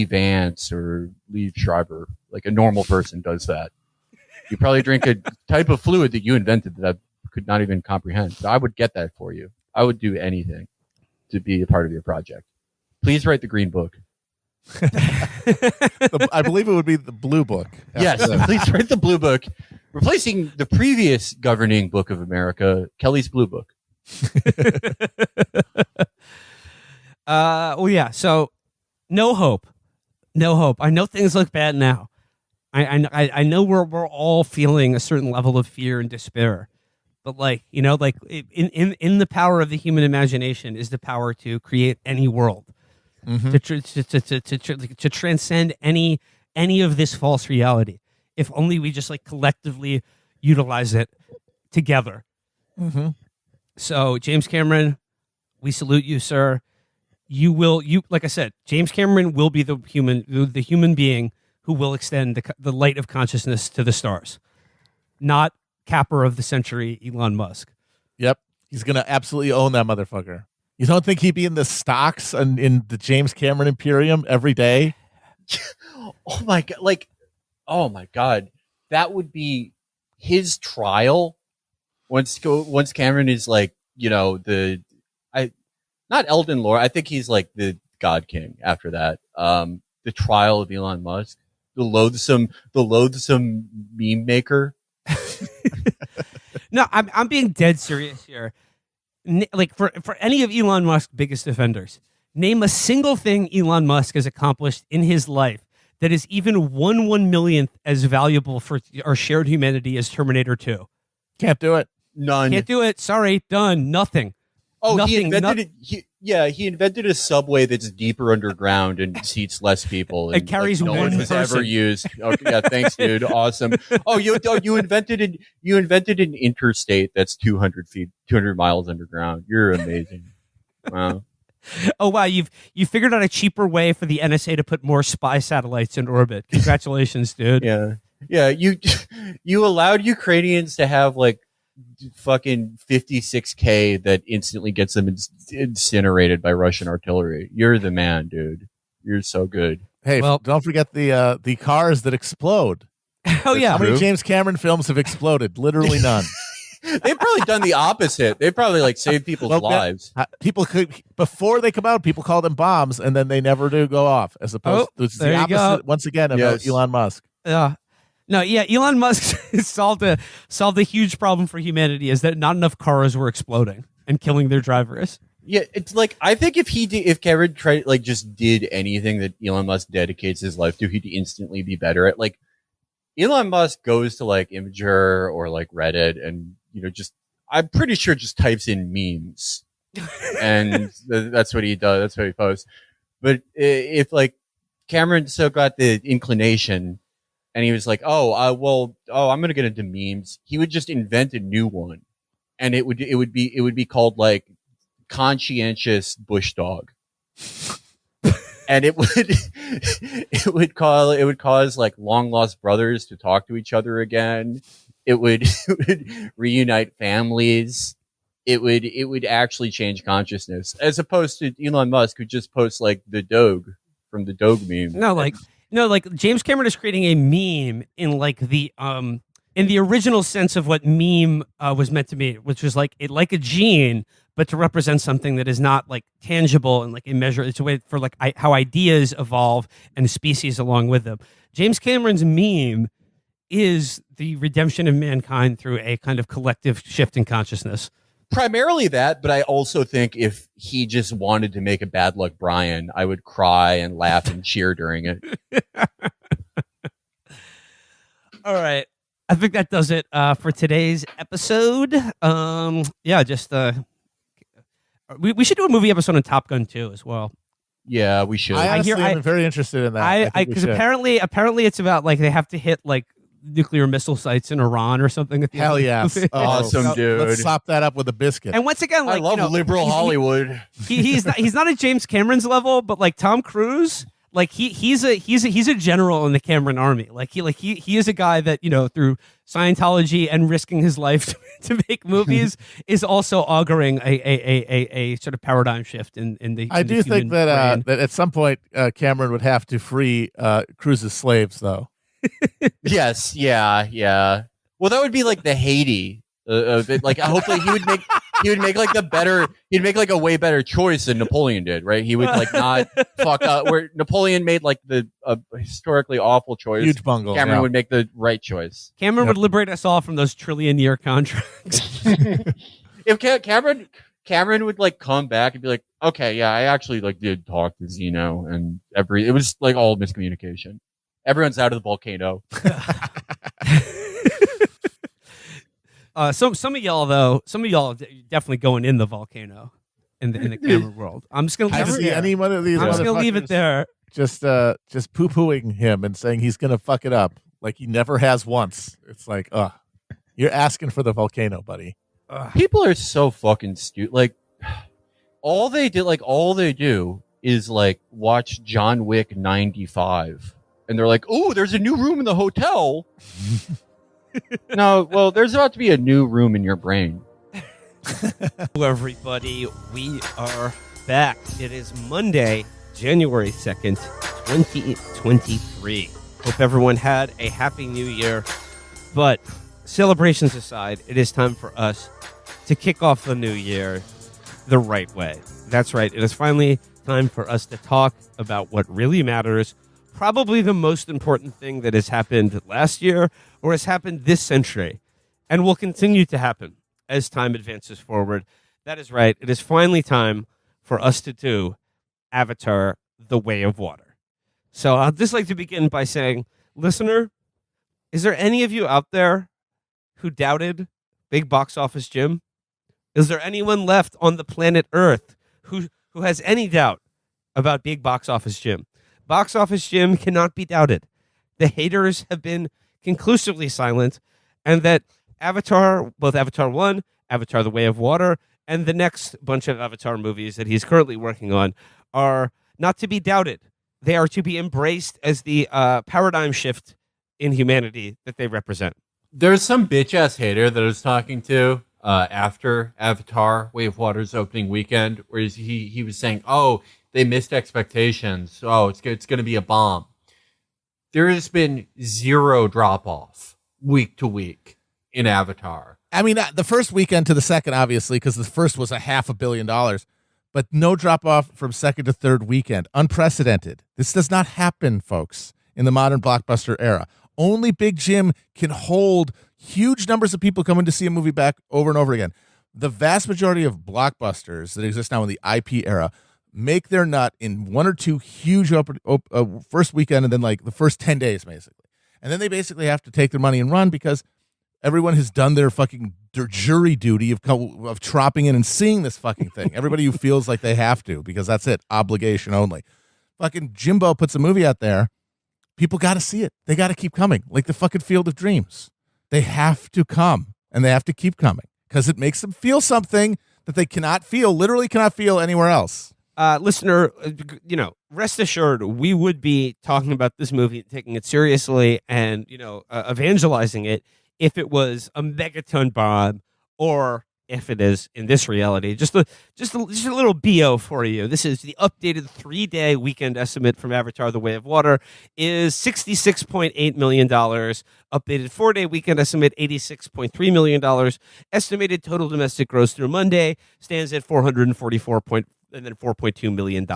Vance or Lee Schreiber, like a normal person does that. You probably drink a type of fluid that you invented that I could not even comprehend. So I would get that for you. I would do anything to be a part of your project. Please write the Green Book. I believe it would be the Blue Book. Yes, please write the Blue Book, replacing the previous governing book of America, Kelly's Blue Book. So no hope. I know things look bad now, I know we're all feeling a certain level of fear and despair, but like, you know, like in the power of the human imagination is the power to create any world, to transcend any of this false reality. If only we just like collectively utilize it together. So James Cameron, we salute you, sir. You like I said, James Cameron will be the human being who will extend the light of consciousness to the stars, not capper of the century Elon Musk. Yep. He's going to absolutely own that motherfucker. You don't think he'd be in the stocks and in the James Cameron Imperium every day? Oh my god! Like, oh my god, that would be his trial. Once Cameron is like, you know, not Elden Lord. I think he's like the God King after that. The trial of Elon Musk, the loathsome meme maker. No, I'm being dead serious here. Like for any of Elon Musk's biggest defenders, name a single thing Elon Musk has accomplished in his life that is even 1/1,000,000th as valuable for our shared humanity as Terminator 2. Can't do it. None. Can't do it. Sorry, done. Nothing. Oh, Nothing, he invented it. He invented a subway that's deeper underground and seats less people. And it carries like, no one one has person. ever used. Oh, yeah, thanks, dude. Awesome. Oh, you invented an interstate that's 200 miles underground. You're amazing. Wow. Oh wow, you figured out a cheaper way for the NSA to put more spy satellites in orbit. Congratulations, dude. Yeah. You allowed Ukrainians to have like fucking 56K that instantly gets them incinerated by Russian artillery. You're the man, dude. You're so good. Hey, Well- don't forget the cars that explode. Oh yeah. How many True. James Cameron films have exploded? Literally none. They've probably done the opposite. They probably like saved people's Well, lives. People could, before they come out, people call them bombs, and then they never do go off. As opposed to there the you go. opposite, once again, of Yes. Elon Musk. No, yeah, Elon Musk solved a huge problem for humanity, is that not enough cars were exploding and killing their drivers. Yeah, it's like I think if Cameron tried like just did anything that Elon Musk dedicates his life to, he'd instantly be better at. Like Elon Musk goes to like Imgur or like Reddit, and you know, just I'm pretty sure just types in memes, and that's what he does. That's what he posts. But if like Cameron so got the inclination, and he was like, I'm gonna get into memes, he would just invent a new one, and it would be called like conscientious bush dog. And it would cause like long lost brothers to talk to each other again. It would reunite families. It would actually change consciousness, as opposed to Elon Musk, who just posts like the Doge from the Doge meme. No, like James Cameron is creating a meme in like the in the original sense of what meme was meant to be, which was like a gene, but to represent something that is not like tangible and like a measure. It's a way for like how ideas evolve and species along with them. James Cameron's meme is the redemption of mankind through a kind of collective shift in consciousness. Primarily that, but I also think if he just wanted to make a Bad Luck Brian, I would cry and laugh and cheer during it. All right. I think that does it for today's episode. We should do a movie episode on Top Gun 2 as well. Yeah, we should. I honestly am very interested in that. Because apparently it's about like they have to hit like nuclear missile sites in Iran or something. At the Hell end. yes. Awesome, dude. Let's sop that up with a biscuit. And once again, like I love liberal Hollywood. He's not at James Cameron's level, but like Tom Cruise, like he's a general in the Cameron army. Like he is a guy that, you know, through Scientology and risking his life to make movies is also auguring a sort of paradigm shift in the. I do think that that at some point Cameron would have to free Cruise's slaves, though. Yes, yeah. Well, that would be like the Haiti of it. Like, hopefully he would make like he'd make like a way better choice than Napoleon did, right? He would like not fuck up where Napoleon made like the historically awful choice. Huge bungle. Cameron yeah. would make the right choice. Cameron would liberate us all from those trillion-year contracts. If Cameron would like come back and be like, okay, yeah, I actually like did talk to Zeno, and it was like all miscommunication. Everyone's out of the volcano. Some of y'all definitely going in the volcano in the camera world. I'm just gonna I leave it see there. any one of these. I'm just gonna leave it motherfuckers there. Just poo-pooing him and saying he's gonna fuck it up like he never has once. It's like, you're asking for the volcano, buddy. People are so fucking stupid. Like, all they do is like watch John Wick 95, and they're like, "Oh, there's a new room in the hotel." No, well, there's about to be a new room in your brain. Hello, everybody. We are back. It is Monday, January 2nd, 2023. Hope everyone had a happy new year. But celebrations aside, it is time for us to kick off the new year the right way. That's right. It is finally time for us to talk about what really matters. Probably the most important thing that has happened last year or has happened this century and will continue to happen as time advances forward. That is right. It is finally time for us to do Avatar: The Way of Water. So I'd just like to begin by saying, listener, is there any of you out there who doubted Big Box Office Jim? Is there anyone left on the planet Earth who has any doubt about Big Box Office Jim? Box Office Jim cannot be doubted. The haters have been conclusively silent, and that Avatar, both Avatar 1, Avatar: The Way of Water, and the next bunch of Avatar movies that he's currently working on are not to be doubted. They are to be embraced as the paradigm shift in humanity that they represent. There's some bitch-ass hater that I was talking to after Avatar: Way of Water's opening weekend, where he was saying, "Oh, they missed expectations. Oh, it's going to be a bomb." There has been zero drop-off week to week in Avatar. I mean, the first weekend to the second, obviously, because the first was $500 million, but no drop off from second to third weekend. Unprecedented. This does not happen, folks, in the modern blockbuster era. Only Big Jim can hold huge numbers of people coming to see a movie back over and over again. The vast majority of blockbusters that exist now in the IP era make their nut in one or two huge first weekend and then like the first 10 days, basically. And then they basically have to take their money and run because everyone has done their jury duty of tropping in and seeing this fucking thing. Everybody who feels like they have to, because that's it, obligation only. Fucking Jimbo puts a movie out there. People got to see it. They got to keep coming, like the fucking Field of Dreams. They have to come, and they have to keep coming because it makes them feel something that they literally cannot feel anywhere else. Listener, rest assured, we would be talking about this movie, taking it seriously, and evangelizing it if it was a megaton bomb, or if it is in this reality. Just a little BO for you. This is the updated 3-day weekend estimate from Avatar: The Way of Water is $66.8 million. Updated 4-day weekend estimate $86.3 million. Estimated total domestic gross through Monday stands at $444.2 million.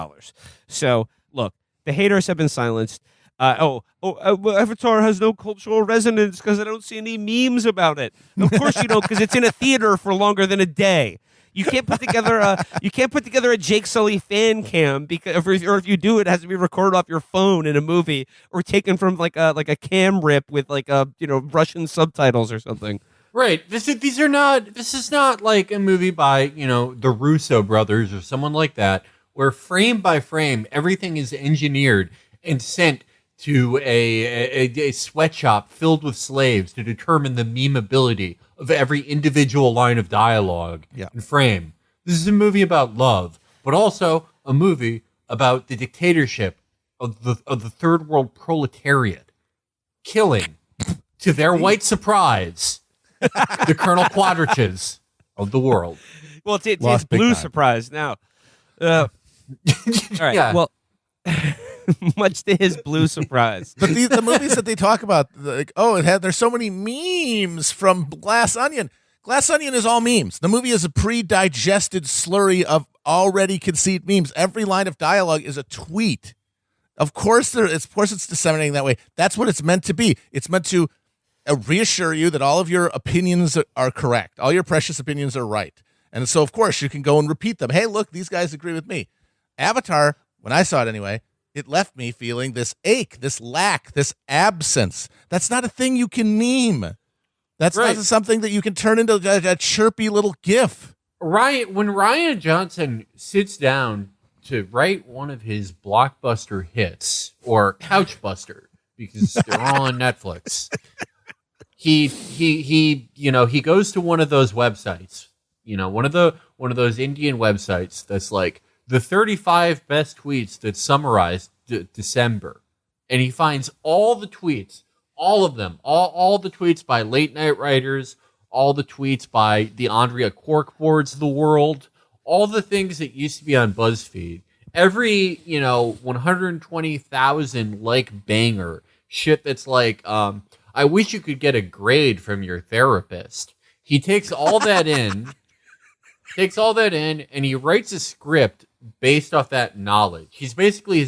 So look, the haters have been silenced. Avatar has no cultural resonance because I don't see any memes about it. Of course you don't, because it's in a theater for longer than a day. You can't put together a Jake Sully fan cam because, or if you do, it has to be recorded off your phone in a movie or taken from like a cam rip with Russian subtitles or something. Right. This is not like a movie by the Russo brothers or someone like that, where frame by frame everything is engineered and sent to a sweatshop filled with slaves to determine the memeability of every individual line of dialogue and frame. This is a movie about love, but also a movie about the dictatorship of the third world proletariat, killing, to their white surprise, the Colonel Quadraches of the world. Well, it's blue surprise now. All right. Yeah. Well. Much to his blue surprise. But the movies that they talk about, there's so many memes from Glass Onion. Glass Onion is all memes. The movie is a pre-digested slurry of already conceived memes. Every line of dialogue is a tweet. Of course, it's disseminating that way. That's what it's meant to be. It's meant to reassure you that all of your opinions are correct. All your precious opinions are right. And so, of course, you can go and repeat them. Hey, look, these guys agree with me. Avatar, when I saw it anyway, it left me feeling this ache, this lack, this absence. That's not a thing you can meme. That's Right. not something that you can turn into a chirpy little gif. When Ryan Johnson sits down to write one of his blockbuster hits or Couchbuster, because they're all on Netflix, he goes to one of those websites, one of those Indian websites that's like the 35 best tweets that summarize December, and he finds all the tweets, all of them, all the tweets by late night writers, all the tweets by the Andrea Corkboards of the world, all the things that used to be on BuzzFeed, every 120,000 like banger shit that's like, I wish you could get a grade from your therapist. He takes all that in, and he writes a script based off that knowledge. His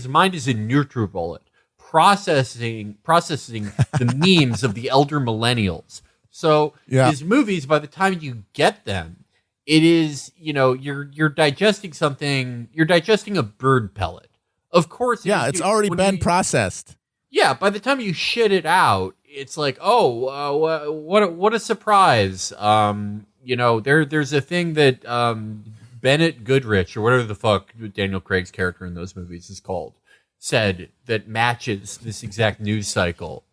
mind is a NutriBullet, processing the memes of the elder millennials. So his movies, by the time you get them, it is, you're digesting something. You're digesting a bird pellet. Of course. It's already been processed. Yeah. By the time you shit it out, it's like, what a surprise. There's a thing that Bennett Goodrich, or whatever the fuck Daniel Craig's character in those movies is called, said that matches this exact news cycle.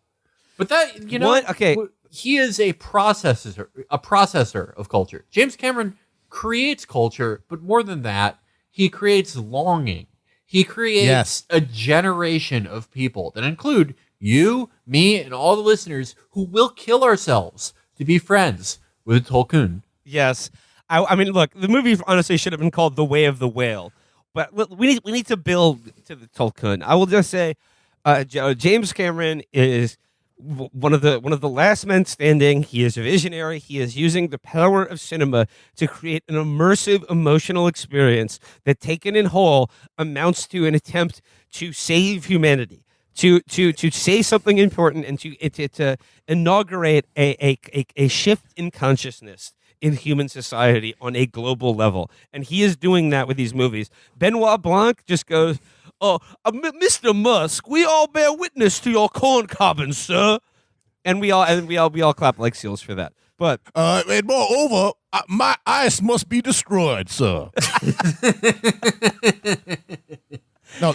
But that, What? Okay. He is a processor of culture. James Cameron creates culture, but more than that, he creates longing. He creates a generation of people that include you, me, and all the listeners who will kill ourselves to be friends with Tulkun. Yes. I mean, look, the movie honestly should have been called The Way of the Whale, but we need to build to the Tulkun. I will just say, James Cameron is one of the last men standing. He is a visionary. He is using the power of cinema to create an immersive emotional experience that, taken in whole, amounts to an attempt to save humanity, to say something important, and to inaugurate a shift in consciousness in human society on a global level. And he is doing that with these movies. Benoit Blanc just goes, Mr. Musk, we all bear witness to your corn cobbins, sir. And we all clap like seals for that. But and moreover, my ice must be destroyed, sir. No,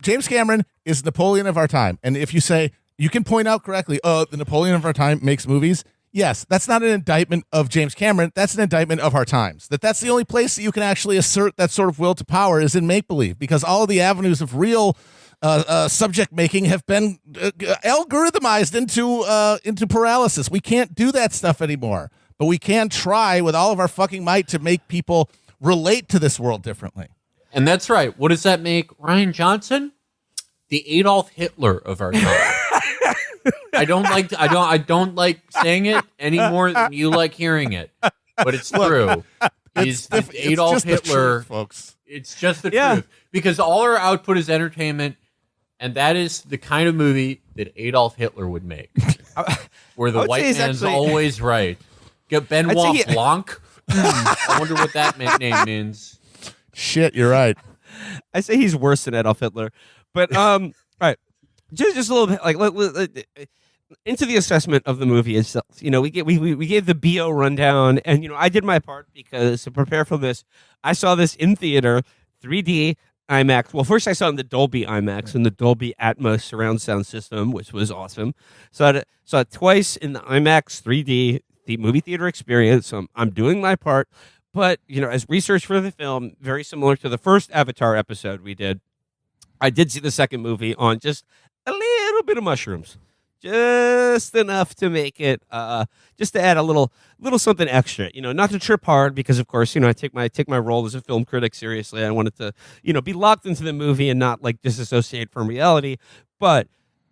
James Cameron is Napoleon of our time. And if you say, you can point out correctly, the Napoleon of our time makes movies. Yes, that's not an indictment of James Cameron. That's an indictment of our times. That's the only place that you can actually assert that sort of will to power is in make-believe, because all of the avenues of real subject making have been algorithmized into paralysis. We can't do that stuff anymore, but we can try with all of our fucking might to make people relate to this world differently. And that's right. What does that make Ryan Johnson? The Adolf Hitler of our time. I don't like saying it any more than you like hearing it, but it's true. He's Adolf Hitler, truth, folks. It's just the truth, because all our output is entertainment, and that is the kind of movie that Adolf Hitler would make, where the white man's always right. Get Benoit Blanc. I wonder what that name means. Shit, you're right. I say he's worse than Adolf Hitler, but all right. Just a little bit, like into the assessment of the movie itself. We gave the BO rundown, and I did my part because to prepare for this, I saw this in theater, 3D IMAX. Well, first I saw it in the Dolby IMAX and the Dolby Atmos surround sound system, which was awesome. Saw it twice in the IMAX 3D the movie theater experience. So I'm doing my part, but as research for the film, very similar to the first Avatar episode we did, I did see the second movie on just a little bit of mushrooms, just enough to make it, just to add a little something extra. Not to trip hard, because of course, I take my role as a film critic seriously. I wanted to, be locked into the movie and not like disassociate from reality. But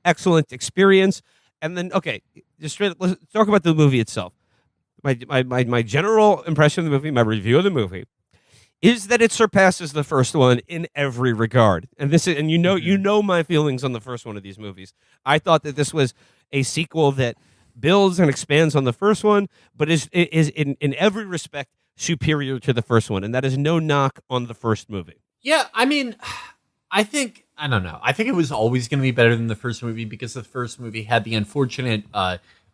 excellent experience. And then, okay, let's talk about the movie itself. My general impression of the movie, my review of the movie, is that it surpasses the first one in every regard. And you know my feelings on the first one of these movies. I thought that this was a sequel that builds and expands on the first one, but is in every respect superior to the first one. And that is no knock on the first movie. Yeah, I mean, I think I don't know. I think it was always going to be better than the first movie because the first movie had the unfortunate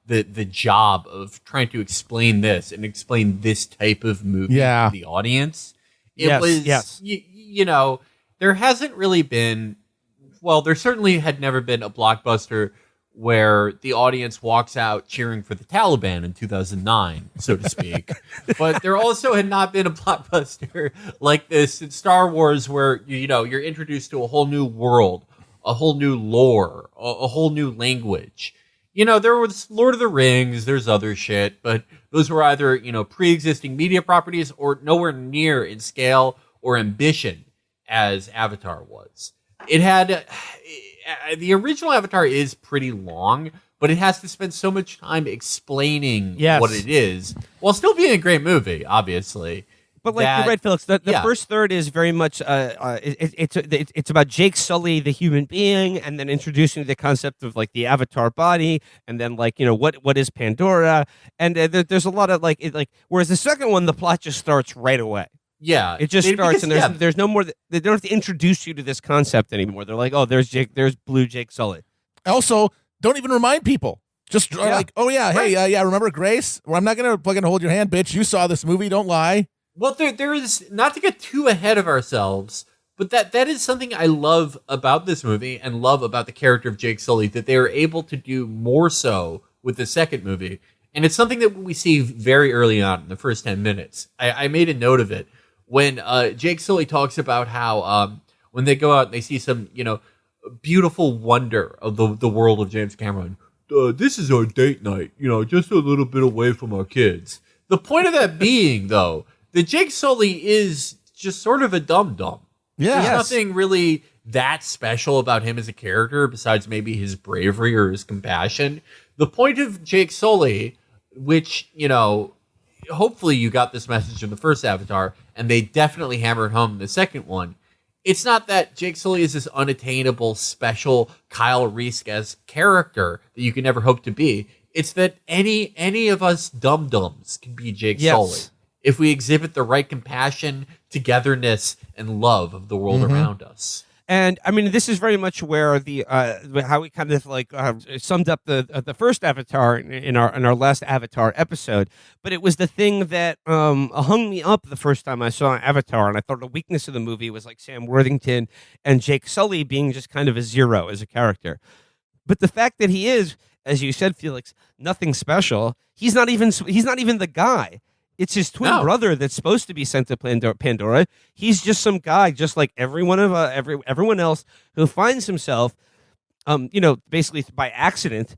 the job of trying to explain this and explain this type of movie to the audience. It was you know, there hasn't really been, well, there certainly had never been a blockbuster where the audience walks out cheering for the Taliban in 2009, so to speak. But there also had not been a blockbuster like this in Star Wars where, you know, you're introduced to a whole new world, a whole new lore, a whole new language. You know, there was Lord of the Rings, there's other shit, but those were either, you know, pre-existing media properties or nowhere near in scale or ambition as Avatar was. It had... the original Avatar is pretty long, but it has to spend so much time explaining what it is, while still being a great movie, obviously. But like you're right, Felix. The first third is very much it's about Jake Sully, the human being, and then introducing the concept of like the Avatar body, and then like, you know, what is Pandora, and there's a lot of like whereas the second one, the plot just starts right away. Yeah, it just starts, and there's no more. They don't have to introduce you to this concept anymore. They're like, oh, there's Blue Jake Sully. Also, don't even remind people. Just like, oh yeah, hey, remember Grace? Well, I'm not gonna fucking hold your hand, bitch. You saw this movie. Don't lie. Well, there is, not to get too ahead of ourselves, but that is something I love about this movie and love about the character of Jake Sully, that they were able to do more so with the second movie, and it's something that we see very early on in the first 10 minutes. I made a note of it. When Jake Sully talks about how when they go out and they see some, you know, beautiful wonder of the world of James Cameron, this is our date night, you know, just a little bit away from our kids. The point of that being, though, that Jake Sully is just sort of a dum-dum. Yeah. There's nothing really that special about him as a character besides maybe his bravery or his compassion. The point of Jake Sully, which, you know, hopefully you got this message in the first Avatar, and they definitely hammered home in the second one. It's not that Jake Sully is this unattainable, special Kyle Reese-esque character that you can never hope to be. It's that any of us dum-dums can be Jake Sully if we exhibit the right compassion, togetherness, and love of the world around us. And I mean, this is very much where the how we kind of like summed up the first Avatar in our last Avatar episode. But it was the thing that hung me up the first time I saw Avatar, and I thought the weakness of the movie was like Sam Worthington and Jake Sully being just kind of a zero as a character. But the fact that he is, as you said, Felix, nothing special. He's not even the guy. It's his twin brother that's supposed to be sent to Pandora. He's just some guy, just like everyone else, who finds himself, you know, basically by accident,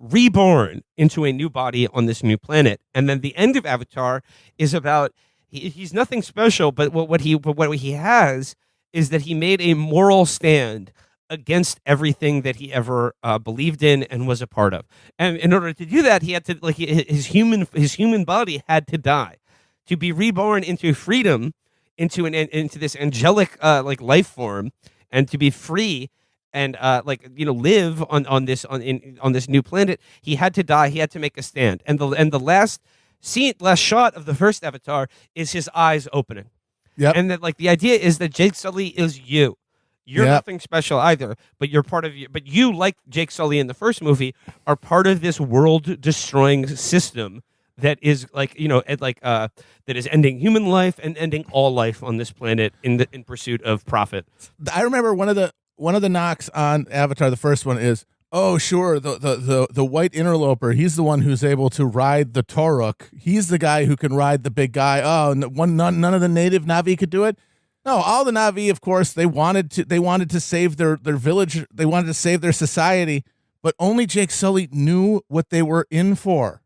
reborn into a new body on this new planet. And then the end of Avatar is about he's nothing special, but what he has is that he made a moral stand against everything that he ever believed in and was a part of. And in order to do that, he had to, like, his human body had to die to be reborn into freedom, into this angelic like life form, and to be free and like, you know, live on this new planet. He had to die. He had to make a stand. And the last shot of the first Avatar is his eyes opening. Yep. And that, like, the idea is that Jake Sully is you. You're nothing special either, but you're part of you. But you, like Jake Sully in the first movie, are part of this world-destroying system that is like, you know, that is ending human life and ending all life on this planet in pursuit of profit. I remember one of the knocks on Avatar, the first one, is, oh sure, the white interloper, he's the one who's able to ride the Toruk. He's the guy who can ride the big guy. Oh, none of the native Na'vi could do it. No, all the Na'vi, of course, they wanted to save their village. They wanted to save their society, but only Jake Sully knew what they were in for.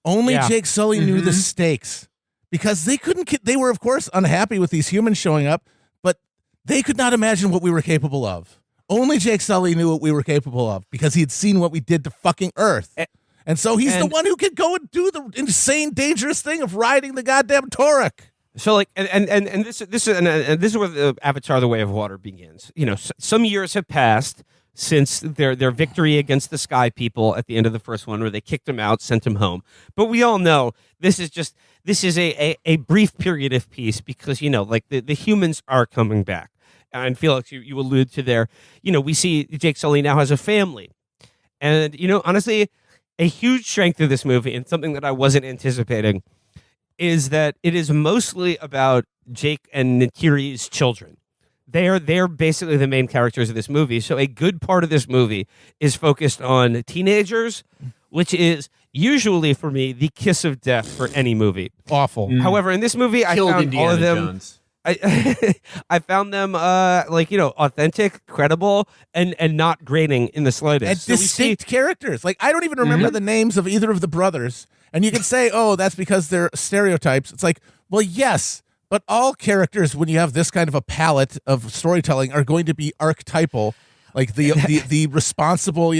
Only Jake Sully knew the stakes, because they couldn't. They were, of course, unhappy with these humans showing up, but they could not imagine what we were capable of. Only Jake Sully knew what we were capable of, because he had seen what we did to fucking Earth. And so he's the one who can go and do the insane, dangerous thing of riding the goddamn Toruk. So, like, and this is where the Avatar: The Way of Water begins. You know, some years have passed since their victory against the Sky People at the end of the first one, where they kicked him out, sent him home. But we all know this is a brief period of peace, because, you know, like, the humans are coming back. And Felix, you allude to there, we see Jake Sully now has a family. And, honestly, a huge strength of this movie and something that I wasn't anticipating is that it is mostly about Jake and Neytiri's children. They're basically the main characters of this movie. So a good part of this movie is focused on teenagers, which is usually for me the kiss of death for any movie. Awful. However, in this movie, I Killed found Indiana all of them. Jones. I found them authentic, credible, and not grating in the slightest. And So we see- distinct characters. Like, I don't even remember the names of either of the brothers. And you can say, oh, that's because they're stereotypes. It's like, well, yes, but all characters, when you have this kind of a palette of storytelling, are going to be archetypal. Like the responsible,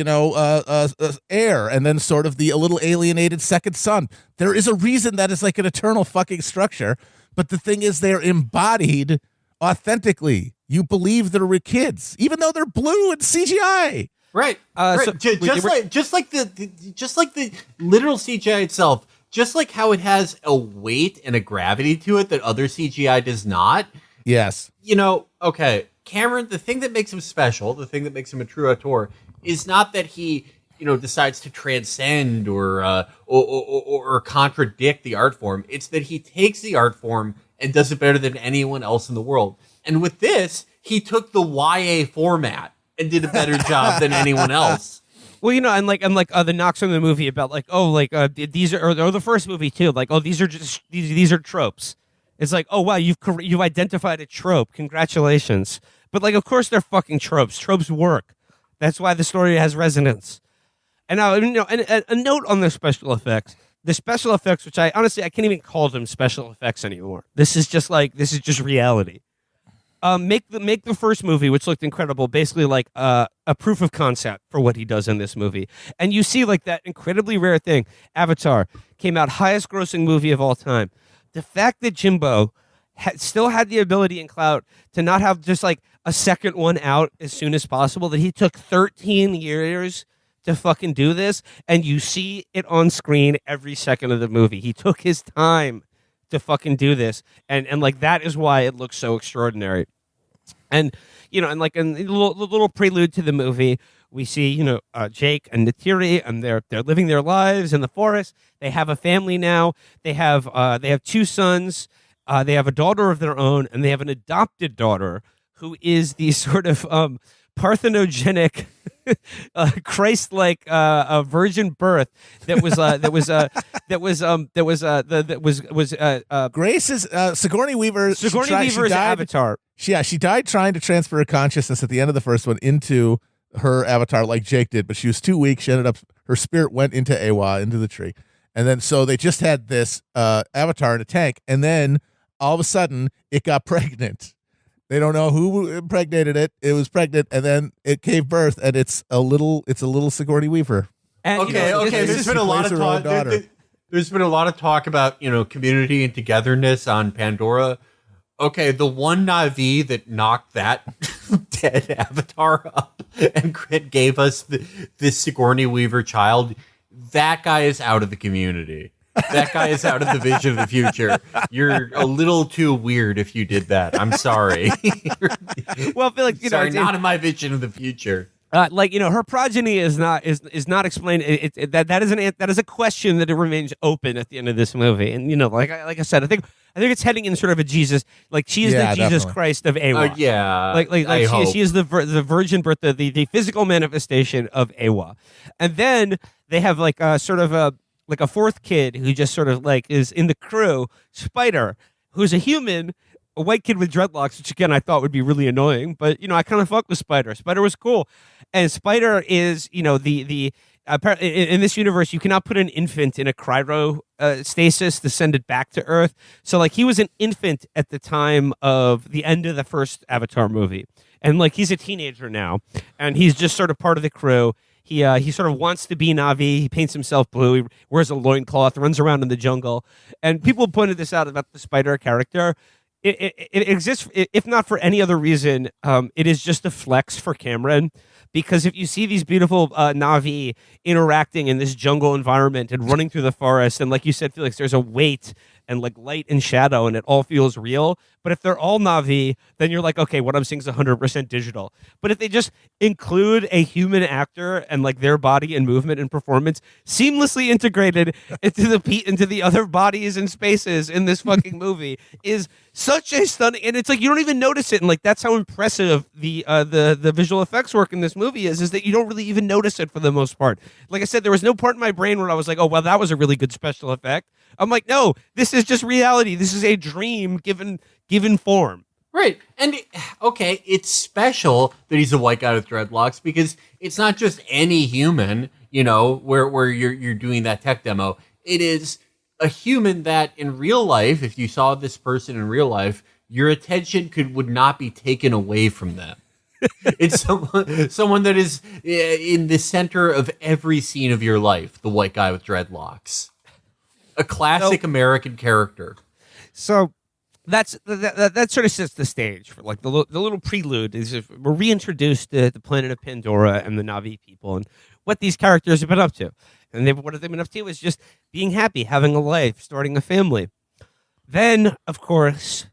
heir, and then sort of the a little alienated second son. There is a reason that is like an eternal fucking structure. But the thing is, they're embodied authentically. You believe they're kids, even though they're blue and CGI. Right. So just like the literal CGI itself, just like how it has a weight and a gravity to it that other CGI does not. Yes. Okay, Cameron, the thing that makes him special, the thing that makes him a true auteur, is not that he, decides to transcend or contradict the art form. It's that he takes the art form and does it better than anyone else in the world. And with this, he took the YA format and did a better job than anyone else. Well, and the knocks on the movie about these are or the first movie too, these are just these are tropes. It's like, oh wow, you've identified a trope. Congratulations. But of course they're fucking tropes. Tropes work. That's why the story has resonance. And now, and a note on the special effects. The special effects, which I can't even call them special effects anymore. This is just reality. Make the first movie, which looked incredible, basically like a proof of concept for what he does in this movie. And you see that incredibly rare thing. Avatar came out highest grossing movie of all time. The fact that Jimbo still had the ability and clout to not have just a second one out as soon as possible, that he took 13 years to fucking do this, and you see it on screen every second of the movie. He took his time to fucking do this, and that is why it looks so extraordinary. And in the little prelude to the movie, we see Jake and Neytiri, and they're living their lives in the forest. They have a family now. They have 2 sons. They have a daughter of their own, and they have an adopted daughter who is the sort of parthenogenic, Christ-like virgin birth that was Grace is Sigourney Weaver. Sigourney Weaver's avatar. She died trying to transfer her consciousness at the end of the first one into her avatar like Jake did, but she was too weak. Her spirit went into Awa, into the tree. And then so they just had this avatar in a tank, and then all of a sudden it got pregnant. They don't know who impregnated it. It was pregnant, and then it gave birth, and it's a little Sigourney Weaver. And, Okay. There's been a lot of talk. There's been a lot of talk about community and togetherness on Pandora. Okay, the one Na'vi that knocked that dead avatar up and gave us this Sigourney Weaver child, that guy is out of the community. That guy is out of the vision of the future. You're a little too weird if you did that. I'm sorry. Well, I feel like sorry, not in my vision of the future. Her progeny is not explained. That is a question that it remains open at the end of this movie. And like I said, I think it's heading in sort of a Jesus, she is the Jesus definitely. Christ of Awa. Yeah, she is the virgin birth, the physical manifestation of Awa. And then they have sort of a fourth kid who just sort of is in the crew, Spider, who's a human, a white kid with dreadlocks, which again I thought would be really annoying, but I kind of fucked with Spider. Spider was cool, and Spider is in this universe you cannot put an infant in a cryo stasis to send it back to Earth. So he was an infant at the time of the end of the first Avatar movie, and he's a teenager now, and he's just sort of part of the crew. He sort of wants to be Na'vi. He paints himself blue. He wears a loincloth, runs around in the jungle. And people pointed this out about the Spider character. It exists, if not for any other reason, it is just a flex for Cameron. Because if you see these beautiful Na'vi interacting in this jungle environment and running through the forest, and like you said, Felix, there's a weight and like light and shadow, and it all feels real. But if they're all Na'vi, then you're like, okay, what I'm seeing is 100% digital. But if they just include a human actor and like their body and movement and performance seamlessly integrated into the other bodies and spaces in this fucking movie, is such a stunning, and it's like you don't even notice it, and like that's how impressive the visual effects work in this movie is that you don't really even notice it for the most part. Like I said, there was no part in my brain where I was like, oh well, that was a really good special effect. I'm like, no, this is just reality. This is a dream given form. Right. And okay, it's special that he's a white guy with dreadlocks because it's not just any human, where you're doing that tech demo. It is a human that in real life, if you saw this person in real life, your attention would not be taken away from them. It's someone that is in the center of every scene of your life, the white guy with dreadlocks. A classic American character. So that sort of sets the stage for like the little prelude is if we're reintroduced to the planet of Pandora and the Na'vi people and what these characters have been up to. And what have they been up to is just being happy, having a life, starting a family. Then, of course,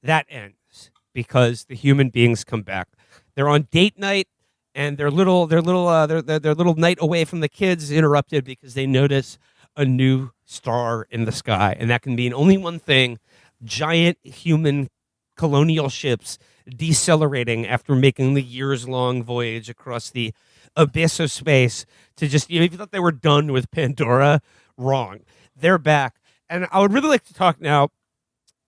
that ends because the human beings come back. They're on date night, and their little night away from the kids is interrupted because they notice a new star in the sky, and that can mean only one thing: giant human colonial ships decelerating after making the years-long voyage across the abyss of space to just, if you thought they were done with Pandora, wrong. They're back. And I would really like to talk now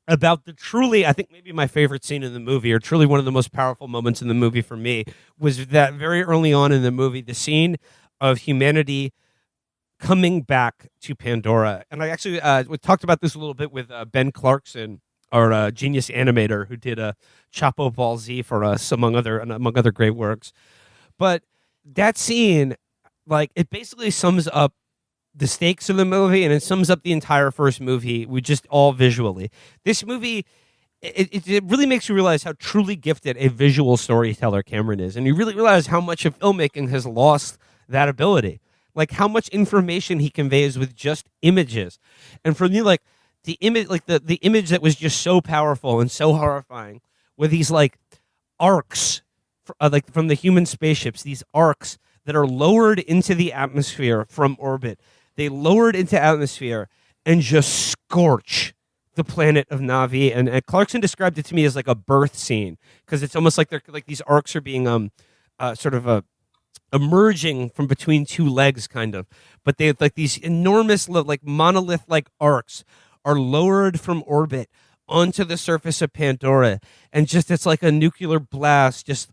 about I think maybe my favorite scene in the movie, or truly one of the most powerful moments in the movie for me, was that very early on in the movie, the scene of humanity coming back to Pandora. And I actually we talked about this a little bit with Ben Clarkson, our genius animator who did a Chapo Ball Z for us, among other great works. But that scene, like, it basically sums up the stakes of the movie, and it sums up the entire first movie with just all visually. This movie, it really makes you realize how truly gifted a visual storyteller Cameron is, and you really realize how much of filmmaking has lost that ability. Like how much information he conveys with just images. And for me, like the image, like the image that was just so powerful and so horrifying were these like arcs, like from the human spaceships, these arcs that are lowered into the atmosphere from orbit. They lowered into atmosphere and just scorch the planet of Na'vi. And Clarkson described it to me as like a birth scene, because it's almost like they're like these arcs are being sort of emerging from between two legs, kind of. But they like these enormous like monolith like arcs are lowered from orbit onto the surface of Pandora, and just it's like a nuclear blast, just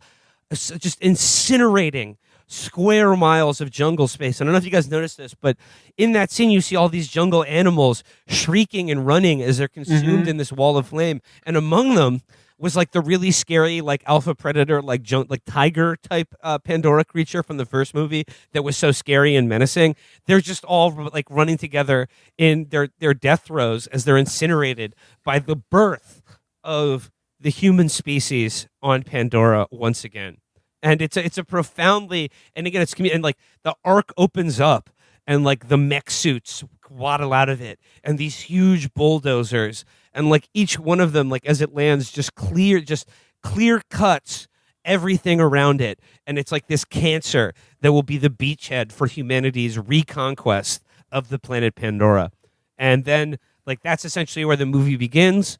incinerating square miles of jungle space. I don't know if you guys noticed this, but in that scene you see all these jungle animals shrieking and running as they're consumed in this wall of flame, and among them was like the really scary like alpha predator like tiger type Pandora creature from the first movie that was so scary and menacing. They're just all like running together in their death throes as they're incinerated by the birth of the human species on Pandora once again. And it's a profoundly, and again, and like the arc opens up and like the mech suits waddle out of it, and these huge bulldozers, and like each one of them, like as it lands, just clear cuts everything around it. And it's like this cancer that will be the beachhead for humanity's reconquest of the planet Pandora. And then like that's essentially where the movie begins.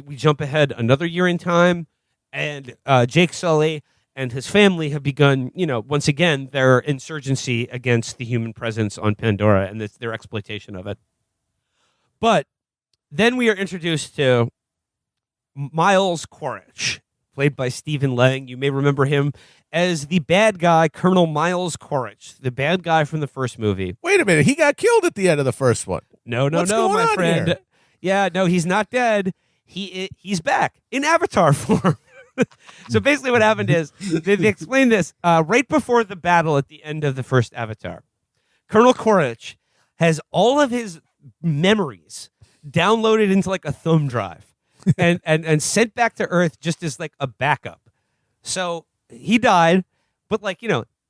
We jump ahead another year in time, and Jake Sully and his family have begun, once again, their insurgency against the human presence on Pandora and their exploitation of it. But then we are introduced to Miles Quaritch, played by Stephen Lang. You may remember him as the bad guy, Colonel Miles Quaritch, the bad guy from the first movie. Wait a minute, he got killed at the end of the first one. No, What's going my on friend. here? Yeah, no, he's not dead. He's back in Avatar form. So basically what happened is, they explained this right before the battle at the end of the first Avatar. Colonel Quaritch has all of his memories downloaded into like a thumb drive and sent back to Earth just as like a backup. So he died, but like,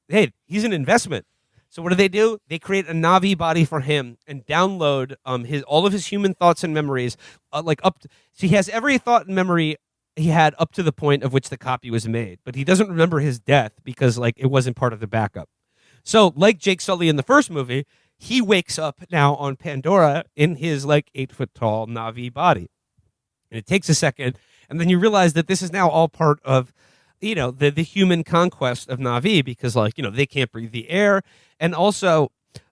hey, he's an investment. So what do? They create a Navi body for him and download all of his human thoughts and memories, so he has every thought and memory he had up to the point of which the copy was made, but he doesn't remember his death because like it wasn't part of the backup. So like Jake Sully in the first movie, he wakes up now on Pandora in his like 8-foot tall Navi body, and it takes a second, and then you realize that this is now all part of the human conquest of Na'vi, because like they can't breathe the air, and also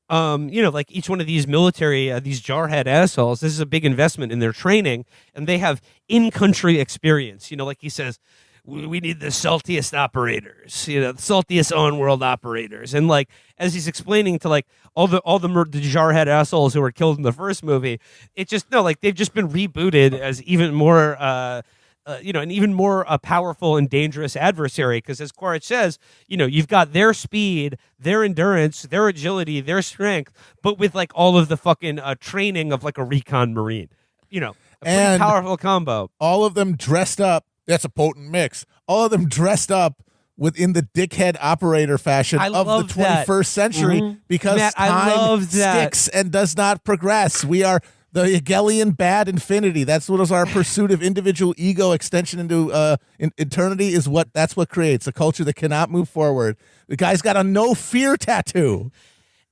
like each one of these military these jarhead assholes, this is a big investment in their training, and they have in-country experience. Like he says, we need the saltiest operators, the saltiest on-world operators, and like as he's explaining to like all the jarhead assholes who were killed in the first movie, it just like they've just been rebooted as even more an even more powerful and dangerous adversary, because as Quaritch says, you've got their speed, their endurance, their agility, their strength, but with like all of the fucking training of like a recon marine, a pretty powerful combo. All of them dressed up. That's a potent mix. All of them dressed up within the dickhead operator fashion of the 21st century, because Matt, time sticks and does not progress. We are the Hegelian bad infinity. That's what is our pursuit of individual ego extension into eternity. That's what creates a culture that cannot move forward. The guy's got a no fear tattoo.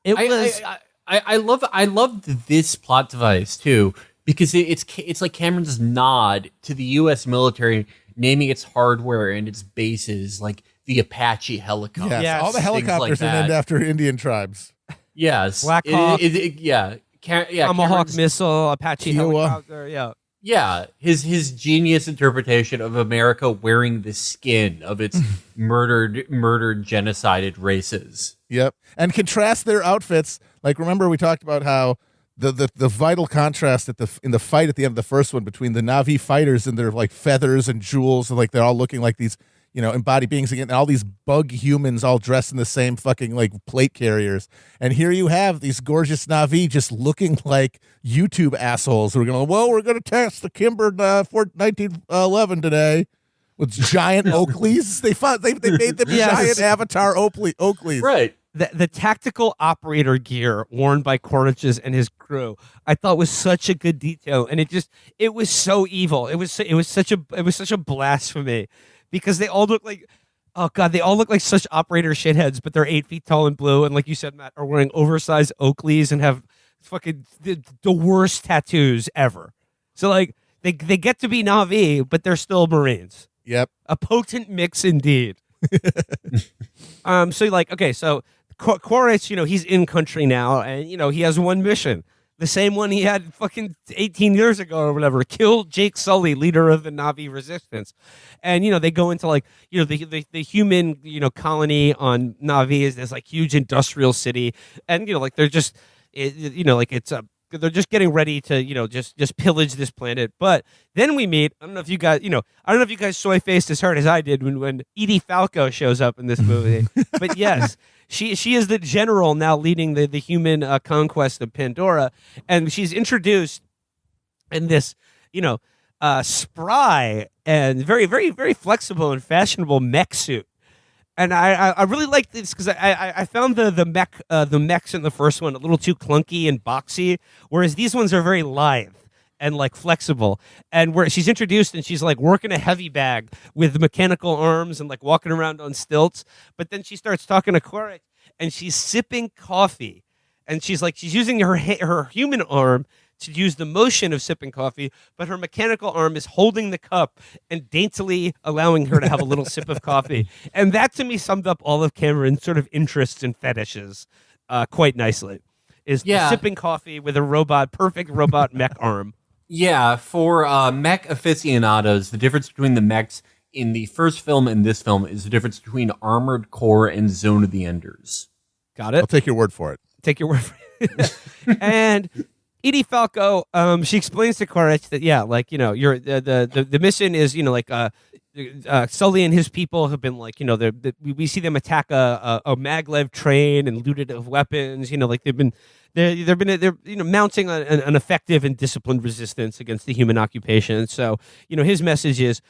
I love this plot device too, because it's like Cameron's nod to the U.S. military naming its hardware and its bases like the Apache helicopter. Yes, all the helicopters are named after Indian tribes. Yes, Black Hawk. Tomahawk missile, Apache helicopter. Yeah, his genius interpretation of America wearing the skin of its murdered, genocided races. Yep, and contrast their outfits. Like, remember we talked about how the vital contrast in the fight at the end of the first one between the Na'vi fighters and their like feathers and jewels, and like they're all looking like these embodied beings again, and all these bug humans all dressed in the same fucking like plate carriers. And here you have these gorgeous Na'vi just looking like YouTube assholes who are going, we're going to test the Kimber for 1911 today with giant Oakleys. They made them giant Avatar Oakleys. Right. The tactical operator gear worn by Quaritch's and his crew, I thought was such a good detail, and it was so evil. It was such a blasphemy, because they all look like, oh god, they all look like such operator shitheads, but they're 8 feet tall and blue, and like you said, Matt, are wearing oversized Oakleys and have fucking the worst tattoos ever. So like they get to be Na'vi, but they're still Marines. Yep, a potent mix indeed. So like, okay, so Quaritch, he's in country now, and he has one mission. The same one he had fucking 18 years ago or whatever. Kill Jake Sully, leader of the Na'vi resistance. And, they go into like, the human, colony on Na'vi is this like huge industrial city. And, like they're just, they're just getting ready to, just pillage this planet. But then we meet, I don't know if you guys soy-faced as hard as I did when Edie Falco shows up in this movie. But yes, she is the general now leading the human conquest of Pandora. And she's introduced in this, spry and very, very, very flexible and fashionable mech suit. And I really like this because I found the mechs in the first one a little too clunky and boxy, whereas these ones are very lithe and like flexible. And where she's introduced and she's like working a heavy bag with mechanical arms and like walking around on stilts. But then she starts talking to Quaritch and she's sipping coffee, and she's using her human arm to use the motion of sipping coffee, but her mechanical arm is holding the cup and daintily allowing her to have a little sip of coffee. And that to me summed up all of Cameron's sort of interests and fetishes quite nicely. Is sipping coffee with a perfect robot mech arm. Yeah, for mech aficionados, the difference between the mechs in the first film and this film is the difference between Armored Core and Zone of the Enders. Got it? I'll take your word for it. Take your word for it. And Edie Falco, she explains to Quaritch that you're the mission is Sully and his people have been we see them attack a maglev train and loot it of weapons. They're mounting an effective and disciplined resistance against the human occupation. So his message is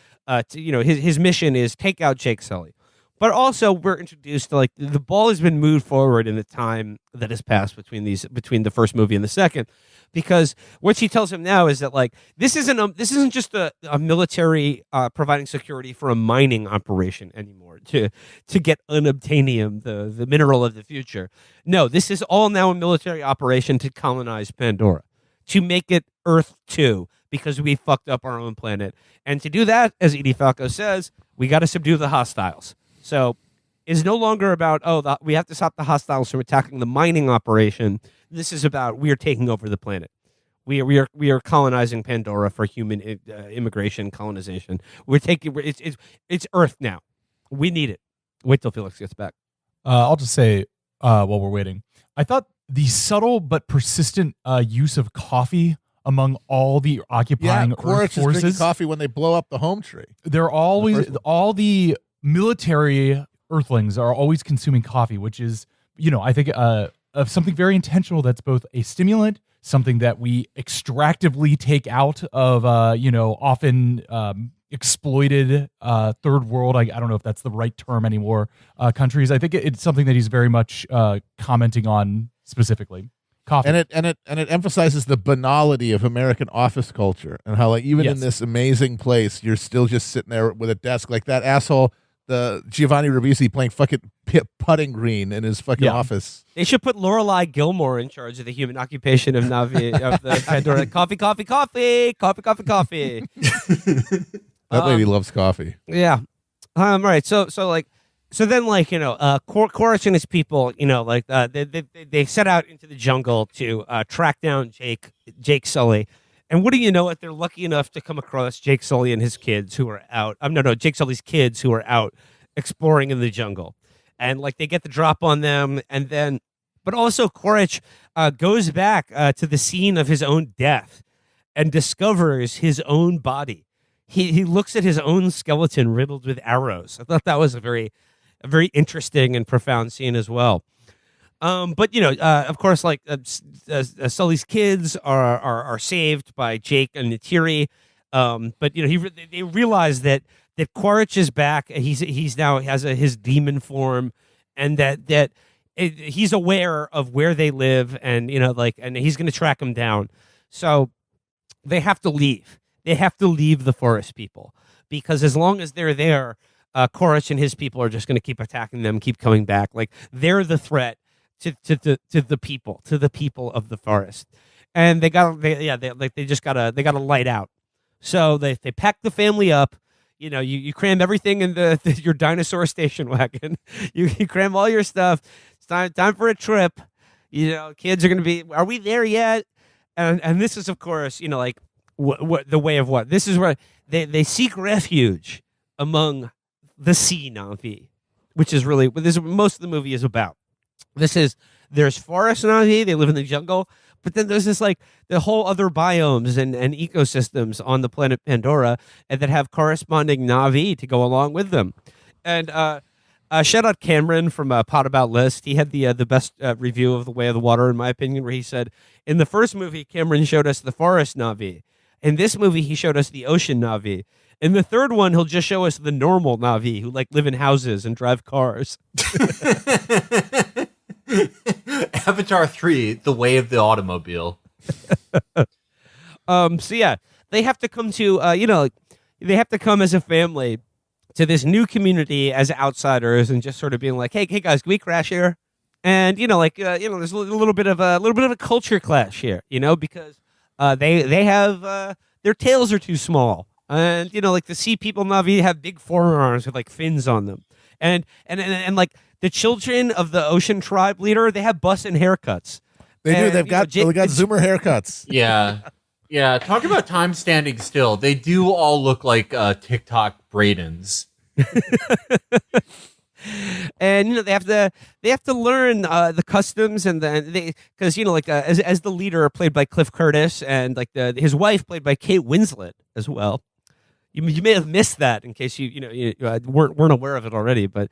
his mission is take out Jake Sully. But also, we're introduced to like the ball has been moved forward in the time that has passed between the first movie and the second, because what she tells him now is that like this isn't just a military providing security for a mining operation anymore to get unobtainium, the mineral of the future. No, this is all now a military operation to colonize Pandora, to make it Earth 2, because we fucked up our own planet, and to do that, as Edie Falco says, we got to subdue the hostiles. So it's no longer about, we have to stop the hostiles from attacking the mining operation. This is about we are taking over the planet. We are colonizing Pandora for human immigration, colonization. It's Earth now. We need it. Wait till Felix gets back. I'll just say while we're waiting, I thought the subtle but persistent use of coffee among all the occupying Earth Quaritch is drinking forces. coffee when they blow up the home tree. They're always all the military Earthlings are always consuming coffee, which is, I think of something very intentional. That's both a stimulant, something that we extractively take out of, often exploited third world. I don't know if that's the right term anymore. Countries. I think it's something that he's very much commenting on specifically. Coffee. And it emphasizes the banality of American office culture and how like even in this amazing place, you're still just sitting there with a desk like that asshole. The Giovanni Ribisi playing fucking putting green in his fucking office. They should put Lorelai Gilmore in charge of the human occupation of Navi of the Pandora. Coffee. That lady loves coffee. Yeah. Right. So then Quaritch and his people, they set out into the jungle to track down Jake Sully. And what do you know? They're lucky enough to come across Jake Sully and his kids who are out. Jake Sully's kids who are out exploring in the jungle, and like they get the drop on them, but also Quaritch goes back to the scene of his own death and discovers his own body. He looks at his own skeleton riddled with arrows. I thought that was a very interesting and profound scene as well. But of course, like Sully's kids are saved by Jake and Neytiri. But they realize that Quaritch is back. He's now has his demon form, and that he's aware of where they live, and and he's going to track them down. So they have to leave. They have to leave the forest people, because as long as they're there, Quaritch and his people are just going to keep attacking them, keep coming back. Like they're the threat to the people of the forest, and they gotta light out. So they pack the family up. You cram everything in your dinosaur station wagon. You cram all your stuff. It's time for a trip. Kids are gonna be. Are we there yet? And this is of course what the way of what this is where they seek refuge among the sea Navi, which is really what most of the movie is about. There's forest Navi, they live in the jungle, but then there's this the whole other biomes and ecosystems on the planet Pandora, and that have corresponding Navi to go along with them. And shout out Cameron from Pod About List. He had the best review of The Way of the Water, in my opinion, where he said, in the first movie, Cameron showed us the forest Navi. In this movie, he showed us the ocean Navi. In the third one, he'll just show us the normal Navi who live in houses and drive cars. Avatar 3, The Way of the Automobile. So yeah, they have to come to they have to come as a family to this new community as outsiders, and just sort of being like, hey guys, can we crash here? And there's a little bit of a culture clash here, because they have their tails are too small, and the sea people Navi have big forearms with fins on them, and the children of the ocean tribe leader, they have bus and haircuts. They do. They got Zoomer haircuts. Yeah. Talk about time standing still. They do all look like TikTok Bradens. And they have to learn the customs, and because as the leader played by Cliff Curtis, and his wife played by Kate Winslet as well. You may have missed that in case you weren't aware of it already, but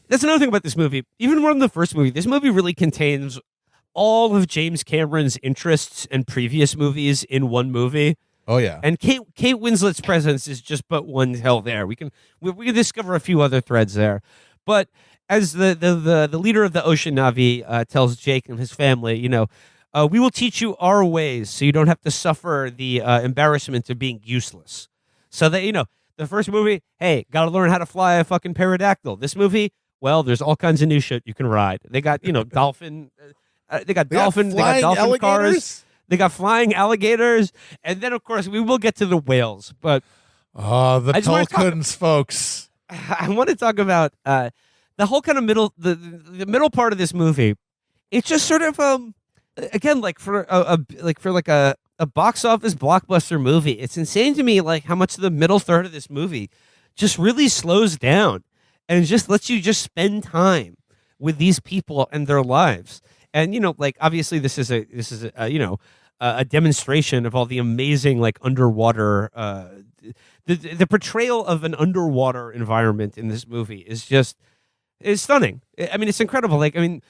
that's another thing about this movie. Even more than the first movie, this movie really contains all of James Cameron's interests and previous movies in one movie. Oh yeah. And Kate Winslet's presence is just but one tell there. We can discover a few other threads there, but as the leader of the Ocean Na'vi tells Jake and his family, we will teach you our ways, so you don't have to suffer the embarrassment of being useless. So that the first movie, hey, got to learn how to fly a fucking pterodactyl. This movie, well, there's all kinds of new shit you can ride. They got dolphin. They got dolphin alligators? cars. They got flying alligators, and then of course we will get to the whales. But oh, the I just wanna Tulkuns, folks. I want to talk about the whole kind of the middle part of this movie. It's just sort of again like for a box office blockbuster movie. It's insane to me like how much of the middle third of this movie just really slows down and just lets you just spend time with these people and their lives. And like obviously this is a demonstration of all the amazing like underwater the portrayal of an underwater environment in this movie is stunning. I mean, it's incredible. Like, I mean,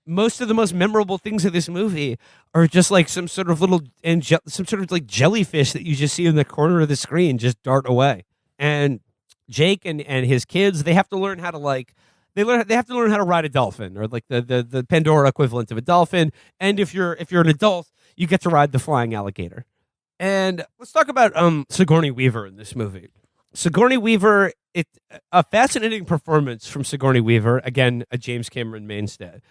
most of the most memorable things of this movie are just like some sort of like jellyfish that you just see in the corner of the screen just dart away. And Jake and his kids, they have to learn how to they have to learn how to ride a dolphin, or like the Pandora equivalent of a dolphin. And if you're an adult, you get to ride the flying alligator. And let's talk about Sigourney Weaver in this movie. Sigourney Weaver, a fascinating performance from Sigourney Weaver, again, a James Cameron mainstay.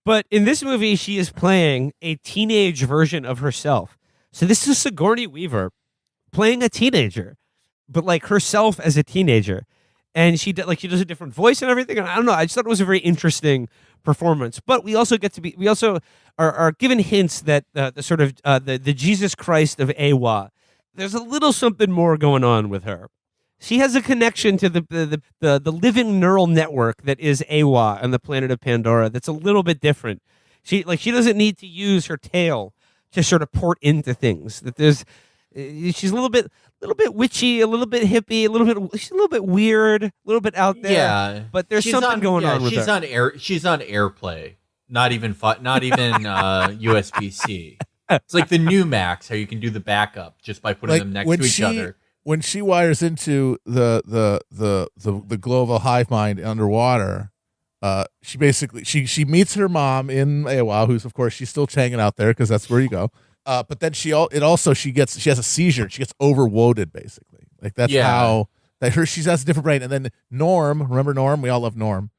But in this movie, she is playing a teenage version of herself. So this is Sigourney Weaver playing a teenager, but like herself as a teenager. And she does a different voice and everything. And I don't know. I just thought it was a very interesting performance. But we also are given hints that the Jesus Christ of Awa, there's a little something more going on with her. She has a connection to the living neural network that is Awa on the planet of Pandora. That's a little bit different. She doesn't need to use her tail to sort of port into things. She's a little bit witchy, a little bit hippie, she's a little bit weird, a little bit out there. Yeah, but there's something going on with her. She's on AirPlay, not even USB-C. It's like the new Macs, how you can do the backup just by putting them next to each other. When she wires into the global hive mind underwater, she basically she meets her mom in Awa, who's of course she's still hanging out there because that's where you go. But then she has a seizure. She gets overloaded basically. Like that's how she has a different brain. And then Norm, remember Norm? We all love Norm.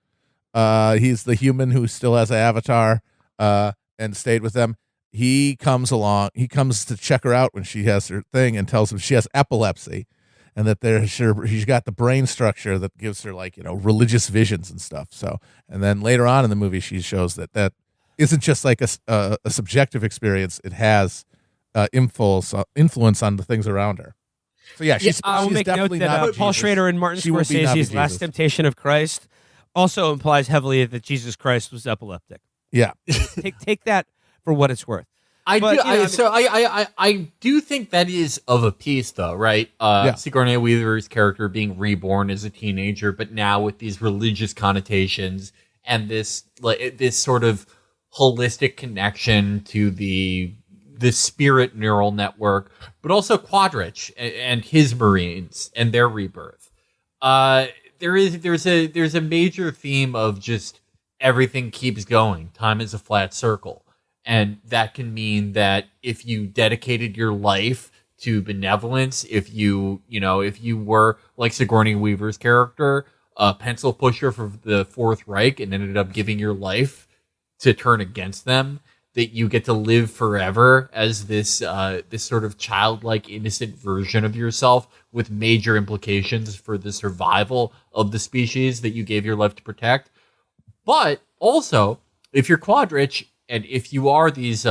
He's the human who still has an avatar and stayed with them. He comes along. He comes to check her out when she has her thing and tells him she has epilepsy, and that she's got the brain structure that gives her religious visions and stuff. So, and then later on in the movie, she shows that isn't just like a subjective experience. It has influence on the things around her. So yeah, I will make note that Paul Schrader and Martin Scorsese's Last Temptation of Christ also implies heavily that Jesus Christ was epileptic. Yeah, take that for what it's worth. I do think that is of a piece, though, right? Sigourney Weaver's character being reborn as a teenager, but now with these religious connotations and this sort of holistic connection to the spirit neural network, but also Quadrich and his Marines and their rebirth. There's a major theme of just everything keeps going. Time is a flat circle. And that can mean that if you dedicated your life to benevolence, if you were like Sigourney Weaver's character, a pencil pusher for the Fourth Reich, and ended up giving your life to turn against them, that you get to live forever as this sort of childlike, innocent version of yourself with major implications for the survival of the species that you gave your life to protect. But also, if you're Quadrich, and if you are these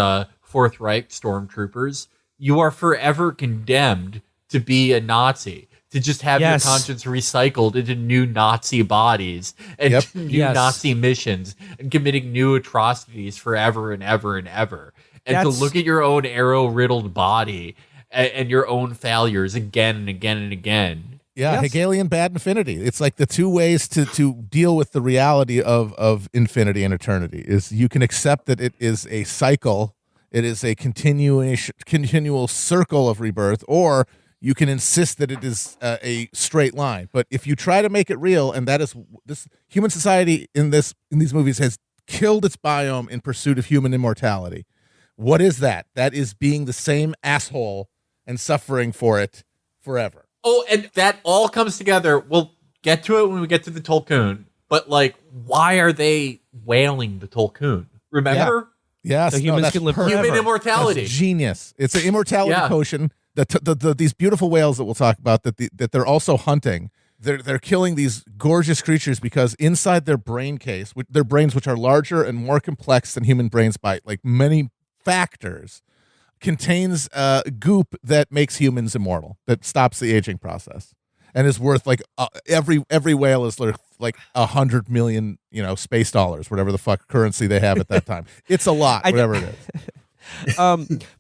Fourth Reich stormtroopers, you are forever condemned to be a Nazi, to just have your conscience recycled into new Nazi bodies and new Nazi missions and committing new atrocities forever and ever and ever. And to look at your own arrow-riddled body and your own failures again and again and again. Yeah, Hegelian bad infinity. It's like the two ways to deal with the reality of infinity and eternity is you can accept that it is a cycle It is a continual circle of rebirth, or you can insist that it is a straight line. But if you try to make it real, and that is this human society in these movies has killed its biome in pursuit of human immortality. What is that? That is being the same asshole and suffering for it forever. Oh, and that all comes together. We'll get to it when we get to the Tulkun. But, like, why are they whaling the Tulkun? Remember? Yeah. Yes. So humans can live forever. Human immortality. That's genius. It's an immortality potion. These beautiful whales that we'll talk about that they're also hunting. They're killing these gorgeous creatures because inside their brain case, their brains, which are larger and more complex than human brains by like many factors, contains goop that makes humans immortal, that stops the aging process, and is worth like every whale is like 100 million space dollars, whatever the fuck currency they have at that time. It's a lot, whatever it is.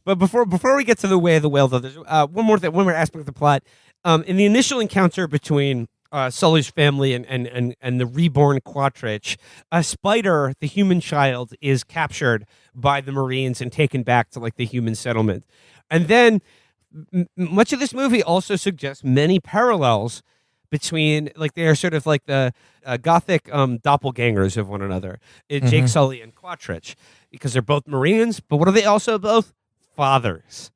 But before we get to the way of the whale, though, there's one more aspect of the plot. In the initial encounter between Sully's family and the reborn Quattrich, Spider, the human child, is captured by the Marines and taken back to like the human settlement. And then much of this movie also suggests many parallels between, like, they are sort of like the gothic doppelgangers of one another, Jake Sully and Quattrich, because they're both Marines, but what are they also both? Fathers.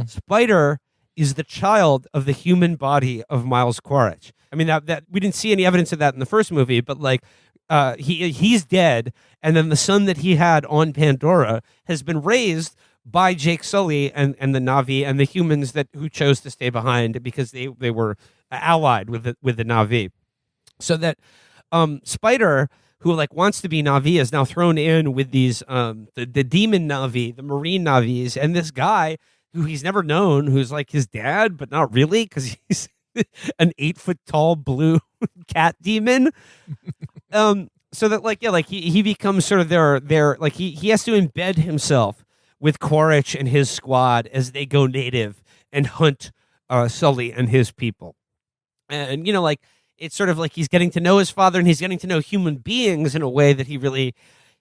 Spider is the child of the human body of Miles Quaritch. I mean, that we didn't see any evidence of that in the first movie, but like he's dead, and then the son that he had on Pandora has been raised by Jake Sully and the Na'vi and the humans who chose to stay behind because they were allied with the Na'vi. So that Spider, who like wants to be Na'vi, is now thrown in with these the demon Na'vi, the Marine Na'vis, and this guy who he's never known, who's like his dad, but not really, because he's an 8-foot-tall blue cat demon. So that he becomes sort of their like he has to embed himself with Quaritch and his squad as they go native and hunt Sully and his people. And it's sort of like he's getting to know his father, and he's getting to know human beings in a way that he really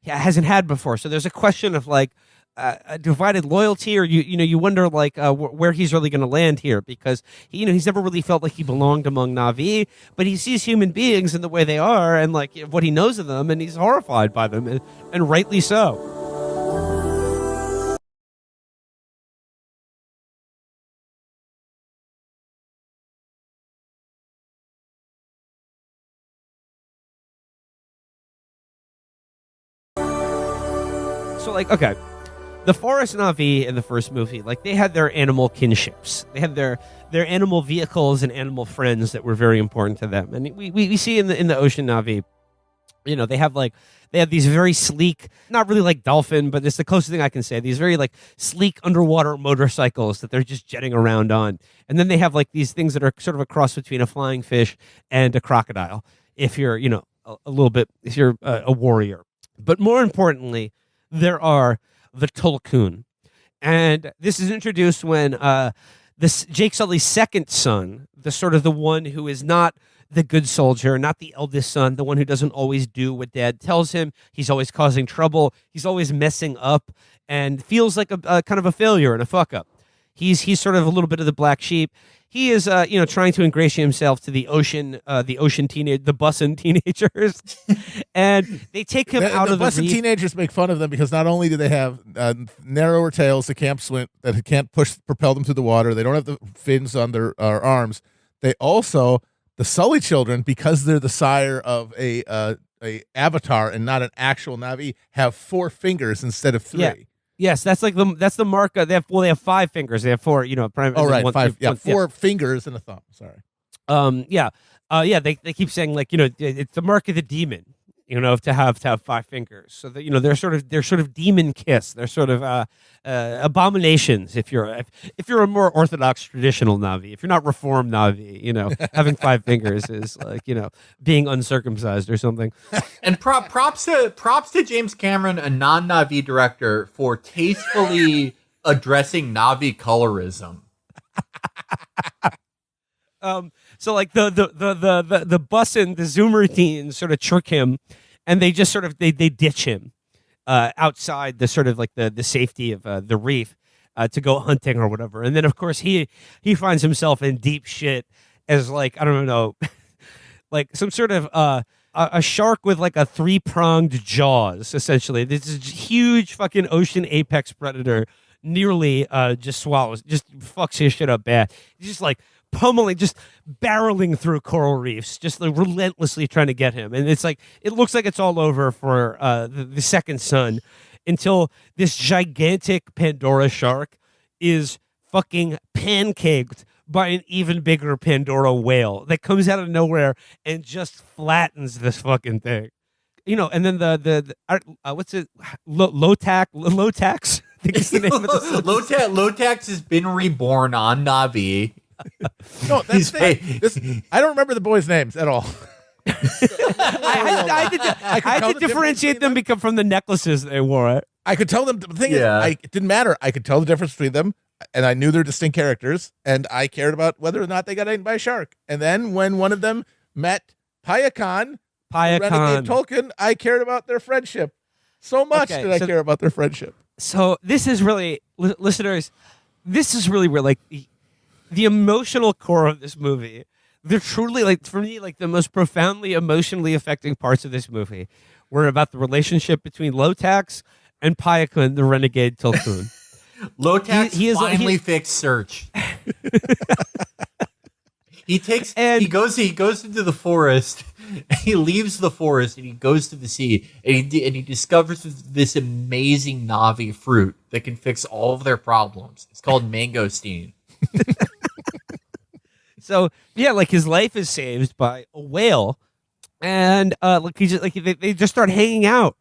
hasn't had before. So there's a question of like a divided loyalty, or you wonder like where he's really going to land here, because he's never really felt like he belonged among Na'vi, but he sees human beings in the way they are and like what he knows of them, and he's horrified by them, and rightly so. So like, okay, the Forest Na'vi in the first movie, like they had their animal kinships. They had their animal vehicles and animal friends that were very important to them. And we see in the Ocean Na'vi, they have these very sleek, not really like dolphin, but it's the closest thing I can say, these very like sleek underwater motorcycles that they're just jetting around on. And then they have like these things that are sort of a cross between a flying fish and a crocodile, if you're, a little bit, if you're a warrior. But more importantly, there are the Tulkun. And this is introduced when this Jake Sully's second son, the one who is not the good soldier, not the eldest son, the one who doesn't always do what dad tells him. He's always causing trouble. He's always messing up and feels like a kind of a failure and a fuck up. He's sort of a little bit of the black sheep. He is, trying to ingratiate himself to the bussin' teenagers, and they take him out of the bussin' teenagers make fun of them because not only do they have narrower tails that can't swim, that can't propel them through the water, they don't have the fins on their arms. They also, the Sully children, because they're the sire of a avatar and not an actual Na'vi, have 4 fingers instead of 3. Yeah. Yes, that's the mark. They have 5 fingers. They have 4. Right, 5. Yeah, 4 fingers and a thumb. Sorry. They keep saying like it's the mark of the demon. To have 5 fingers. So that they're sort of demon kiss. They're sort of abominations. If you're a more orthodox traditional Na'vi, if you're not reformed Na'vi, having 5 fingers is like being uncircumcised or something. And props to James Cameron, a non-Na'vi director, for tastefully addressing Na'vi colorism. So like the bussin', the Zoomer teens sort of trick him, and they just sort of they ditch him, outside the sort of like the safety of the reef to go hunting or whatever. And then of course he finds himself in deep shit as like, I don't know, like some sort of a shark with like a 3-pronged jaws, essentially. This is huge fucking ocean apex predator nearly just fucks his shit up bad. He's just like pummeling, just barreling through coral reefs, just like relentlessly trying to get him. And it's like, it looks like it's all over for the second son until this gigantic Pandora shark is fucking pancaked by an even bigger Pandora whale that comes out of nowhere and just flattens this fucking thing. You know, and then the what's it? Low tax. I think it's the name of the Low tax has been reborn on Navi. No, that's I don't remember the boys' names at all. I had to differentiate them because from the necklaces they wore. I could tell them. The thing is, it didn't matter. I could tell the difference between them, and I knew their distinct characters, and I cared about whether or not they got eaten by a shark. And then when one of them met Payakan, renegade Tulkun, I cared about their friendship. So much did I care about their friendship. So this is really, listeners, this is really where like the emotional core of this movie. They're truly, like, for me, like the most profoundly emotionally affecting parts of this movie were about the relationship between Lotax and Payakan, the renegade Tulkun. Lotax finally fixed Search. He goes into the forest. He leaves the forest and he goes to the sea and he discovers this amazing Navi fruit that can fix all of their problems. It's called mangosteen. So yeah, like his life is saved by a whale, and like they just start hanging out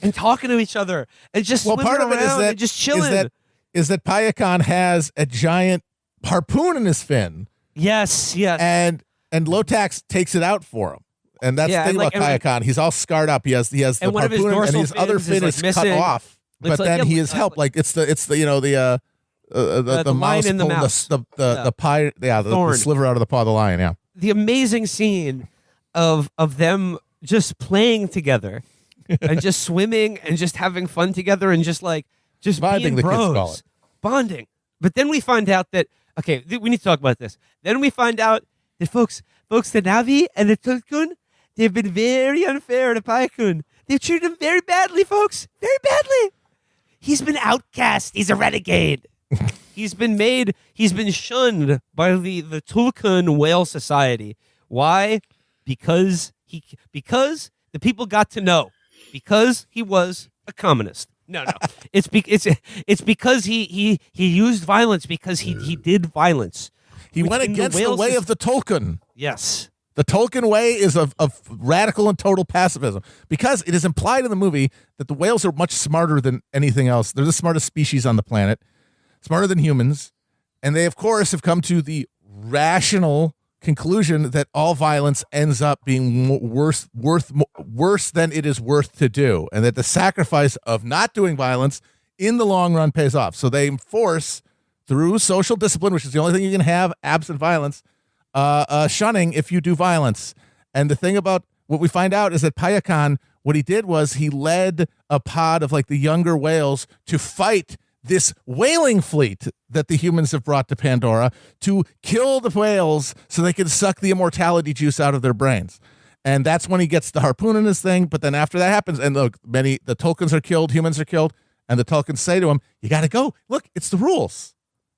and talking to each other and just swimming part of it around is that and just chilling. Is that Payakan has a giant harpoon in his fin? Yes. And Lotax takes it out for him. And that's the thing about Payakan. He's all scarred up. He has the harpoon and his other fin is cut off. But then he is helped. Like it's the mouse in the pulling mouse. the sliver out of the paw of the lion. Yeah. The amazing scene of them just playing together and just swimming and just having fun together and just bonding, being the bros, kids call it. bonding. But then we find out that we need to talk about this. Then we find out that folks, the Navi and the Tulkun, they've been very unfair to Payakan. They've treated him very badly, folks, very badly. He's been outcast. He's a renegade. He's been shunned by the Tulkun whale society. Why? Because the people got to know. Because he was a communist. No. It's because he used violence because he did violence. He went against the way of the Tulkun. Yes. The Tulkun way is of radical and total pacifism, because it is implied in the movie that the whales are much smarter than anything else. They're the smartest species on the planet, smarter than humans, and they, of course, have come to the rational conclusion that all violence ends up being worse than it is worth to do, and that the sacrifice of not doing violence in the long run pays off. So they enforce, through social discipline, which is the only thing you can have absent violence, shunning if you do violence. And the thing about what we find out is that Payakan, what he did was he led a pod of like the younger whales to fight this whaling fleet that the humans have brought to Pandora to kill the whales so they can suck the immortality juice out of their brains. And that's when he gets the harpoon in his thing. But then after that happens, and look, the Tulkuns are killed, humans are killed, and the Tulkuns say to him, "You got to go. Look, it's the rules."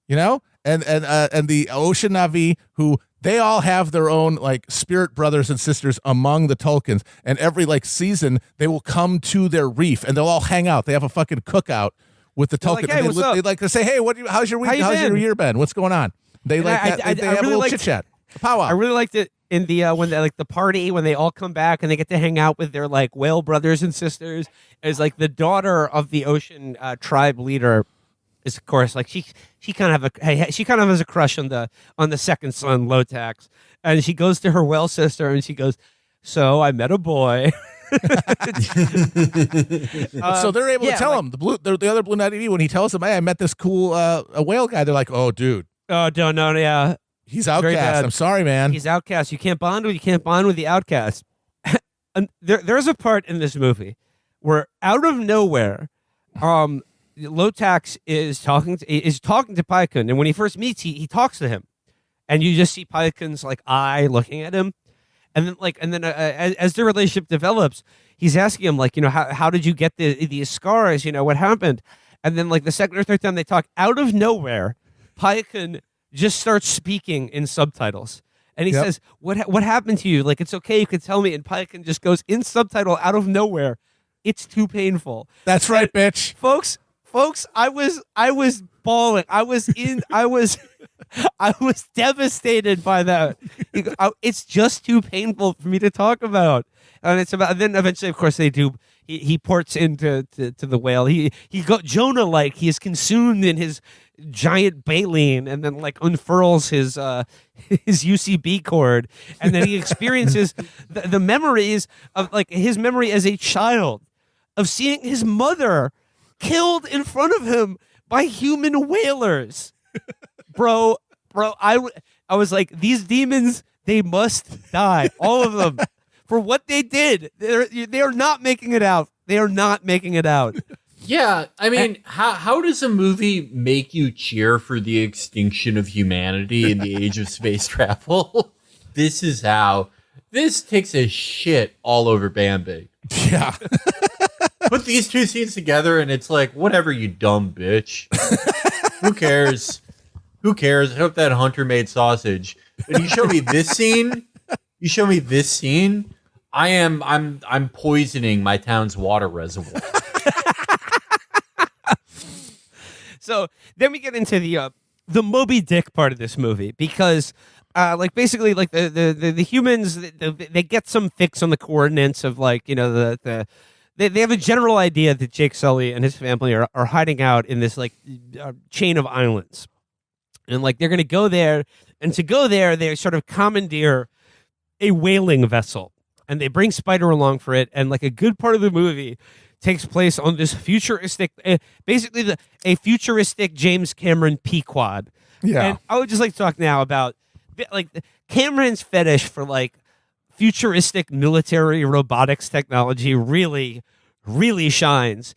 You know, and the Ocean Navi, who they all have their own like spirit brothers and sisters among the Tulkuns, and every like season they will come to their reef and they'll all hang out. They have a fucking cookout with the Tulkun. Like, hey, they like to say, "Hey, how's your week? How's your year been? What's going on?" They and like I that. They have really a little chit chat. Powwow. I really liked it in the when they, like the party when they all come back and they get to hang out with their like whale brothers and sisters. It's like the daughter of the ocean tribe leader is, of course, like she kind of has a crush on the second son, Lotax, and she goes to her whale sister and she goes, "So I met a boy." So they're able to tell him the other Blue Knight EV when he tells them, "Hey, I met this cool a whale guy." They're like, "Oh, dude, no, yeah, he's outcast. I'm sorry, man. He's outcast. You can't bond with the outcast." And there's a part in this movie where out of nowhere, Lotax is talking to Pyakun, and when he first meets, he talks to him, and you just see Pyakun's like eye looking at him, and then as the relationship develops, he's asking him like, how did you get these scars? What happened? And then like the second or third time they talk, out of nowhere, Pyakun just starts speaking in subtitles. And he says, what happened to you? Like, it's okay, you can tell me. And Pyakun just goes in subtitle out of nowhere. It's too painful. That's right, bitch. Folks, I was bawling. I was devastated by that. It's just too painful for me to talk about. And it's about, and then eventually, of course, they do. He ports into the whale. He got Jonah like he is consumed in his giant baleen, and then like unfurls his UCB cord, and then he experiences the memories of like his memory as a child of seeing his mother killed in front of him by human whalers. bro, I was like, these demons, they must die, all of them. For what they did, they are not making it out. They are not making it out. Yeah, I mean, how does a movie make you cheer for the extinction of humanity in the age of space travel? This is how. This takes a shit all over Bambi. Yeah. Put these two scenes together, and it's like, whatever, you dumb bitch. Who cares? Who cares? I hope that hunter made sausage. And you show me this scene. You show me this scene. I'm poisoning my town's water reservoir. So then we get into the Moby Dick part of this movie, because like basically like the humans, they get some fix on the coordinates of like, they have a general idea that Jake Sully and his family are hiding out in this like chain of islands, and like they're gonna go there, and to go there they sort of commandeer a whaling vessel, and they bring Spider along for it, and like a good part of the movie takes place on this futuristic, basically a futuristic James Cameron Pequod. Yeah. And I would just like to talk now about like Cameron's fetish for like futuristic military robotics technology really, really shines.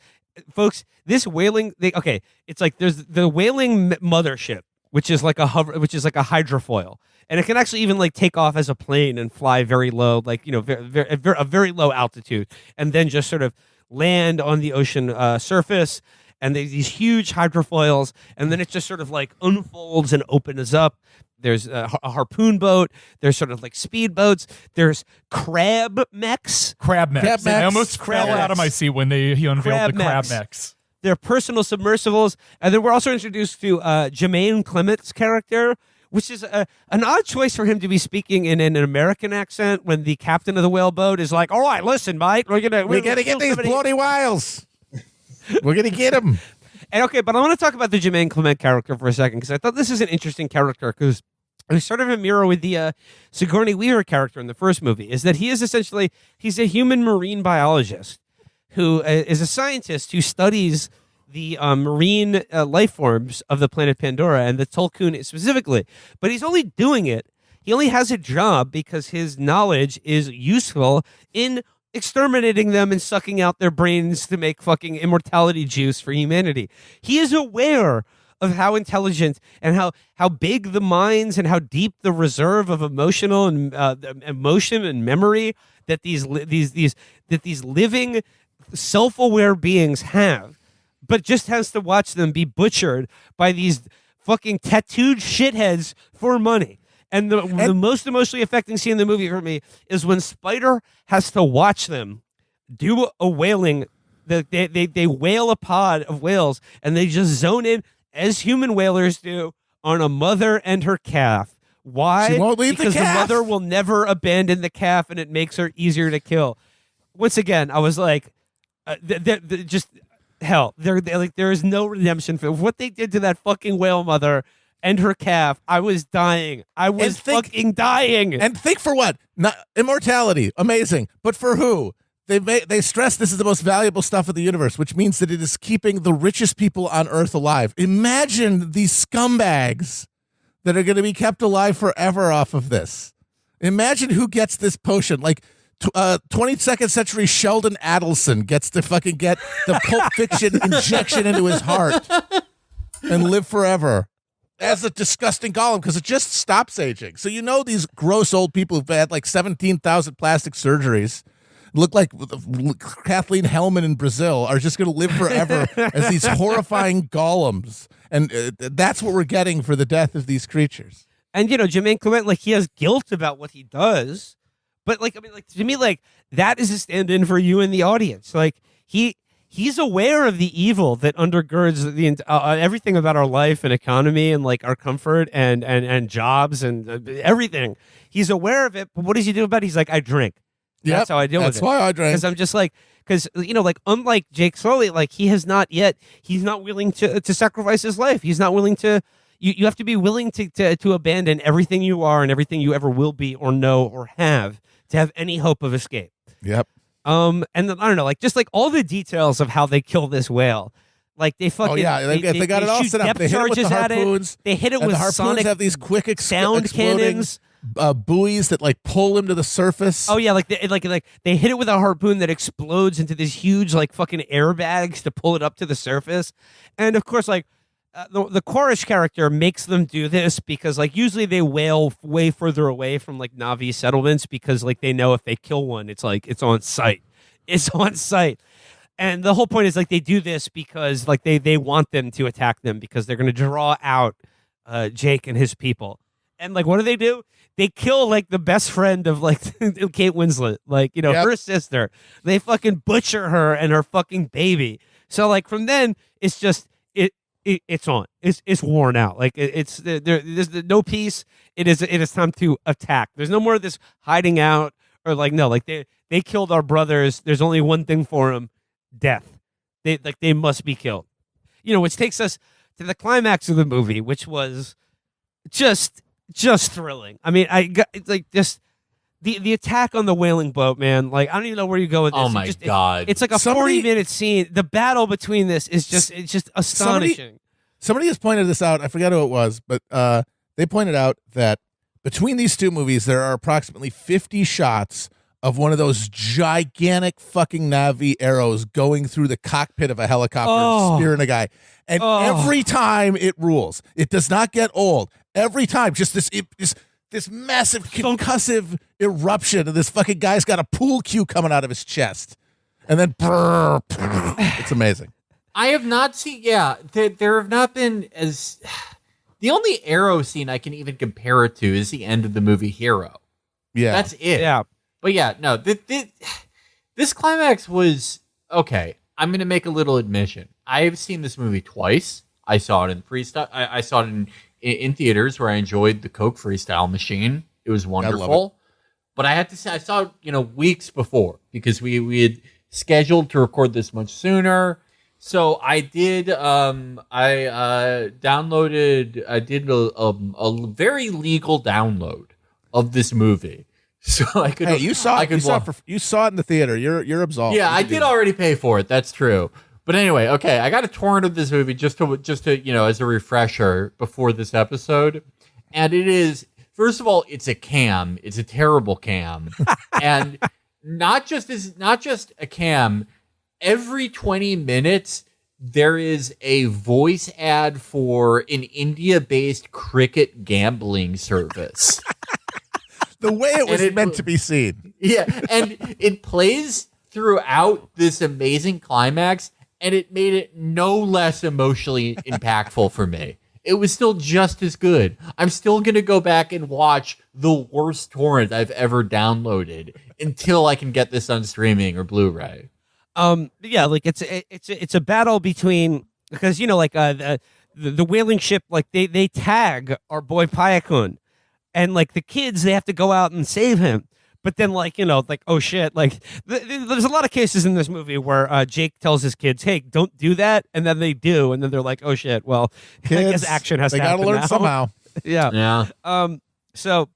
Folks, this whaling, it's like there's the whaling mothership, which is like a hydrofoil. And it can actually even like take off as a plane and fly very low, like, a very low altitude, and then just sort of land on the ocean surface. And there's these huge hydrofoils, and then it just sort of like unfolds and opens up. There's a harpoon boat. There's sort of like speed boats. There's crab mechs. Crab mechs. I almost Crab fell out of my seat when he unveiled Crab the crab mechs. mechs. They're personal submersibles. And then we're also introduced to Jermaine Clement's character, which is an odd choice for him to be speaking in an American accent when the captain of the whale boat is like, all right, listen, mate, we're gonna get these bloody whales. We're gonna get them. And okay, but I want to talk about the Jermaine Clement character for a second, because I thought this is an interesting character, because it's sort of a mirror with the Sigourney Weaver character in the first movie, is that he is essentially, he's a human marine biologist who is a scientist who studies the marine life forms of the planet Pandora, and the Tulkun specifically. But he's only doing it, he only has a job because his knowledge is useful in exterminating them and sucking out their brains to make fucking immortality juice for humanity. He is aware of how intelligent and how big the minds and how deep the reserve of emotional and emotion and memory that these living self-aware beings have, but just has to watch them be butchered by these fucking tattooed shitheads for money. And the most emotionally affecting scene in the movie for me is when Spider has to watch them do a whaling. They whale a pod of whales, and they just zone in, as human whalers do, on a mother and her calf. Why? She won't leave because the calf. mother will never abandon the calf, and it makes her easier to kill. Once again, I was like, just hell. There is no redemption for what they did to that fucking whale mother and her calf. I was dying. I was fucking dying. And think for what? Not immortality, amazing. But for who? They stress this is the most valuable stuff of the universe, which means that it is keeping the richest people on Earth alive. Imagine these scumbags that are going to be kept alive forever off of this. Imagine who gets this potion. Like, 22nd century Sheldon Adelson gets to fucking get the Pulp Fiction injection into his heart and live forever as a disgusting golem because it just stops aging. So these gross old people who've had like 17,000 plastic surgeries, look like Kathleen Hellman in Brazil, are just going to live forever as these horrifying golems. And that's what we're getting for the death of these creatures. And Jermaine Clement, like, he has guilt about what he does, but to me, like, that is a stand-in for you in the audience. Like, he's aware of the evil that undergirds the everything about our life and economy and like our comfort and jobs and everything. He's aware of it, but what does he do about it? He's like, I drink. That's how I deal with it. That's why I drink. Because I'm just like, like, unlike Jake Sully, like, he's not willing to sacrifice his life. He's not willing to. You have to be willing to abandon everything you are and everything you ever will be or know or have to have any hope of escape. Yep. And then, I don't know, like, just like all the details of how they kill this whale. Like, they fucking they got it all shoot set up. depth They hit it with the charges at harpoons. They hit it and with the harpoons sonic have these quick sound exploding, cannons. Buoys that like pull him to the surface. Oh yeah, like they hit it with a harpoon that explodes into these huge like fucking airbags to pull it up to the surface. And of course, like the Quarish character makes them do this because like usually they whale way further away from like Na'vi settlements because like they know if they kill one, it's like it's on sight. It's on sight. And the whole point is like they do this because like they want them to attack them because they're going to draw out Jake and his people. And like what do? They kill like the best friend of like Kate Winslet, like her sister. They fucking butcher her and her fucking baby. So like from then it's just it's on. It's worn out. Like there's no peace. It is time to attack. There's no more of this hiding out or like no, like they killed our brothers. There's only one thing for them: death. They must be killed. Which takes us to the climax of the movie, which was just thrilling. I mean, it's like just the attack on the whaling boat, man. Like I don't even know where you go with this. Oh my God. It's like a 40-minute scene. The battle between this is just astonishing. Somebody has pointed this out. I forget who it was, but they pointed out that between these two movies, there are approximately 50 shots of one of those gigantic fucking Na'vi arrows going through the cockpit of a helicopter, spearing a guy. And every time it rules. It does not get old. Every time, just this massive concussive eruption, and this fucking guy's got a pool cue coming out of his chest. And then, it's amazing. I have not seen, there have not been as... The only arrow scene I can even compare it to is the end of the movie Hero. Yeah. That's it. Yeah. But yeah, no, this climax was, okay, I'm going to make a little admission. I have seen this movie twice. I saw it in freestyle. I saw it in theaters where I enjoyed the Coke freestyle machine. It was wonderful. But I had to say, I saw it, weeks before because we had scheduled to record this much sooner. So I did, I did a very legal download of this movie. So I could. Hey, you saw it in the theater. You're absolved. Yeah, I did already pay for it. That's true. But anyway, okay, I got a torrent of this movie just to as a refresher before this episode, and it is, first of all, it's a cam. It's a terrible cam, and not just a cam. Every 20 minutes, there is a voice ad for an India-based cricket gambling service. The way it was meant to be seen. Yeah, and it plays throughout this amazing climax, and it made it no less emotionally impactful for me. It was still just as good. I'm still going to go back and watch the worst torrent I've ever downloaded until I can get this on streaming or Blu-ray. Yeah, like it's a battle between, because like the whaling ship, like they tag our boy Payakun, and like the kids, they have to go out and save him. But then like oh shit, like there's a lot of cases in this movie where Jake tells his kids, hey, don't do that, and then they do, and then they're like, oh shit, well, kids, I guess action has to happen. They gotta learn now. somehow. Yeah. So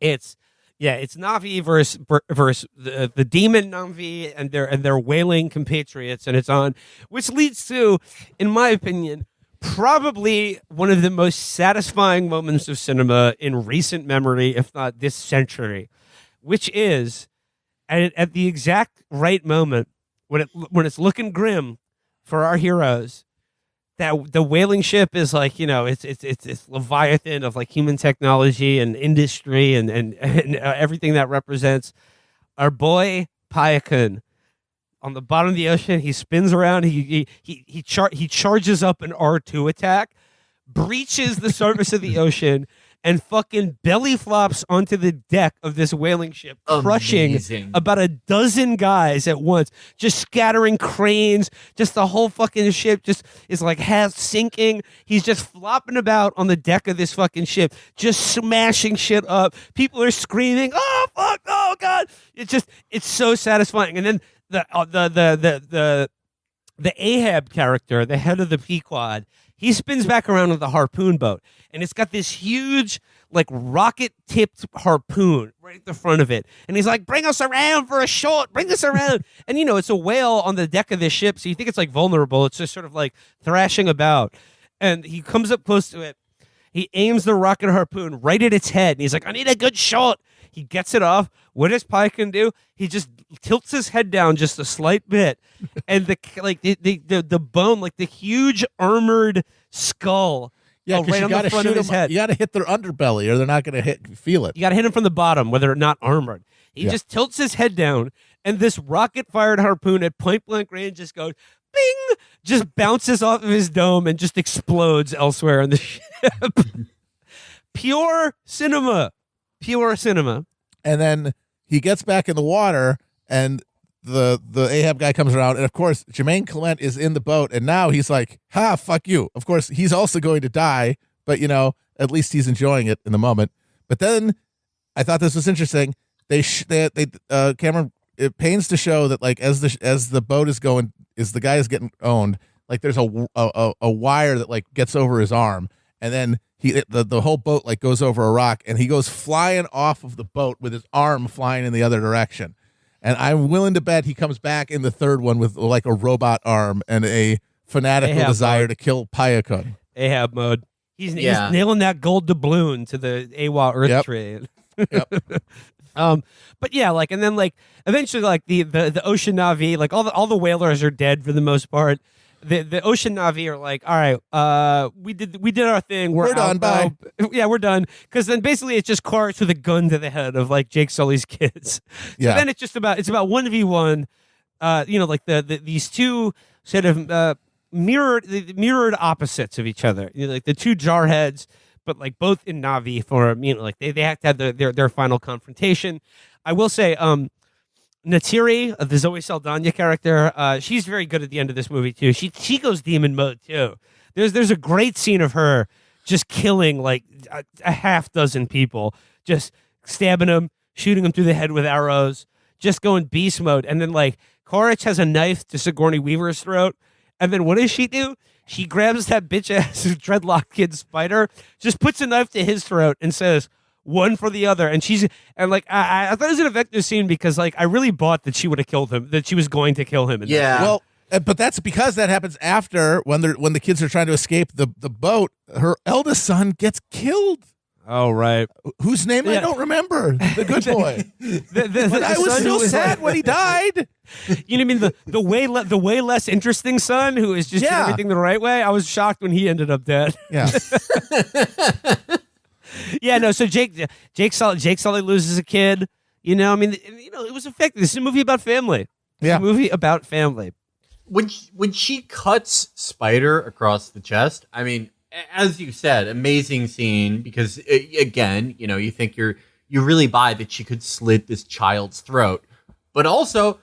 it's Na'vi versus the demon Na'vi and their whaling compatriots, and it's on, which leads to, in my opinion, probably one of the most satisfying moments of cinema in recent memory, if not this century, which is And at the exact right moment, when it's looking grim for our heroes, that the whaling ship is like, it's Leviathan of like human technology and industry and everything that represents. Our boy Pyakun on the bottom of the ocean, he spins around, he charges up an R2 attack, breaches the surface of the ocean, and fucking belly flops onto the deck of this whaling ship, crushing Amazing. about a dozen guys at once, just scattering cranes. Just the whole fucking ship just is like half sinking. He's just flopping about on the deck of this fucking ship, just smashing shit up. People are screaming, "Oh fuck! Oh god!" It's so satisfying. And then the Ahab character, the head of the Pequod, he spins back around with the harpoon boat, and it's got this huge, like, rocket-tipped harpoon right at the front of it. And he's like, "Bring us around for a shot, bring us around." And, it's a whale on the deck of this ship, so you think it's, like, vulnerable. It's just sort of, like, thrashing about. And he comes up close to it. He aims the rocket harpoon right at its head, and he's like, "I need a good shot." He gets it off. What does Pyakun do? He just tilts his head down just a slight bit, and the bone, like the huge armored skull, Yeah, because right you on got the to front shoot of his them. head. You got to hit their underbelly, or they're not going to feel it. You got to hit him from the bottom, whether or not armored. He Yeah. just tilts his head down, and this rocket-fired harpoon at point-blank range just goes, bing, just bounces off of his dome and just explodes elsewhere on the ship. Pure cinema. Pure cinema. And then he gets back in the water, and the Ahab guy comes around, and of course Jermaine Clement is in the boat, and now he's like, "Ha, fuck you." Of course, he's also going to die, but at least he's enjoying it in the moment. But then I thought this was interesting. Cameron, it pains to show that, like, as the boat is going, as the guy is getting owned, like there's a wire that like gets over his arm, and then the whole boat like goes over a rock, and he goes flying off of the boat with his arm flying in the other direction. And I'm willing to bet he comes back in the third one with like a robot arm and a fanatical Ahab desire mode. to kill Pyakun. Ahab mode. He's Yeah. nailing that gold doubloon to the AWA Earth Yep. tree. Yep. But yeah, like, and then like eventually, like the Ocean Navi, like all the whalers are dead for the most part. The Ocean Navi are like, all right, we did our thing. We're done. out now. Yeah, we're done. Because then basically it's just cars with a gun to the head of like Jake Sully's kids. So Yeah. then it's about 1v1. Like these two sort of mirrored opposites of each other. Like the two jarheads, but like both in Navi form. Like they have to have their final confrontation. I will say, Natiri, the Zoe Saldana character, she's very good at the end of this movie too. She goes demon mode too. There's a great scene of her just killing like a half dozen people, just stabbing them, shooting them through the head with arrows, just going beast mode. And then like Quaritch has a knife to Sigourney Weaver's throat, and then what does she do? She grabs that bitch ass dreadlock kid Spider, just puts a knife to his throat, and says, "One for the other." And I thought it was an effective scene because like I really bought that she would have killed him, that she was going to kill him. Yeah. Well, but that's because that happens after when the kids are trying to escape the boat. Her eldest son gets killed. Oh right. Whose name I Yeah. don't remember. The good boy. But I was son who so sad when he died. You know what I mean? The way less interesting son who is just doing Yeah. everything the right way. I was shocked when he ended up dead. Yeah. Yeah, no. So Jake Sully loses a kid. It was effective. This is a movie about family. It's Yeah. a movie about family. When she cuts Spider across the chest, I mean, as you said, amazing scene because again, you think you really buy that she could slit this child's throat, but also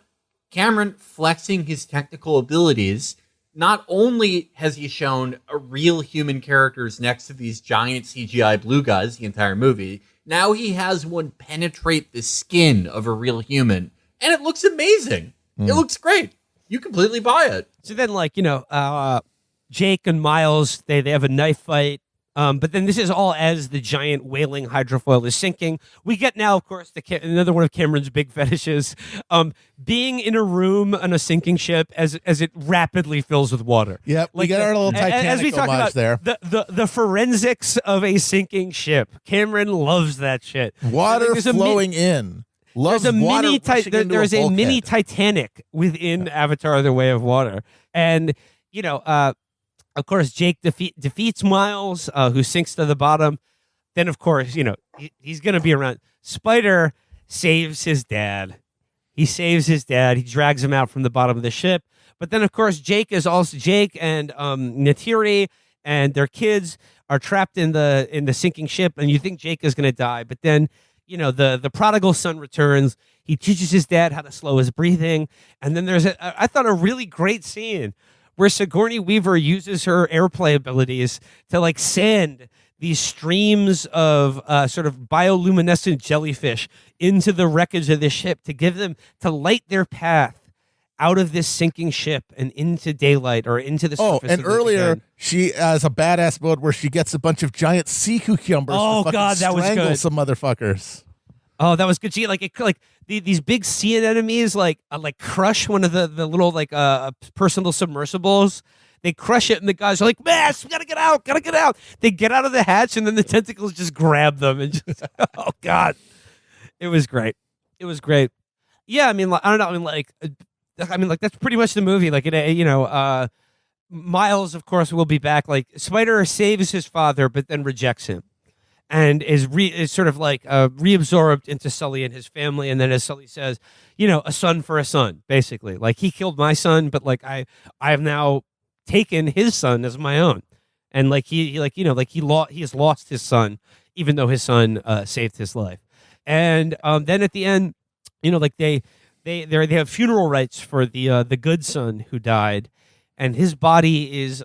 Cameron flexing his technical abilities. Not only has he shown a real human characters next to these giant CGI blue guys the entire movie, now he has one penetrate the skin of a real human, and it looks amazing. It looks great. You completely buy it. So then, like, Jake and Miles, they have a knife fight. But then this is all as the giant whaling hydrofoil is sinking. We get now, of course, another one of Cameron's big fetishes, being in a room on a sinking ship as it rapidly fills with water. Yep. We get our little Titanic as we talked homage about, there. The forensics of a sinking ship. Cameron loves that shit. Water There's a flowing in. Loves there's a water mini rushing into there's a bulkhead. mini Titanic within Avatar: The Way of Water, and of course Jake defeats Miles, who sinks to the bottom. Then of course he's gonna be around. Spider saves his dad. He saves his dad. He drags him out from the bottom of the ship. But then of course Jake and Neytiri and their kids are trapped in the sinking ship, and you think Jake is gonna die, but then the prodigal son returns. He teaches his dad how to slow his breathing. And then there's I thought a really great scene where Sigourney Weaver uses her airplay abilities to like send these streams of sort of bioluminescent jellyfish into the wreckage of the ship to light their path out of this sinking ship and into daylight or into the surface. And of earlier again. she has a badass mode where she gets a bunch of giant sea cucumbers. Oh, to fucking God, that was strangle good. some motherfuckers. Oh, that was good. She these big sea anemones like crush one of the little personal submersibles. They crush it, and the guys are like, "Mass, we gotta get out, gotta get out." They get out of the hatch, and then the tentacles just grab them, and just oh god, it was great. It was great. Yeah, I mean, I don't know. I mean, that's pretty much the movie. Miles, of course, will be back. Like Spider saves his father, but then rejects him, and is sort of reabsorbed into Sully and his family. And then, as Sully says, a son for a son, basically. Like he killed my son, but I have now taken his son as my own, and he has lost his son, even though his son saved his life. And then at the end, they have funeral rites for the good son who died, and his body is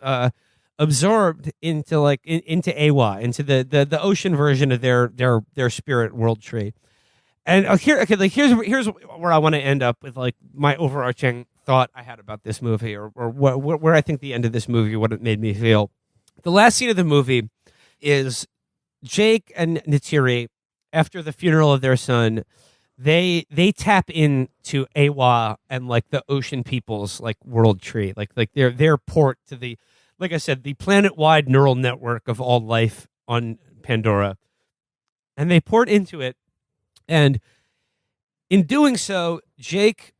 absorbed into into Awa, into the ocean version of their spirit world tree. And here's where I want to end up with my overarching thought I had about this movie, or where I think the end of this movie, what it made me feel. The last scene of the movie is Jake and Neytiri, after the funeral of their son, they tap into Awa and the ocean people's world tree, their port to the, like I said, the planet-wide neural network of all life on Pandora, and they port into it, and in doing so, Jake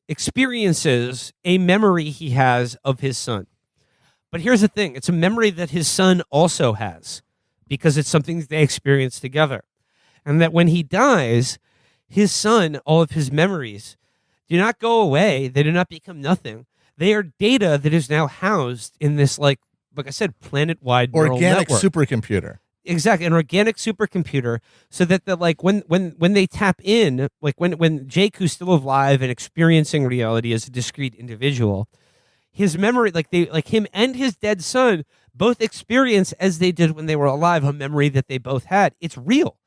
experiences a memory he has of his son. But here's the thing. It's a memory that his son also has, because it's something that they experience together. And that when he dies, his son, all of his memories, do not go away. They do not become nothing. They are data that is now housed in this, like I said, planet-wide neural organic network. supercomputer. Exactly, an organic supercomputer, so that when they tap in, when Jake, who's still alive and experiencing reality as a discrete individual, his memory, him and his dead son both experience, as they did when they were alive, a memory that they both had. It's real.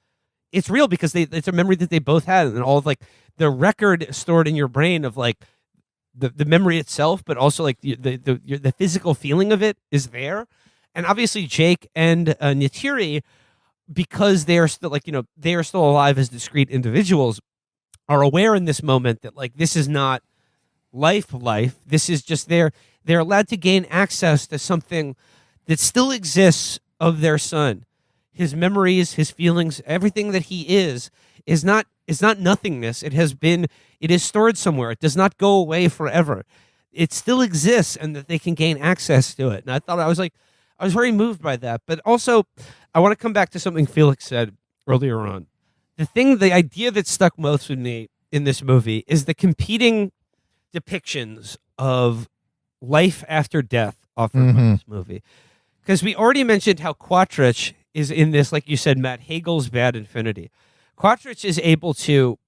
It's real because it's a memory that they both had, and all of the record stored in your brain of the memory itself, but also the physical feeling of it is there. And obviously Jake and Neytiri, because they are still they are still alive as discrete individuals, are aware in this moment that this is not life. This is just they're allowed to gain access to something that still exists of their son. His memories, his feelings, everything that he is not nothingness. It is stored somewhere. It does not go away forever. It still exists, and that they can gain access to it. And I thought I was very moved by that. But also, I want to come back to something Felix said earlier on. The idea that stuck most with me in this movie is the competing depictions of life after death offered by this movie. Because we already mentioned how Quattrich is in this, like you said, Matt, Hegel's bad infinity. Quattrich is able to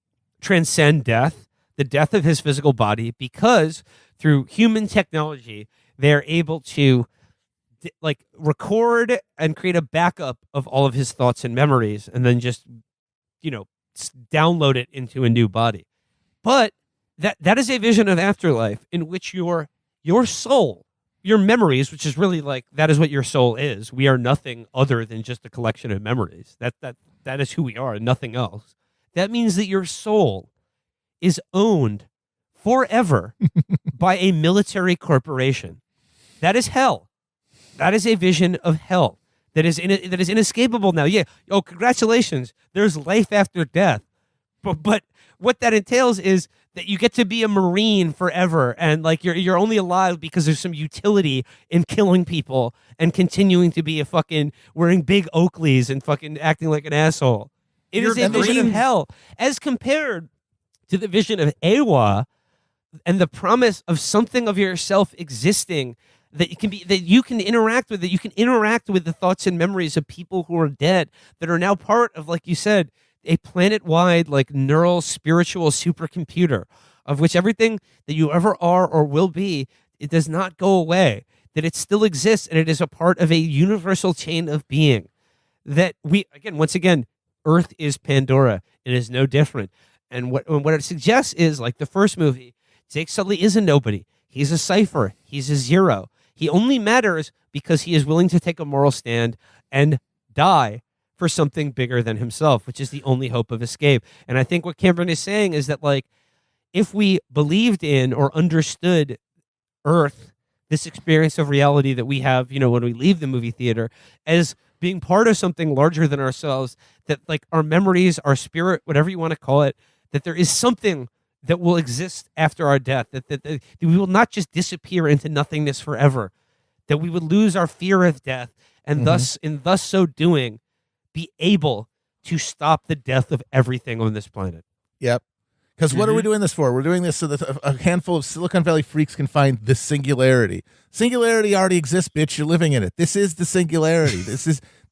transcend death, the death of his physical body, because through human technology, they're able to record and create a backup of all of his thoughts and memories, and then just download it into a new body. But that is a vision of afterlife in which your soul, your memories, which is really that is what your soul is. We are nothing other than just a collection of memories. That is who we are, nothing else. That means that your soul is owned forever by a military corporation. That is hell. That is a vision of hell that is inescapable now. Yeah. Oh, congratulations. There's life after death. but what that entails is that you get to be a Marine forever, and like you're only alive because there's some utility in killing people and continuing to be a fucking wearing big Oakleys and fucking acting like an asshole. It is a vision of hell as compared to the vision of Ewa and the promise of something of yourself existing that you can interact with, that you can interact with the thoughts and memories of people who are dead that are now part of, like you said, a planet-wide, like, neural spiritual supercomputer of which everything that you ever are or will be, it does not go away, that it still exists, and it is a part of a universal chain of being that once again, Earth is Pandora. It is no different. And what it suggests is, like the first movie, Jake Sully is a nobody. He's a cipher. He's a zero. He only matters because he is willing to take a moral stand and die for something bigger than himself, which is the only hope of escape. And I think what Cameron is saying is that, like, if we believed in or understood Earth, this experience of reality that we have, when we leave the movie theater, as being part of something larger than ourselves, that, like, our memories, our spirit, whatever you want to call it, that there is something that will exist after our death, that we will not just disappear into nothingness forever, that we would lose our fear of death, and thus so doing, be able to stop the death of everything on this planet. Yep. Because what are we doing this for? We're doing this so that a handful of Silicon Valley freaks can find the singularity. Singularity already exists, bitch. You're living in it. This is the singularity.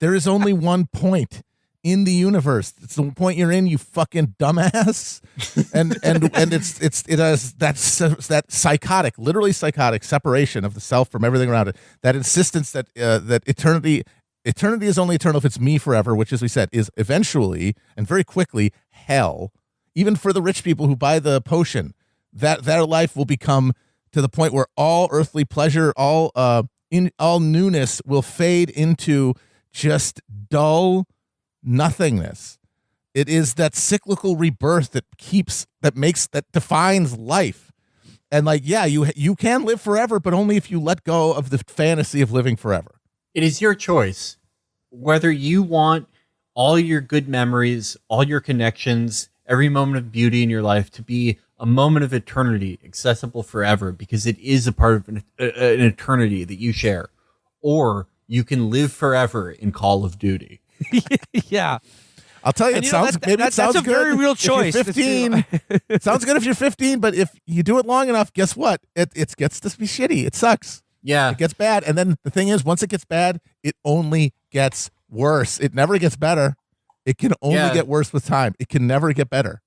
There is only one point in the universe. It's the point you're in, you fucking dumbass. And it has that psychotic, literally psychotic separation of the self from everything around it. That insistence that eternity is only eternal if it's me forever, which, as we said, is eventually and very quickly hell. Even for the rich people who buy the potion, that their life will become to the point where all earthly pleasure, all newness will fade into just dull nothingness. It is that cyclical rebirth that defines life. And, like, yeah, you can live forever, but only if you let go of the fantasy of living forever. It is your choice whether you want all your good memories, all your connections, every moment of beauty in your life to be a moment of eternity, accessible forever, because it is a part of an eternity that you share. Or you can live forever in Call of Duty. Yeah. I'll tell you, it sounds good. That's a very real choice. If you're 15, it sounds good if you're 15, but if you do it long enough, guess what? It gets to be shitty. It sucks. Yeah. It gets bad. And then the thing is, once it gets bad, it only gets worse. It never gets better. It can only get worse with time. It can never get better.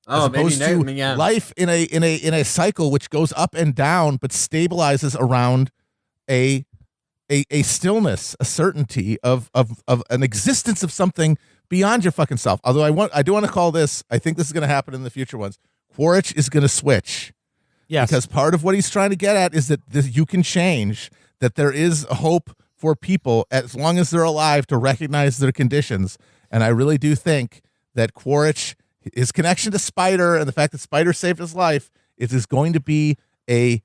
Oh, as opposed maybe to life in a cycle which goes up and down, but stabilizes around a stillness, a certainty of an existence of something beyond your fucking self. Although I do want to call this, I think this is going to happen in the future ones. Quaritch is going to switch. Yes. Because part of what he's trying to get at is that you can change, that there is a hope for people as long as they're alive to recognize their conditions. And I really do think that Quaritch, his connection to Spider and the fact that Spider saved his life, is going to be a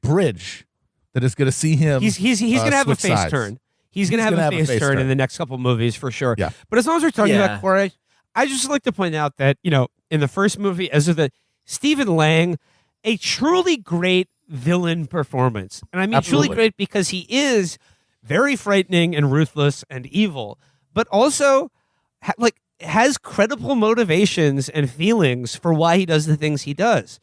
bridge that is going to see him. He's going to have a face sides. turn. He's going to have a face turn in the next couple movies for sure. Yeah. But as long as we're talking about Quaritch, I just like to point out that, in the first movie, as of the Stephen Lang, a truly great villain performance. And I mean, truly great because he is very frightening and ruthless and evil, but also has credible motivations and feelings for why he does the things he does.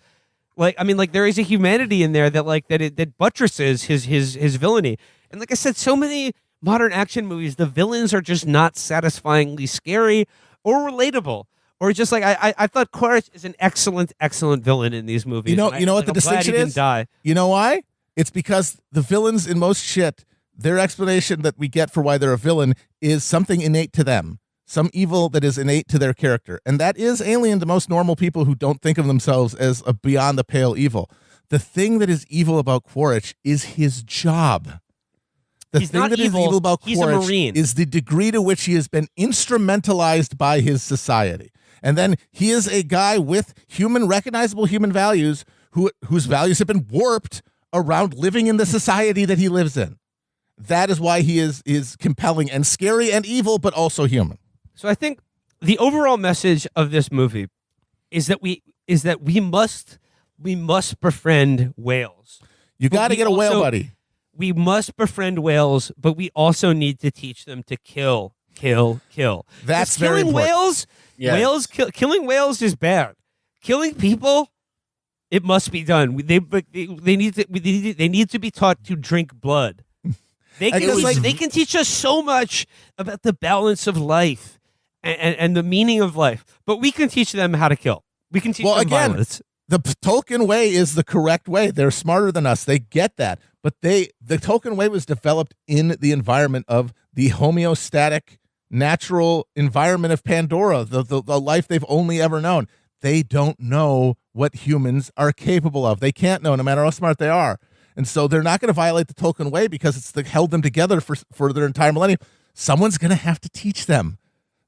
There is a humanity in there that buttresses his villainy. And like I said, so many modern action movies, the villains are just not satisfyingly scary or relatable. Or just like I thought Quaritch is an excellent villain in these movies. You know what the distinction is? Die. You know why? It's because the villains in most shit, their explanation that we get for why they're a villain is something innate to them. Some evil that is innate to their character. And that is alien to most normal people who don't think of themselves as a beyond the pale evil. The thing that is evil about Quaritch is his job. The thing that is evil about Quaritch is the degree to which he has been instrumentalized by his society. And then he is a guy with recognizable human values whose values have been warped around living in the society that he lives in. That is why he is compelling and scary and evil, but also human. So I think the overall message of this movie is that we must befriend whales. You got to we get a whale also- buddy. We must befriend whales, but we also need to teach them to kill. That's 'Cause very killing important. whales. Killing whales is bad. Killing people, it must be done. They need to be taught to drink blood. They I can guess, like- they can teach us so much about the balance of life and the meaning of life, but we can teach them how to kill. We can teach them violence. The Tolkien way is the correct way. They're smarter than us. They get that. But the Tolkien way was developed in the environment of the homeostatic, natural environment of Pandora, the life they've only ever known. They don't know what humans are capable of. They can't know, no matter how smart they are. And so they're not going to violate the Tolkien way because it's held them together for their entire millennium. Someone's going to have to teach them.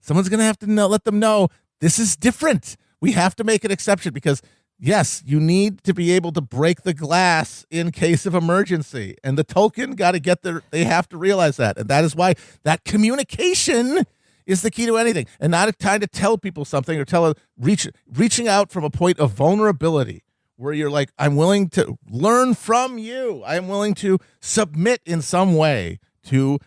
Someone's going to have to let them know this is different. We have to make an exception because, yes, you need to be able to break the glass in case of emergency. And the Tolkien got to get there. They have to realize that. And that is why that communication is the key to anything. And not trying to tell people something or reaching out from a point of vulnerability where you're like, I'm willing to learn from you. I'm willing to submit in some way to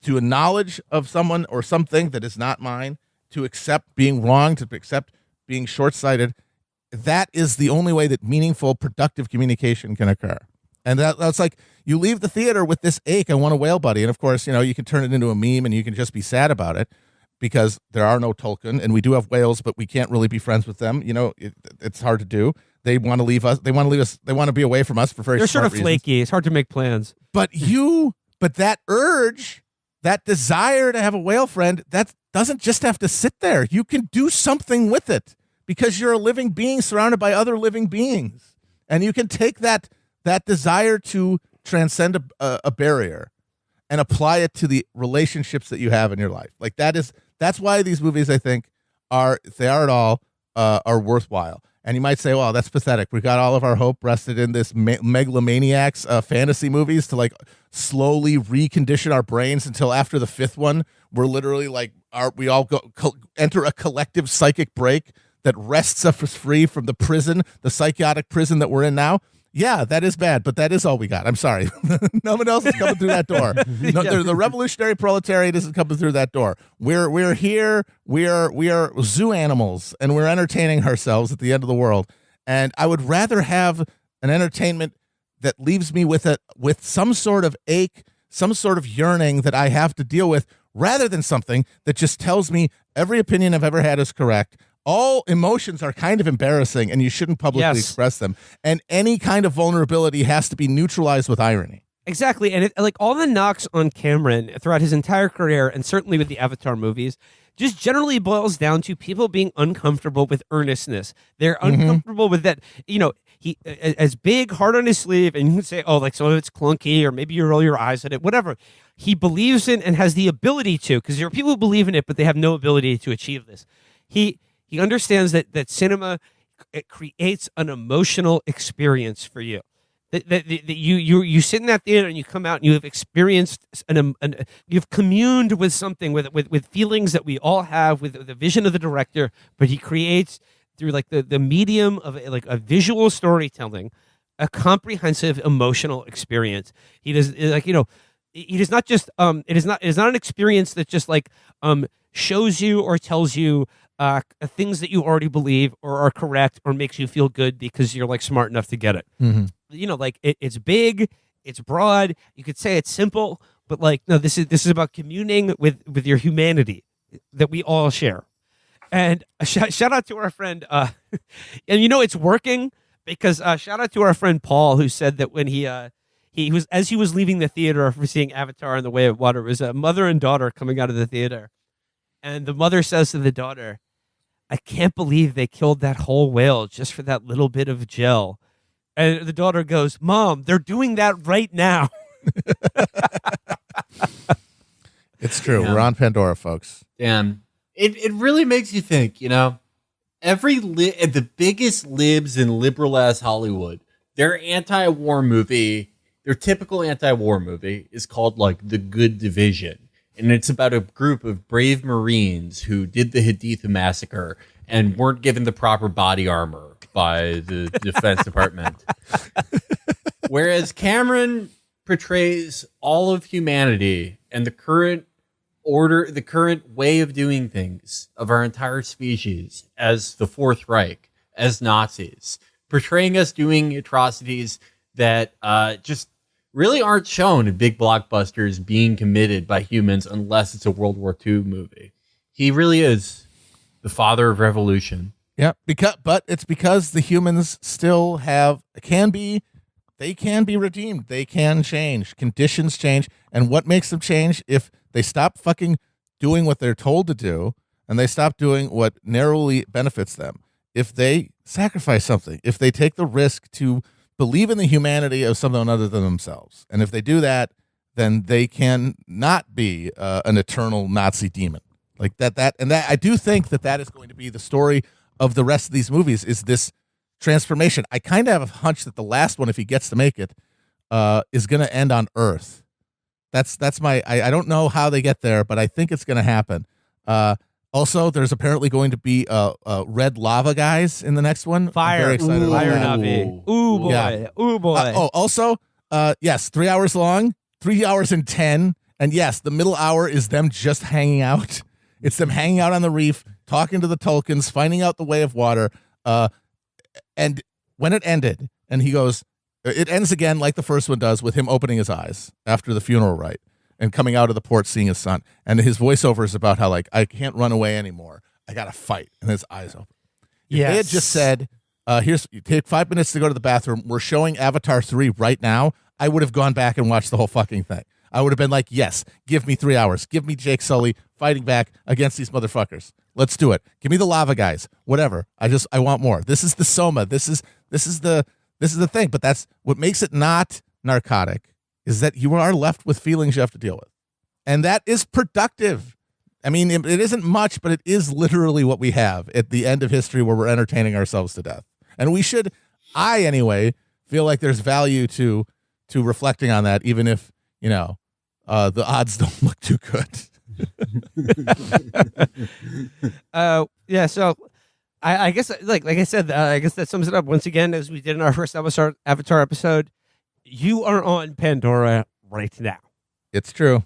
a knowledge of someone or something that is not mine, to accept being wrong, to accept being short-sighted. That is the only way that meaningful, productive communication can occur. And that's like, you leave the theater with this ache, I want a whale buddy. And of course, you can turn it into a meme and you can just be sad about it because there are no Tolkien and we do have whales, but we can't really be friends with them. It's hard to do. They want to leave us. They want to be away from us for very They're smart sort of reasons. flaky. It's hard to make plans. But that urge, that desire to have a whale friend, that doesn't just have to sit there. You can do something with it because you're a living being surrounded by other living beings. And you can take that desire to transcend a barrier and apply it to the relationships that you have in your life. Like that's why these movies, I think, if they are at all, are worthwhile. And you might say, well, that's pathetic. We got all of our hope rested in this megalomaniacs fantasy movies to like slowly recondition our brains until after the fifth one, we're literally like, we all enter a collective psychic break that wrests us free from the psychotic prison that we're in now. Yeah, that is bad, but that is all we got. I'm sorry. No one else is coming through that door. No, the revolutionary proletariat isn't coming through that door. We're here. We are zoo animals, and we're entertaining ourselves at the end of the world. And I would rather have an entertainment that leaves me with some sort of ache, some sort of yearning that I have to deal with, rather than something that just tells me every opinion I've ever had is correct. All emotions are kind of embarrassing and you shouldn't publicly express them. And any kind of vulnerability has to be neutralized with irony. Exactly. And like all the knocks on Cameron throughout his entire career, and certainly with the Avatar movies, just generally boils down to people being uncomfortable with earnestness. They're uncomfortable with that, he as big, hard on his sleeve, and you can say, oh, like some of it's clunky, or maybe you roll your eyes at it, whatever. He believes in and has the ability to, because there are people who believe in it, but they have no ability to achieve this. He understands that cinema, it creates an emotional experience for you. That you sit in that theater and you come out and you have experienced you've communed with something with feelings that we all have with the vision of the director, but he creates through like the medium of like a visual storytelling, a comprehensive emotional experience. He does he does not just it is not an experience that just like shows you or tells you things that you already believe or are correct or makes you feel good because you're like smart enough to get it. Like it's big, it's broad. You could say it's simple, but like no, this is about communing with your humanity that we all share. And a shout out to our friend, and it's working because shout out to our friend Paul, who said that when he was as he was leaving the theater for seeing Avatar and the Way of Water, it was a mother and daughter coming out of the theater, and the mother says to the daughter, I can't believe they killed that whole whale just for that little bit of gel. And the daughter goes, Mom, they're doing that right now. It's true. Yeah. We're on Pandora, folks. Damn. It really makes you think, the biggest libs in liberal-ass Hollywood, their anti-war movie, their typical anti-war movie is called, like, The Good Division. And it's about a group of brave Marines who did the Haditha massacre. and weren't given the proper body armor by the Defense Department. Whereas Cameron portrays all of humanity and the current order, the current way of doing things of our entire species as the Fourth Reich, as Nazis, portraying us doing atrocities that just really aren't shown in big blockbusters being committed by humans unless it's a World War II movie. He really is the father of revolution. Yeah, but it's because the humans still can be redeemed. They can change. Conditions change. And what makes them change? If they stop fucking doing what they're told to do and they stop doing what narrowly benefits them. If they sacrifice something, if they take the risk to believe in the humanity of someone other than themselves. And if they do that, then they can not be an eternal Nazi demon. Like that I do think that is going to be the story of the rest of these movies, is this transformation. I kind of have a hunch that the last one, if he gets to make it, is going to end on Earth. That's my. I don't know how they get there, but I think it's going to happen. Also, there's apparently going to be red lava guys in the next one. Fire. I'm very excited about Fire that. Navi. Ooh boy. Yeah. Ooh boy. Also, yes, 3 hours long, 3 hours and 10, and yes, the middle hour is them just hanging out. It's them hanging out on the reef, talking to the Tulkuns, finding out the way of water. And when it ended, and he goes, it ends again like the first one does, with him opening his eyes after the funeral rite and coming out of the port, seeing his son. And his voiceover is about how, like, I can't run away anymore. I got to fight. And his eyes open. If they had just said, you take 5 minutes to go to the bathroom. We're showing Avatar 3 right now. I would have gone back and watched the whole fucking thing. I would have been like, yes, give me 3 hours. Give me Jake Sully fighting back against these motherfuckers. Let's do it. Give me the lava guys. Whatever. I want more. This is the Soma. This is the thing. But that's what makes it not narcotic, is that you are left with feelings you have to deal with. And that is productive. I mean, it isn't much, but it is literally what we have at the end of history, where we're entertaining ourselves to death. And we should, anyway, feel like there's value to reflecting on that, even if, the odds don't look too good. Yeah, so I guess, like I said, I guess that sums it up once again, as we did in our first Avatar episode. You are on Pandora right now. It's true.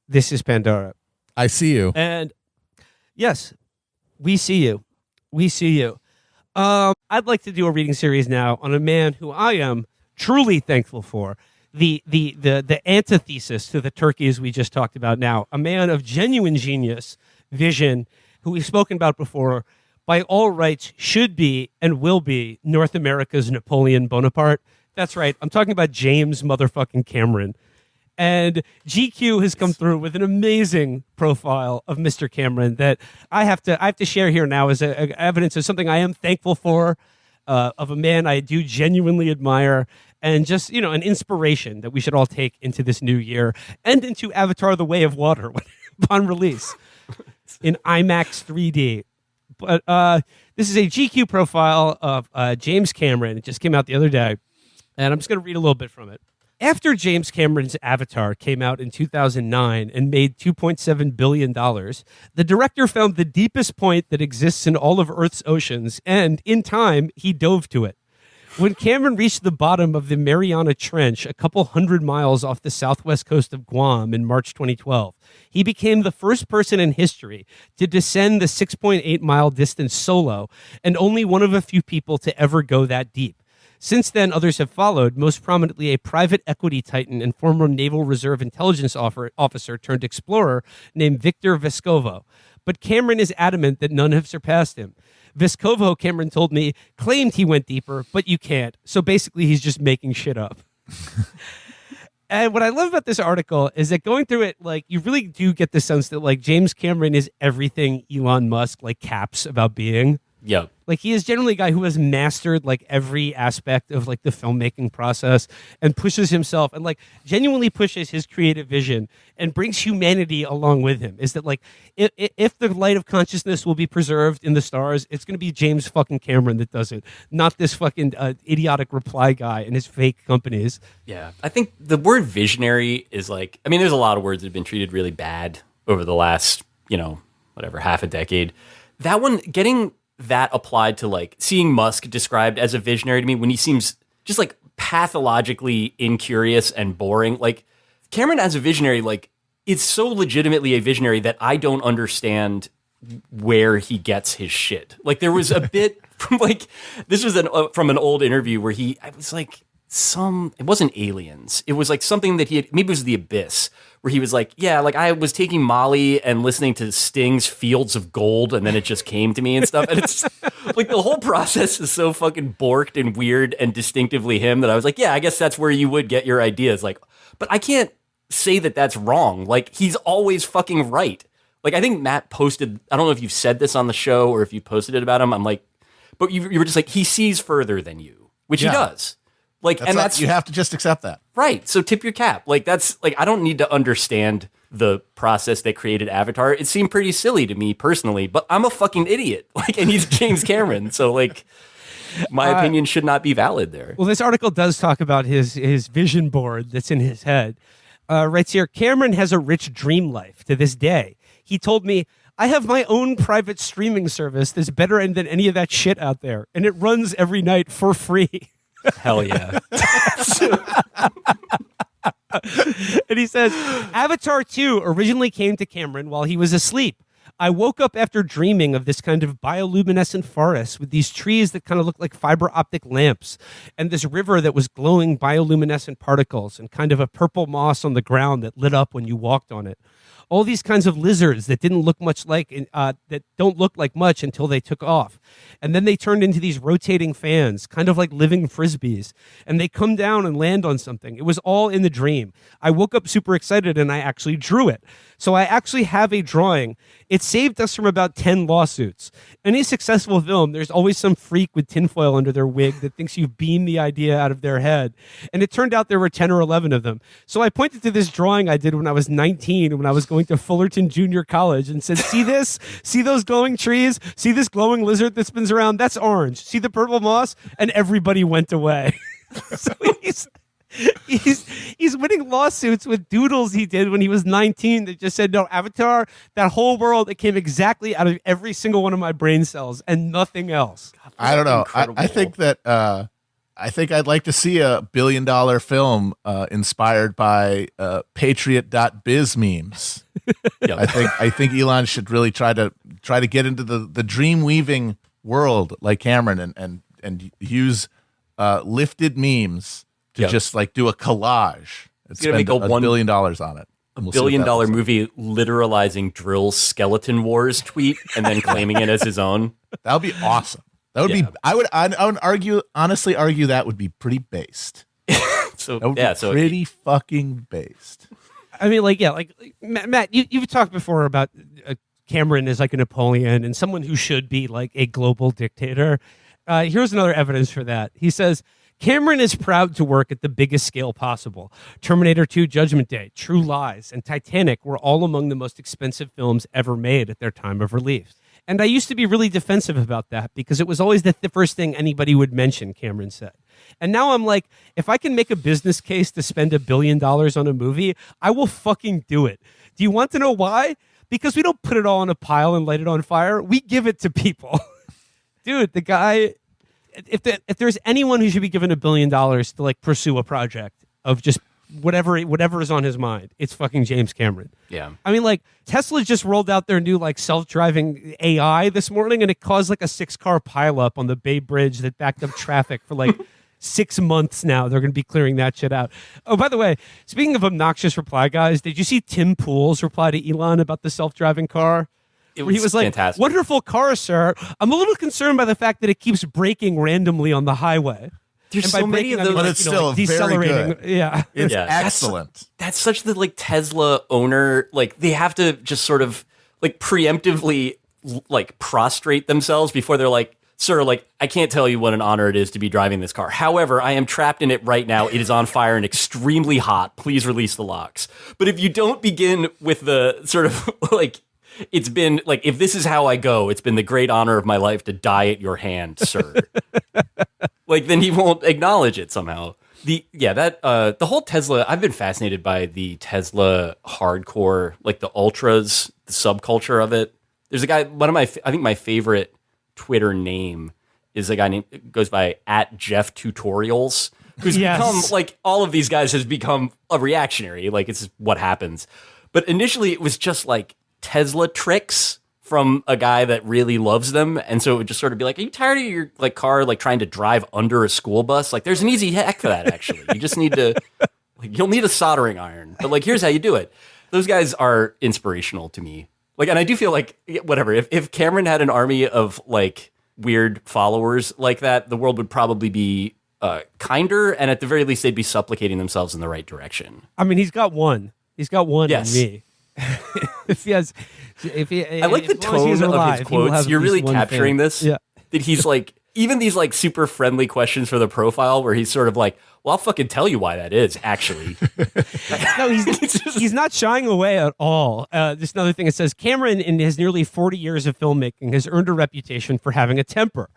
This is Pandora. I see you. And yes, we see you. We see you. I'd like to do a reading series now on a man who I am truly thankful for. The antithesis to the turkeys we just talked about now. A man of genuine genius, vision, who we've spoken about before, by all rights should be and will be North America's Napoleon Bonaparte. That's right. I'm talking about James motherfucking Cameron. And GQ has come through with an amazing profile of Mr. Cameron that I have to share here now as evidence of something I am thankful for, of a man I do genuinely admire, and just, an inspiration that we should all take into this new year and into Avatar: The Way of Water upon release in IMAX 3D. But this is a GQ profile of James Cameron. It just came out the other day, and I'm just going to read a little bit from it. After James Cameron's Avatar came out in 2009 and made $2.7 billion, the director found the deepest point that exists in all of Earth's oceans, and in time, he dove to it. When Cameron reached the bottom of the Mariana Trench, a couple 100 miles off the southwest coast of Guam in March 2012, he became the first person in history to descend the 6.8-mile distance solo, and only one of a few people to ever go that deep. Since then, others have followed, most prominently a private equity titan and former Naval Reserve intelligence officer turned explorer named Victor Vescovo. But Cameron is adamant that none have surpassed him. Vescovo, Cameron told me, claimed he went deeper, but you can't. So basically, he's just making shit up. And what I love about this article is that going through it, like, you really do get the sense that, like, James Cameron is everything Elon Musk, like, caps about being. Yep. Like, he is generally a guy who has mastered, like, every aspect of, like, the filmmaking process and pushes himself and, like, genuinely pushes his creative vision and brings humanity along with him. Is that, like, if the light of consciousness will be preserved in the stars, it's going to be James fucking Cameron that does it, not this fucking idiotic reply guy and his fake companies. Yeah. I think the word visionary is, like, I mean, there's a lot of words that have been treated really bad over the last, half a decade. That one, getting that applied to like seeing Musk described as a visionary to me when he seems just like pathologically incurious and boring. Like Cameron as a visionary, like it's so legitimately a visionary that I don't understand where he gets his shit. Like there was a bit from like, this was from an old interview where I was like, it wasn't Aliens. It was like something that maybe it was The Abyss, where he was like, yeah, like I was taking Molly and listening to Sting's Fields of Gold, and then it just came to me and stuff. And it's like the whole process is so fucking borked and weird and distinctively him that I was like, yeah, I guess that's where you would get your ideas. Like, but I can't say that that's wrong. Like he's always fucking right. Like I think Matt posted, I don't know if you've said this on the show or if you posted it about him. I'm like, but you were just like, he sees further than you, which he does. Like, that's you have to just accept that. Right. So tip your cap. Like that's like, I don't need to understand the process that created Avatar. It seemed pretty silly to me personally, but I'm a fucking idiot. Like, and he's James Cameron. So like my opinion should not be valid there. Well, this article does talk about his vision board that's in his head. Writes here, Cameron has a rich dream life to this day. He told me, I have my own private streaming service that's better than any of that shit out there. And it runs every night for free. Hell yeah. And he says, Avatar 2 originally came to Cameron while he was asleep. I woke up after dreaming of this kind of bioluminescent forest with these trees that kind of looked like fiber optic lamps and this river that was glowing bioluminescent particles and kind of a purple moss on the ground that lit up when you walked on it. All these kinds of lizards that didn't look much like, that don't look like much until they took off. And then they turned into these rotating fans, kind of like living frisbees. And they come down and land on something. It was all in the dream. I woke up super excited and I actually drew it. So I actually have a drawing. It saved us from about 10 lawsuits. Any successful film, there's always some freak with tinfoil under their wig that thinks you've beamed the idea out of their head. And it turned out there were 10 or 11 of them. So I pointed to this drawing I did when I was 19, when I was going to Fullerton Junior College, and said, see this? See those glowing trees? See this glowing lizard that spins around? That's orange. See the purple moss? And everybody went away. So he's winning lawsuits with doodles he did when he was 19 that just said, no, Avatar, that whole world, it came exactly out of every single one of my brain cells and nothing else. I don't know. I think that I think I'd like to see a $1 billion film inspired by Patriot.biz memes. Yep. I think Elon should really try to get into the dream weaving world like Cameron and use lifted memes to just like do a collage and gonna make spend $1 billion on it. A $1 billion movie literalizing Drill's Skeleton Wars tweet and then claiming it as his own. That would be awesome. That would be. I would honestly argue that would be pretty based. So that would be pretty fucking based. I mean, like Matt, you've talked before about Cameron as like a Napoleon and someone who should be like a global dictator. Here's another evidence for that. He says, Cameron is proud to work at the biggest scale possible. Terminator 2, Judgment Day, True Lies, and Titanic were all among the most expensive films ever made at their time of release. And I used to be really defensive about that because it was always the first thing anybody would mention, Cameron said. And now I'm like, if I can make a business case to spend $1 billion on a movie, I will fucking do it. Do you want to know why? Because we don't put it all in a pile and light it on fire. We give it to people. Dude, the guy... If there's anyone who should be given $1 billion to like pursue a project of just whatever is on his mind, it's fucking James Cameron. Yeah. I mean, like Tesla just rolled out their new like self-driving AI this morning, and it caused like a 6-car pileup on the Bay Bridge that backed up traffic for like 6 months now. They're going to be clearing that shit out. Oh, by the way, speaking of obnoxious reply guys, did you see Tim Pool's reply to Elon about the self-driving car? He was like, fantastic. Wonderful car, sir. I'm a little concerned by the fact that it keeps braking randomly on the highway. There's so many of those. But it's still very good. Yeah. It's excellent. That's such the like Tesla owner, like they have to just sort of like preemptively like prostrate themselves before they're like, sir, like I can't tell you what an honor it is to be driving this car. However, I am trapped in it right now. It is on fire and extremely hot. Please release the locks. But if you don't begin with the sort of like, it's been like, if this is how I go, it's been the great honor of my life to die at your hand, sir. Like, then he won't acknowledge it somehow. The whole Tesla, I've been fascinated by the Tesla hardcore, like the ultras, the subculture of it. There's a guy, I think my favorite Twitter name is a guy named goes by @JeffTutorials, who's Yes. become like all of these guys has become a reactionary. Like it's what happens. But initially it was just like Tesla tricks from a guy that really loves them, and so it would just sort of be like, "Are you tired of your like car like trying to drive under a school bus? Like, there's an easy hack for that. Actually, you just need to like you'll need a soldering iron, but like here's how you do it." Those guys are inspirational to me. Like, and I do feel like whatever if Cameron had an army of like weird followers like that, the world would probably be kinder, and at the very least, they'd be supplicating themselves in the right direction. I mean, he's got one. He's got one Yes. in me. if he has, I like the tone of his quotes. You're really capturing this. Yeah. That he's like, even these like super friendly questions for the profile where he's sort of like, well, I'll fucking tell you why that is, actually. No, he's not shying away at all. Just another thing, it says, Cameron, in his nearly 40 years of filmmaking, has earned a reputation for having a temper.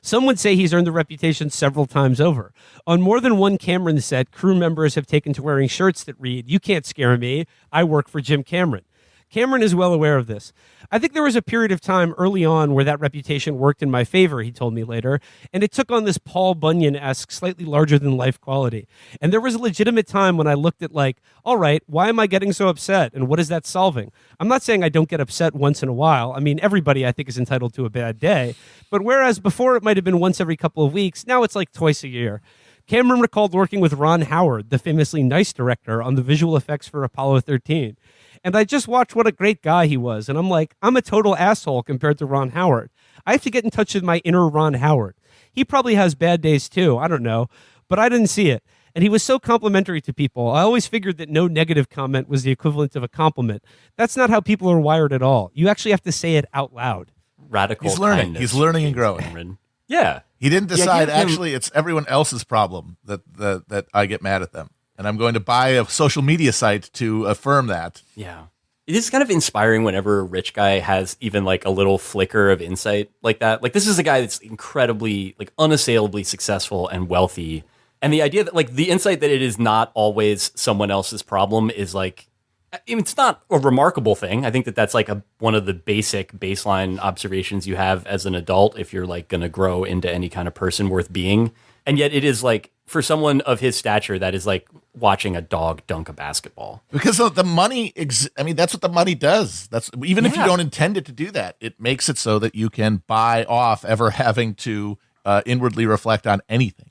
Some would say he's earned the reputation several times over. On more than one Cameron set, crew members have taken to wearing shirts that read, "You can't scare me. I work for Jim Cameron." Cameron is well aware of this. I think there was a period of time early on where that reputation worked in my favor, he told me later, and it took on this Paul Bunyan-esque, slightly larger-than-life quality. And there was a legitimate time when I looked at like, all right, why am I getting so upset, and what is that solving? I'm not saying I don't get upset once in a while. I mean, everybody, I think, is entitled to a bad day. But whereas before it might have been once every couple of weeks, now it's like twice a year. Cameron recalled working with Ron Howard, the famously nice director, on the visual effects for Apollo 13. And I just watched what a great guy he was. And I'm like, I'm a total asshole compared to Ron Howard. I have to get in touch with my inner Ron Howard. He probably has bad days too. I don't know. But I didn't see it. And he was so complimentary to people. I always figured that no negative comment was the equivalent of a compliment. That's not how people are wired at all. You actually have to say it out loud. Radical He's learning. kindness, He's learning and James growing. Cameron. Yeah. He didn't decide. give him- Actually, it's everyone else's problem that I get mad at them, and I'm going to buy a social media site to affirm that. Yeah. It is kind of inspiring whenever a rich guy has even like a little flicker of insight like that. Like this is a guy that's incredibly, like unassailably successful and wealthy. And the idea that like the insight that it is not always someone else's problem is like, I mean, it's not a remarkable thing. I think that that's like one of the basic baseline observations you have as an adult if you're like going to grow into any kind of person worth being. And yet it is like, for someone of his stature, that is like watching a dog dunk a basketball. Because of the money, I mean, that's what the money does. That's even if you Yeah. don't intend it to do that, it makes it so that you can buy off ever having to inwardly reflect on anything,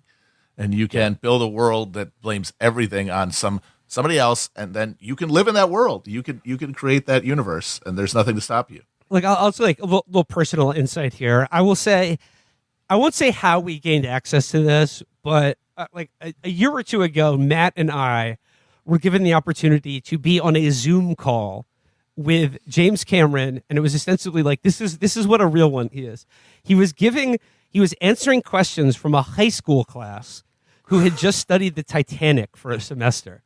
and you can build a world that blames everything on somebody else, and then you can live in that world. You can create that universe, and there's nothing to stop you. Like I'll say like a little personal insight here. I won't say how we gained access to this, but like a year or two ago, Matt and I were given the opportunity to be on a Zoom call with James Cameron, and it was ostensibly like this is what a real one he is. He was answering questions from a high school class who had just studied the Titanic for a semester.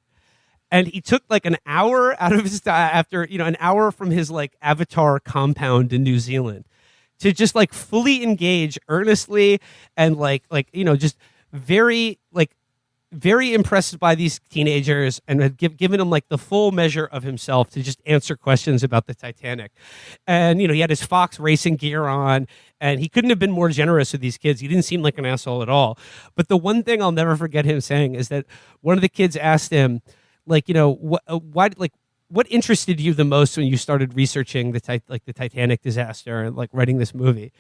And he took like an hour out of his an hour from his like Avatar compound in New Zealand to just like fully engage earnestly and just very impressed by these teenagers and had given him like the full measure of himself to just answer questions about the Titanic. And, he had his Fox racing gear on and he couldn't have been more generous with these kids. He didn't seem like an asshole at all. But the one thing I'll never forget him saying is that one of the kids asked him, what interested you the most when you started researching the Titanic disaster and like writing this movie?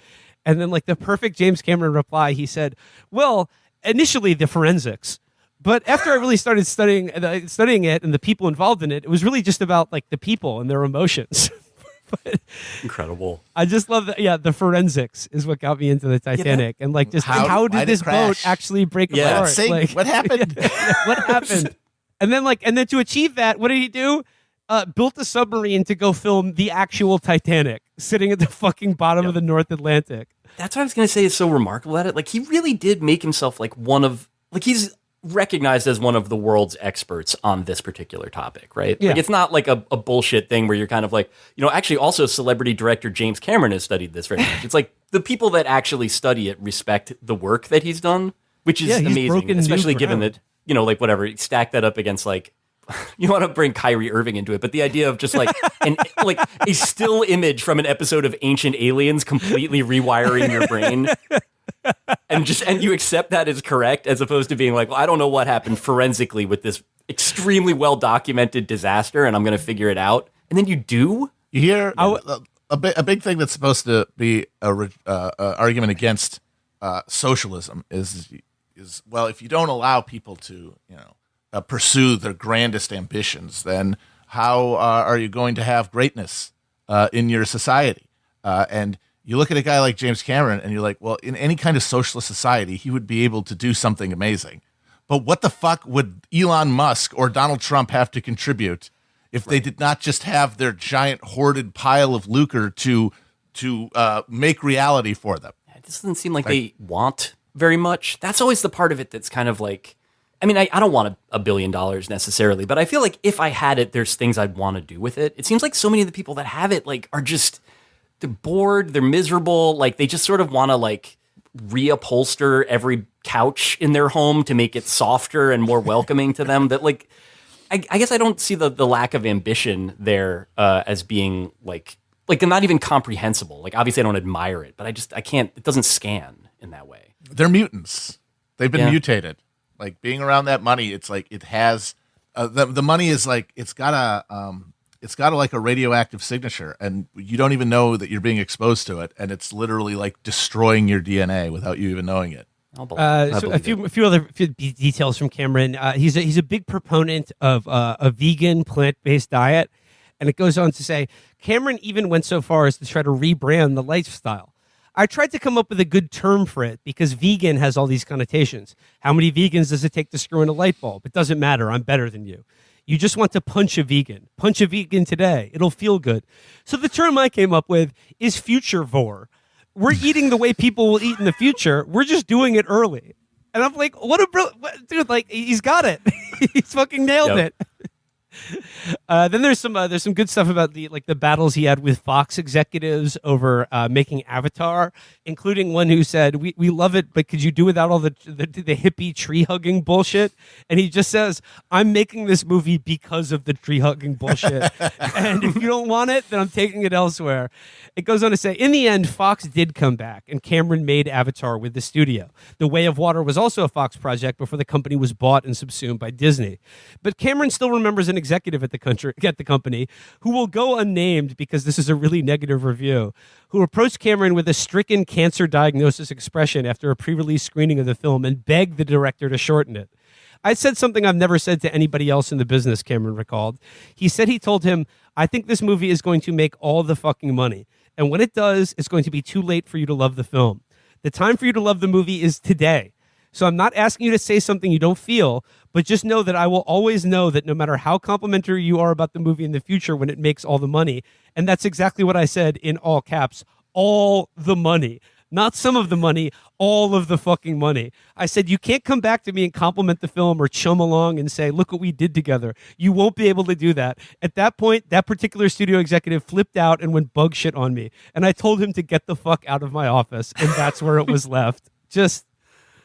And then like the perfect James Cameron reply, he said, well, initially the forensics, but after I really started studying it and the people involved in it, it was really just about like the people and their emotions. But Incredible. I just love that. Yeah, the forensics is what got me into the Titanic, and like just how why did did this it crash? boat actually break Yeah. apart? Sing, Like, what happened? what happened? And then to achieve that, what did he do? Built a submarine to go film the actual Titanic sitting at the fucking bottom of the North Atlantic. That's what I was going to say is so remarkable at it. Like, he really did make himself like he's recognized as one of the world's experts on this particular topic, right? Yeah. Like, it's not like a bullshit thing where you're kind of like, actually also celebrity director James Cameron has studied this very much. It's like the people that actually study it respect the work that he's done, which is Yeah, he's amazing, broken especially new given ground. that, whatever, stack that up against like you want to bring Kyrie Irving into it, but the idea of just like like a still image from an episode of Ancient Aliens completely rewiring your brain. And you accept that as correct, as opposed to being like, well, I don't know what happened forensically with this extremely well documented disaster, and I'm going to figure it out. And then you do. You hear a big thing that's supposed to be a argument against socialism is well, if you don't allow people to pursue their grandest ambitions, then how are you going to have greatness in your society? And you look at a guy like James Cameron and you're like, well, in any kind of socialist society, he would be able to do something amazing. But what the fuck would Elon Musk or Donald Trump have to contribute if they did not just have their giant hoarded pile of lucre to make reality for them? It doesn't seem like they want very much. That's always the part of it that's kind of like, I mean, I don't want $1 billion necessarily, but I feel like if I had it, there's things I'd want to do with it. It seems like so many of the people that have it like are just, they're bored, they're miserable, like they just sort of want to like reupholster every couch in their home to make it softer and more welcoming to them. That like, I guess I don't see the lack of ambition there as being like not even comprehensible. Like obviously I don't admire it, but I can't, it doesn't scan in that way. They're mutants. They've been mutated. Like being around that money, it's like it has the money is like it's got a like a radioactive signature, and you don't even know that you're being exposed to it, and it's literally like destroying your DNA without you even knowing it. So a few other details from Cameron. He's a big proponent of a vegan plant-based diet, and it goes on to say Cameron even went so far as to try to rebrand the lifestyle. I tried to come up with a good term for it because vegan has all these connotations. How many vegans does it take to screw in a light bulb? It doesn't matter. I'm better than you. You just want to punch a vegan. Punch a vegan today. It'll feel good. So the term I came up with is futurevore. We're eating the way people will eat in the future. We're just doing it early. And I'm like, dude, like he's got it. He's fucking nailed it. Then there's some good stuff about the battles he had with Fox executives over making Avatar, including one who said, "We love it, but could you do without all the hippie tree hugging bullshit?" And he just says, "I'm making this movie because of the tree hugging bullshit, and if you don't want it, then I'm taking it elsewhere." It goes on to say, in the end, Fox did come back, and Cameron made Avatar with the studio. The Way of Water was also a Fox project before the company was bought and subsumed by Disney. But Cameron still remembers an executive at the company who will go unnamed because this is a really negative review, who approached Cameron with a stricken cancer diagnosis expression after a pre-release screening of the film and begged the director to shorten it. I said something I've never said to anybody else in the business, Cameron recalled. He said he told him, "I think this movie is going to make all the fucking money. And when it does, it's going to be too late for you to love the film. The time for you to love the movie is today. So I'm not asking you to say something you don't feel, but just know that I will always know that no matter how complimentary you are about the movie in the future when it makes all the money." And that's exactly what I said in all caps. All the money. Not some of the money, all of the fucking money. I said, you can't come back to me and compliment the film or chum along and say, look what we did together. You won't be able to do that. At that point, that particular studio executive flipped out and went bug shit on me. And I told him to get the fuck out of my office. And that's where it was left. Just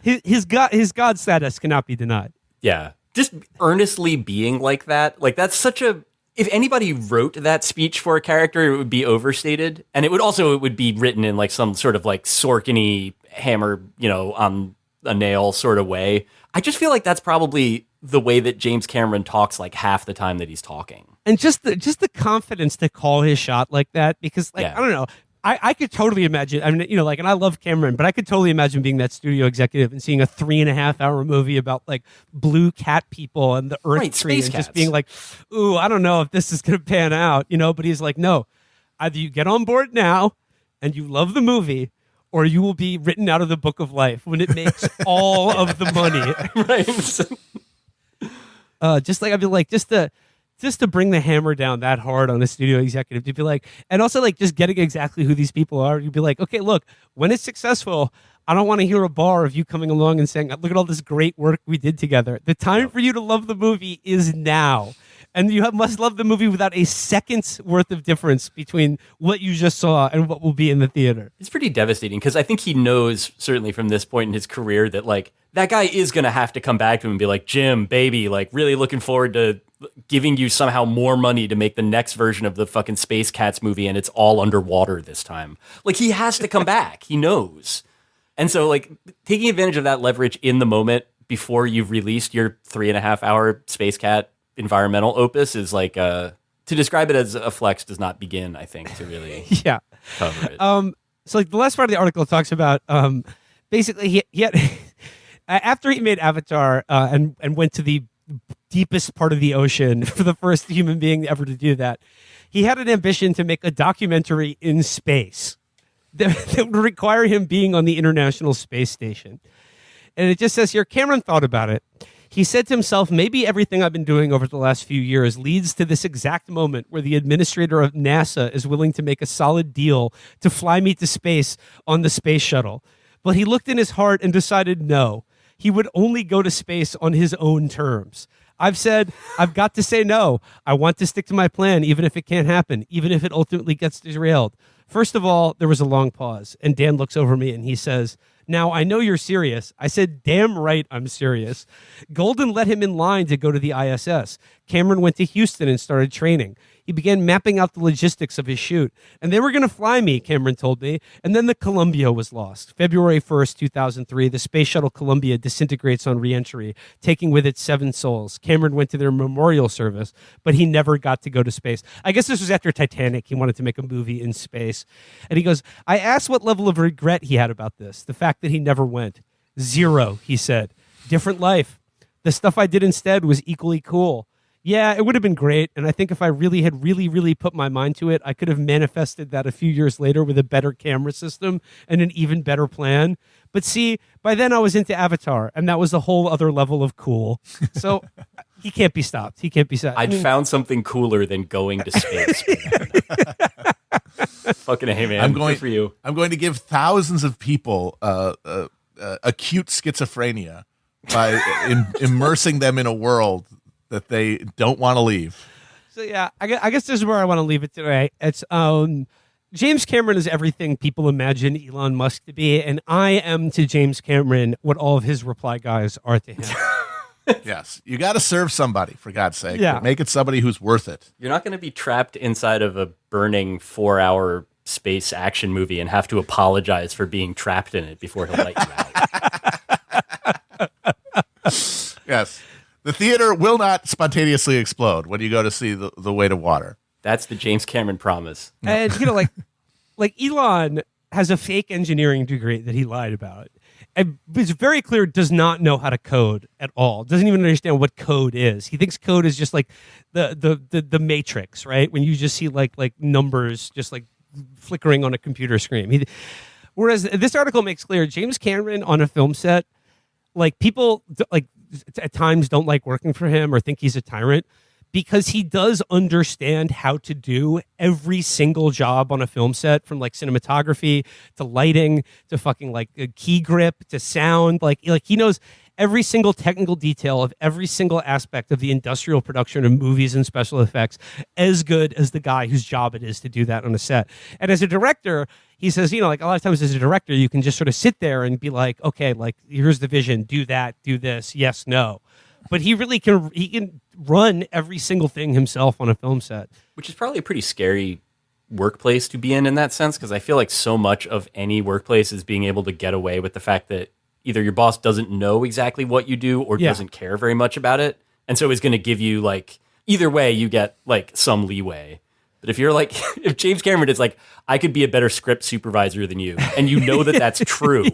his God status cannot be denied. Yeah. Just earnestly being like that. Like that's such a, if anybody wrote that speech for a character, it would be overstated. And it would be written in like some sort of like Sorkin-y hammer, on a nail sort of way. I just feel like that's probably the way that James Cameron talks like half the time that he's talking. And just the confidence to call his shot like that, because I don't know. I could totally imagine, and I love Cameron, but I could totally imagine being that studio executive and seeing a 3.5-hour movie about like blue cat people and the Earth tree and just being like, ooh, I don't know if this is going to pan out, but he's like, no, either you get on board now and you love the movie, or you will be written out of the book of life when it makes all of the money. Right. Just to bring the hammer down that hard on a studio executive, to be like, and also like just getting exactly who these people are, you'd be like, okay, look, when it's successful, I don't want to hear a bar of you coming along and saying, look at all this great work we did together. The time for you to love the movie is now. And you must love the movie without a second's worth of difference between what you just saw and what will be in the theater. It's pretty devastating because I think he knows, certainly from this point in his career, that like that guy is going to have to come back to him and be like, Jim, baby, like really looking forward to giving you somehow more money to make the next version of the fucking Space Cats movie, and it's all underwater this time. Like, he has to come back. He knows. And so, like, taking advantage of that leverage in the moment before you've released your 3.5 hour Space Cat environmental opus is like, to describe it as a flex does not begin, I think, to really Yeah. cover it. So like the last part of the article talks about basically he had after he made Avatar and went to the deepest part of the ocean for the first human being ever to do that, he had an ambition to make a documentary in space that would require him being on the International Space Station. And it just says here, Cameron thought about it. He said to himself, maybe everything I've been doing over the last few years leads to this exact moment where the administrator of NASA is willing to make a solid deal to fly me to space on the space shuttle. But he looked in his heart and decided no. He would only go to space on his own terms. I've said, I've got to say no. I want to stick to my plan, even if it can't happen, even if it ultimately gets derailed. First of all, there was a long pause, and Dan looks over me and he says, now, I know you're serious. I said, damn right I'm serious. Golden let him in line to go to the ISS. Cameron went to Houston and started training. He began mapping out the logistics of his shoot. And they were going to fly me, Cameron told me. And then the Columbia was lost. February 1st, 2003, the space shuttle Columbia disintegrates on reentry, taking with it 7 souls. Cameron went to their memorial service, but he never got to go to space. I guess this was after Titanic. He wanted to make a movie in space. And he goes, I asked what level of regret he had about this, the fact that he never went. 0, he said. Different life. The stuff I did instead was equally cool. Yeah, it would have been great. And I think if I really put my mind to it, I could have manifested that a few years later with a better camera system and an even better plan. But see, by then I was into Avatar, and that was a whole other level of cool. So he can't be stopped. He can't be stopped. I'd found something cooler than going to space. Fucking hey, man. Good for you. I'm going to give thousands of people acute schizophrenia by immersing them in a world that they don't want to leave. So yeah, I guess this is where I want to leave it today. It's James Cameron is everything people imagine Elon Musk to be, and I am to James Cameron what all of his reply guys are to him. Yes, you got to serve somebody, for God's sake. Yeah. But make it somebody who's worth it. You're not going to be trapped inside of a burning 4-hour space action movie and have to apologize for being trapped in it before he'll let you out. Yes. The theater will not spontaneously explode when you go to see the Weight of Water. That's the James Cameron promise. And like Elon has a fake engineering degree that he lied about. And it's very clear does not know how to code at all. Doesn't even understand what code is. He thinks code is just like the matrix, right? When you just see like numbers just like flickering on a computer screen. Whereas this article makes clear James Cameron on a film set, like people like at times don't like working for him or think he's a tyrant because he does understand how to do every single job on a film set, from like cinematography to lighting to fucking like a key grip to sound. Like he knows every single technical detail of every single aspect of the industrial production of movies and special effects as good as the guy whose job it is to do that on a set. And as a director, he says, like a lot of times as a director, you can just sort of sit there and be like, okay, like here's the vision, do that, do this, yes, no. But he really can run every single thing himself on a film set. Which is probably a pretty scary workplace to be in that sense, because I feel like so much of any workplace is being able to get away with the fact that either your boss doesn't know exactly what you do or doesn't care very much about it. And so is going to give you like, either way, you get like some leeway. But if you're like, if James Cameron is like, I could be a better script supervisor than you, and you know that that's true,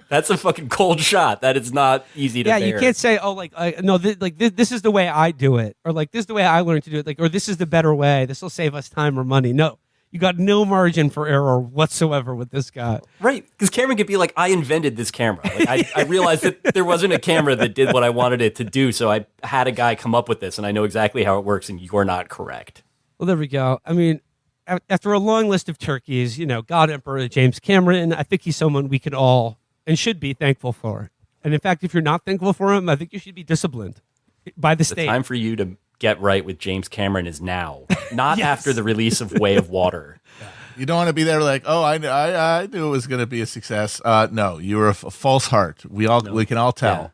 that's a fucking cold shot. That is not easy to bear. You can't say, oh, like, no, this is the way I do it, or like, this is the way I learned to do it, like, or this is the better way. This will save us time or money. No. You got no margin for error whatsoever with this guy. Right, because Cameron could be like, I invented this camera. Like, I realized that there wasn't a camera that did what I wanted it to do, so I had a guy come up with this, and I know exactly how it works, and you're not correct. Well, there we go. I mean, after a long list of turkeys, God Emperor James Cameron, I think he's someone we could all and should be thankful for. And in fact, if you're not thankful for him, I think you should be disciplined by the state. The time for you to get right with James Cameron is now, not after the release of Way of Water. You don't want to be there like, oh, I knew it was going to be a success. No, you were a false heart. We can all tell.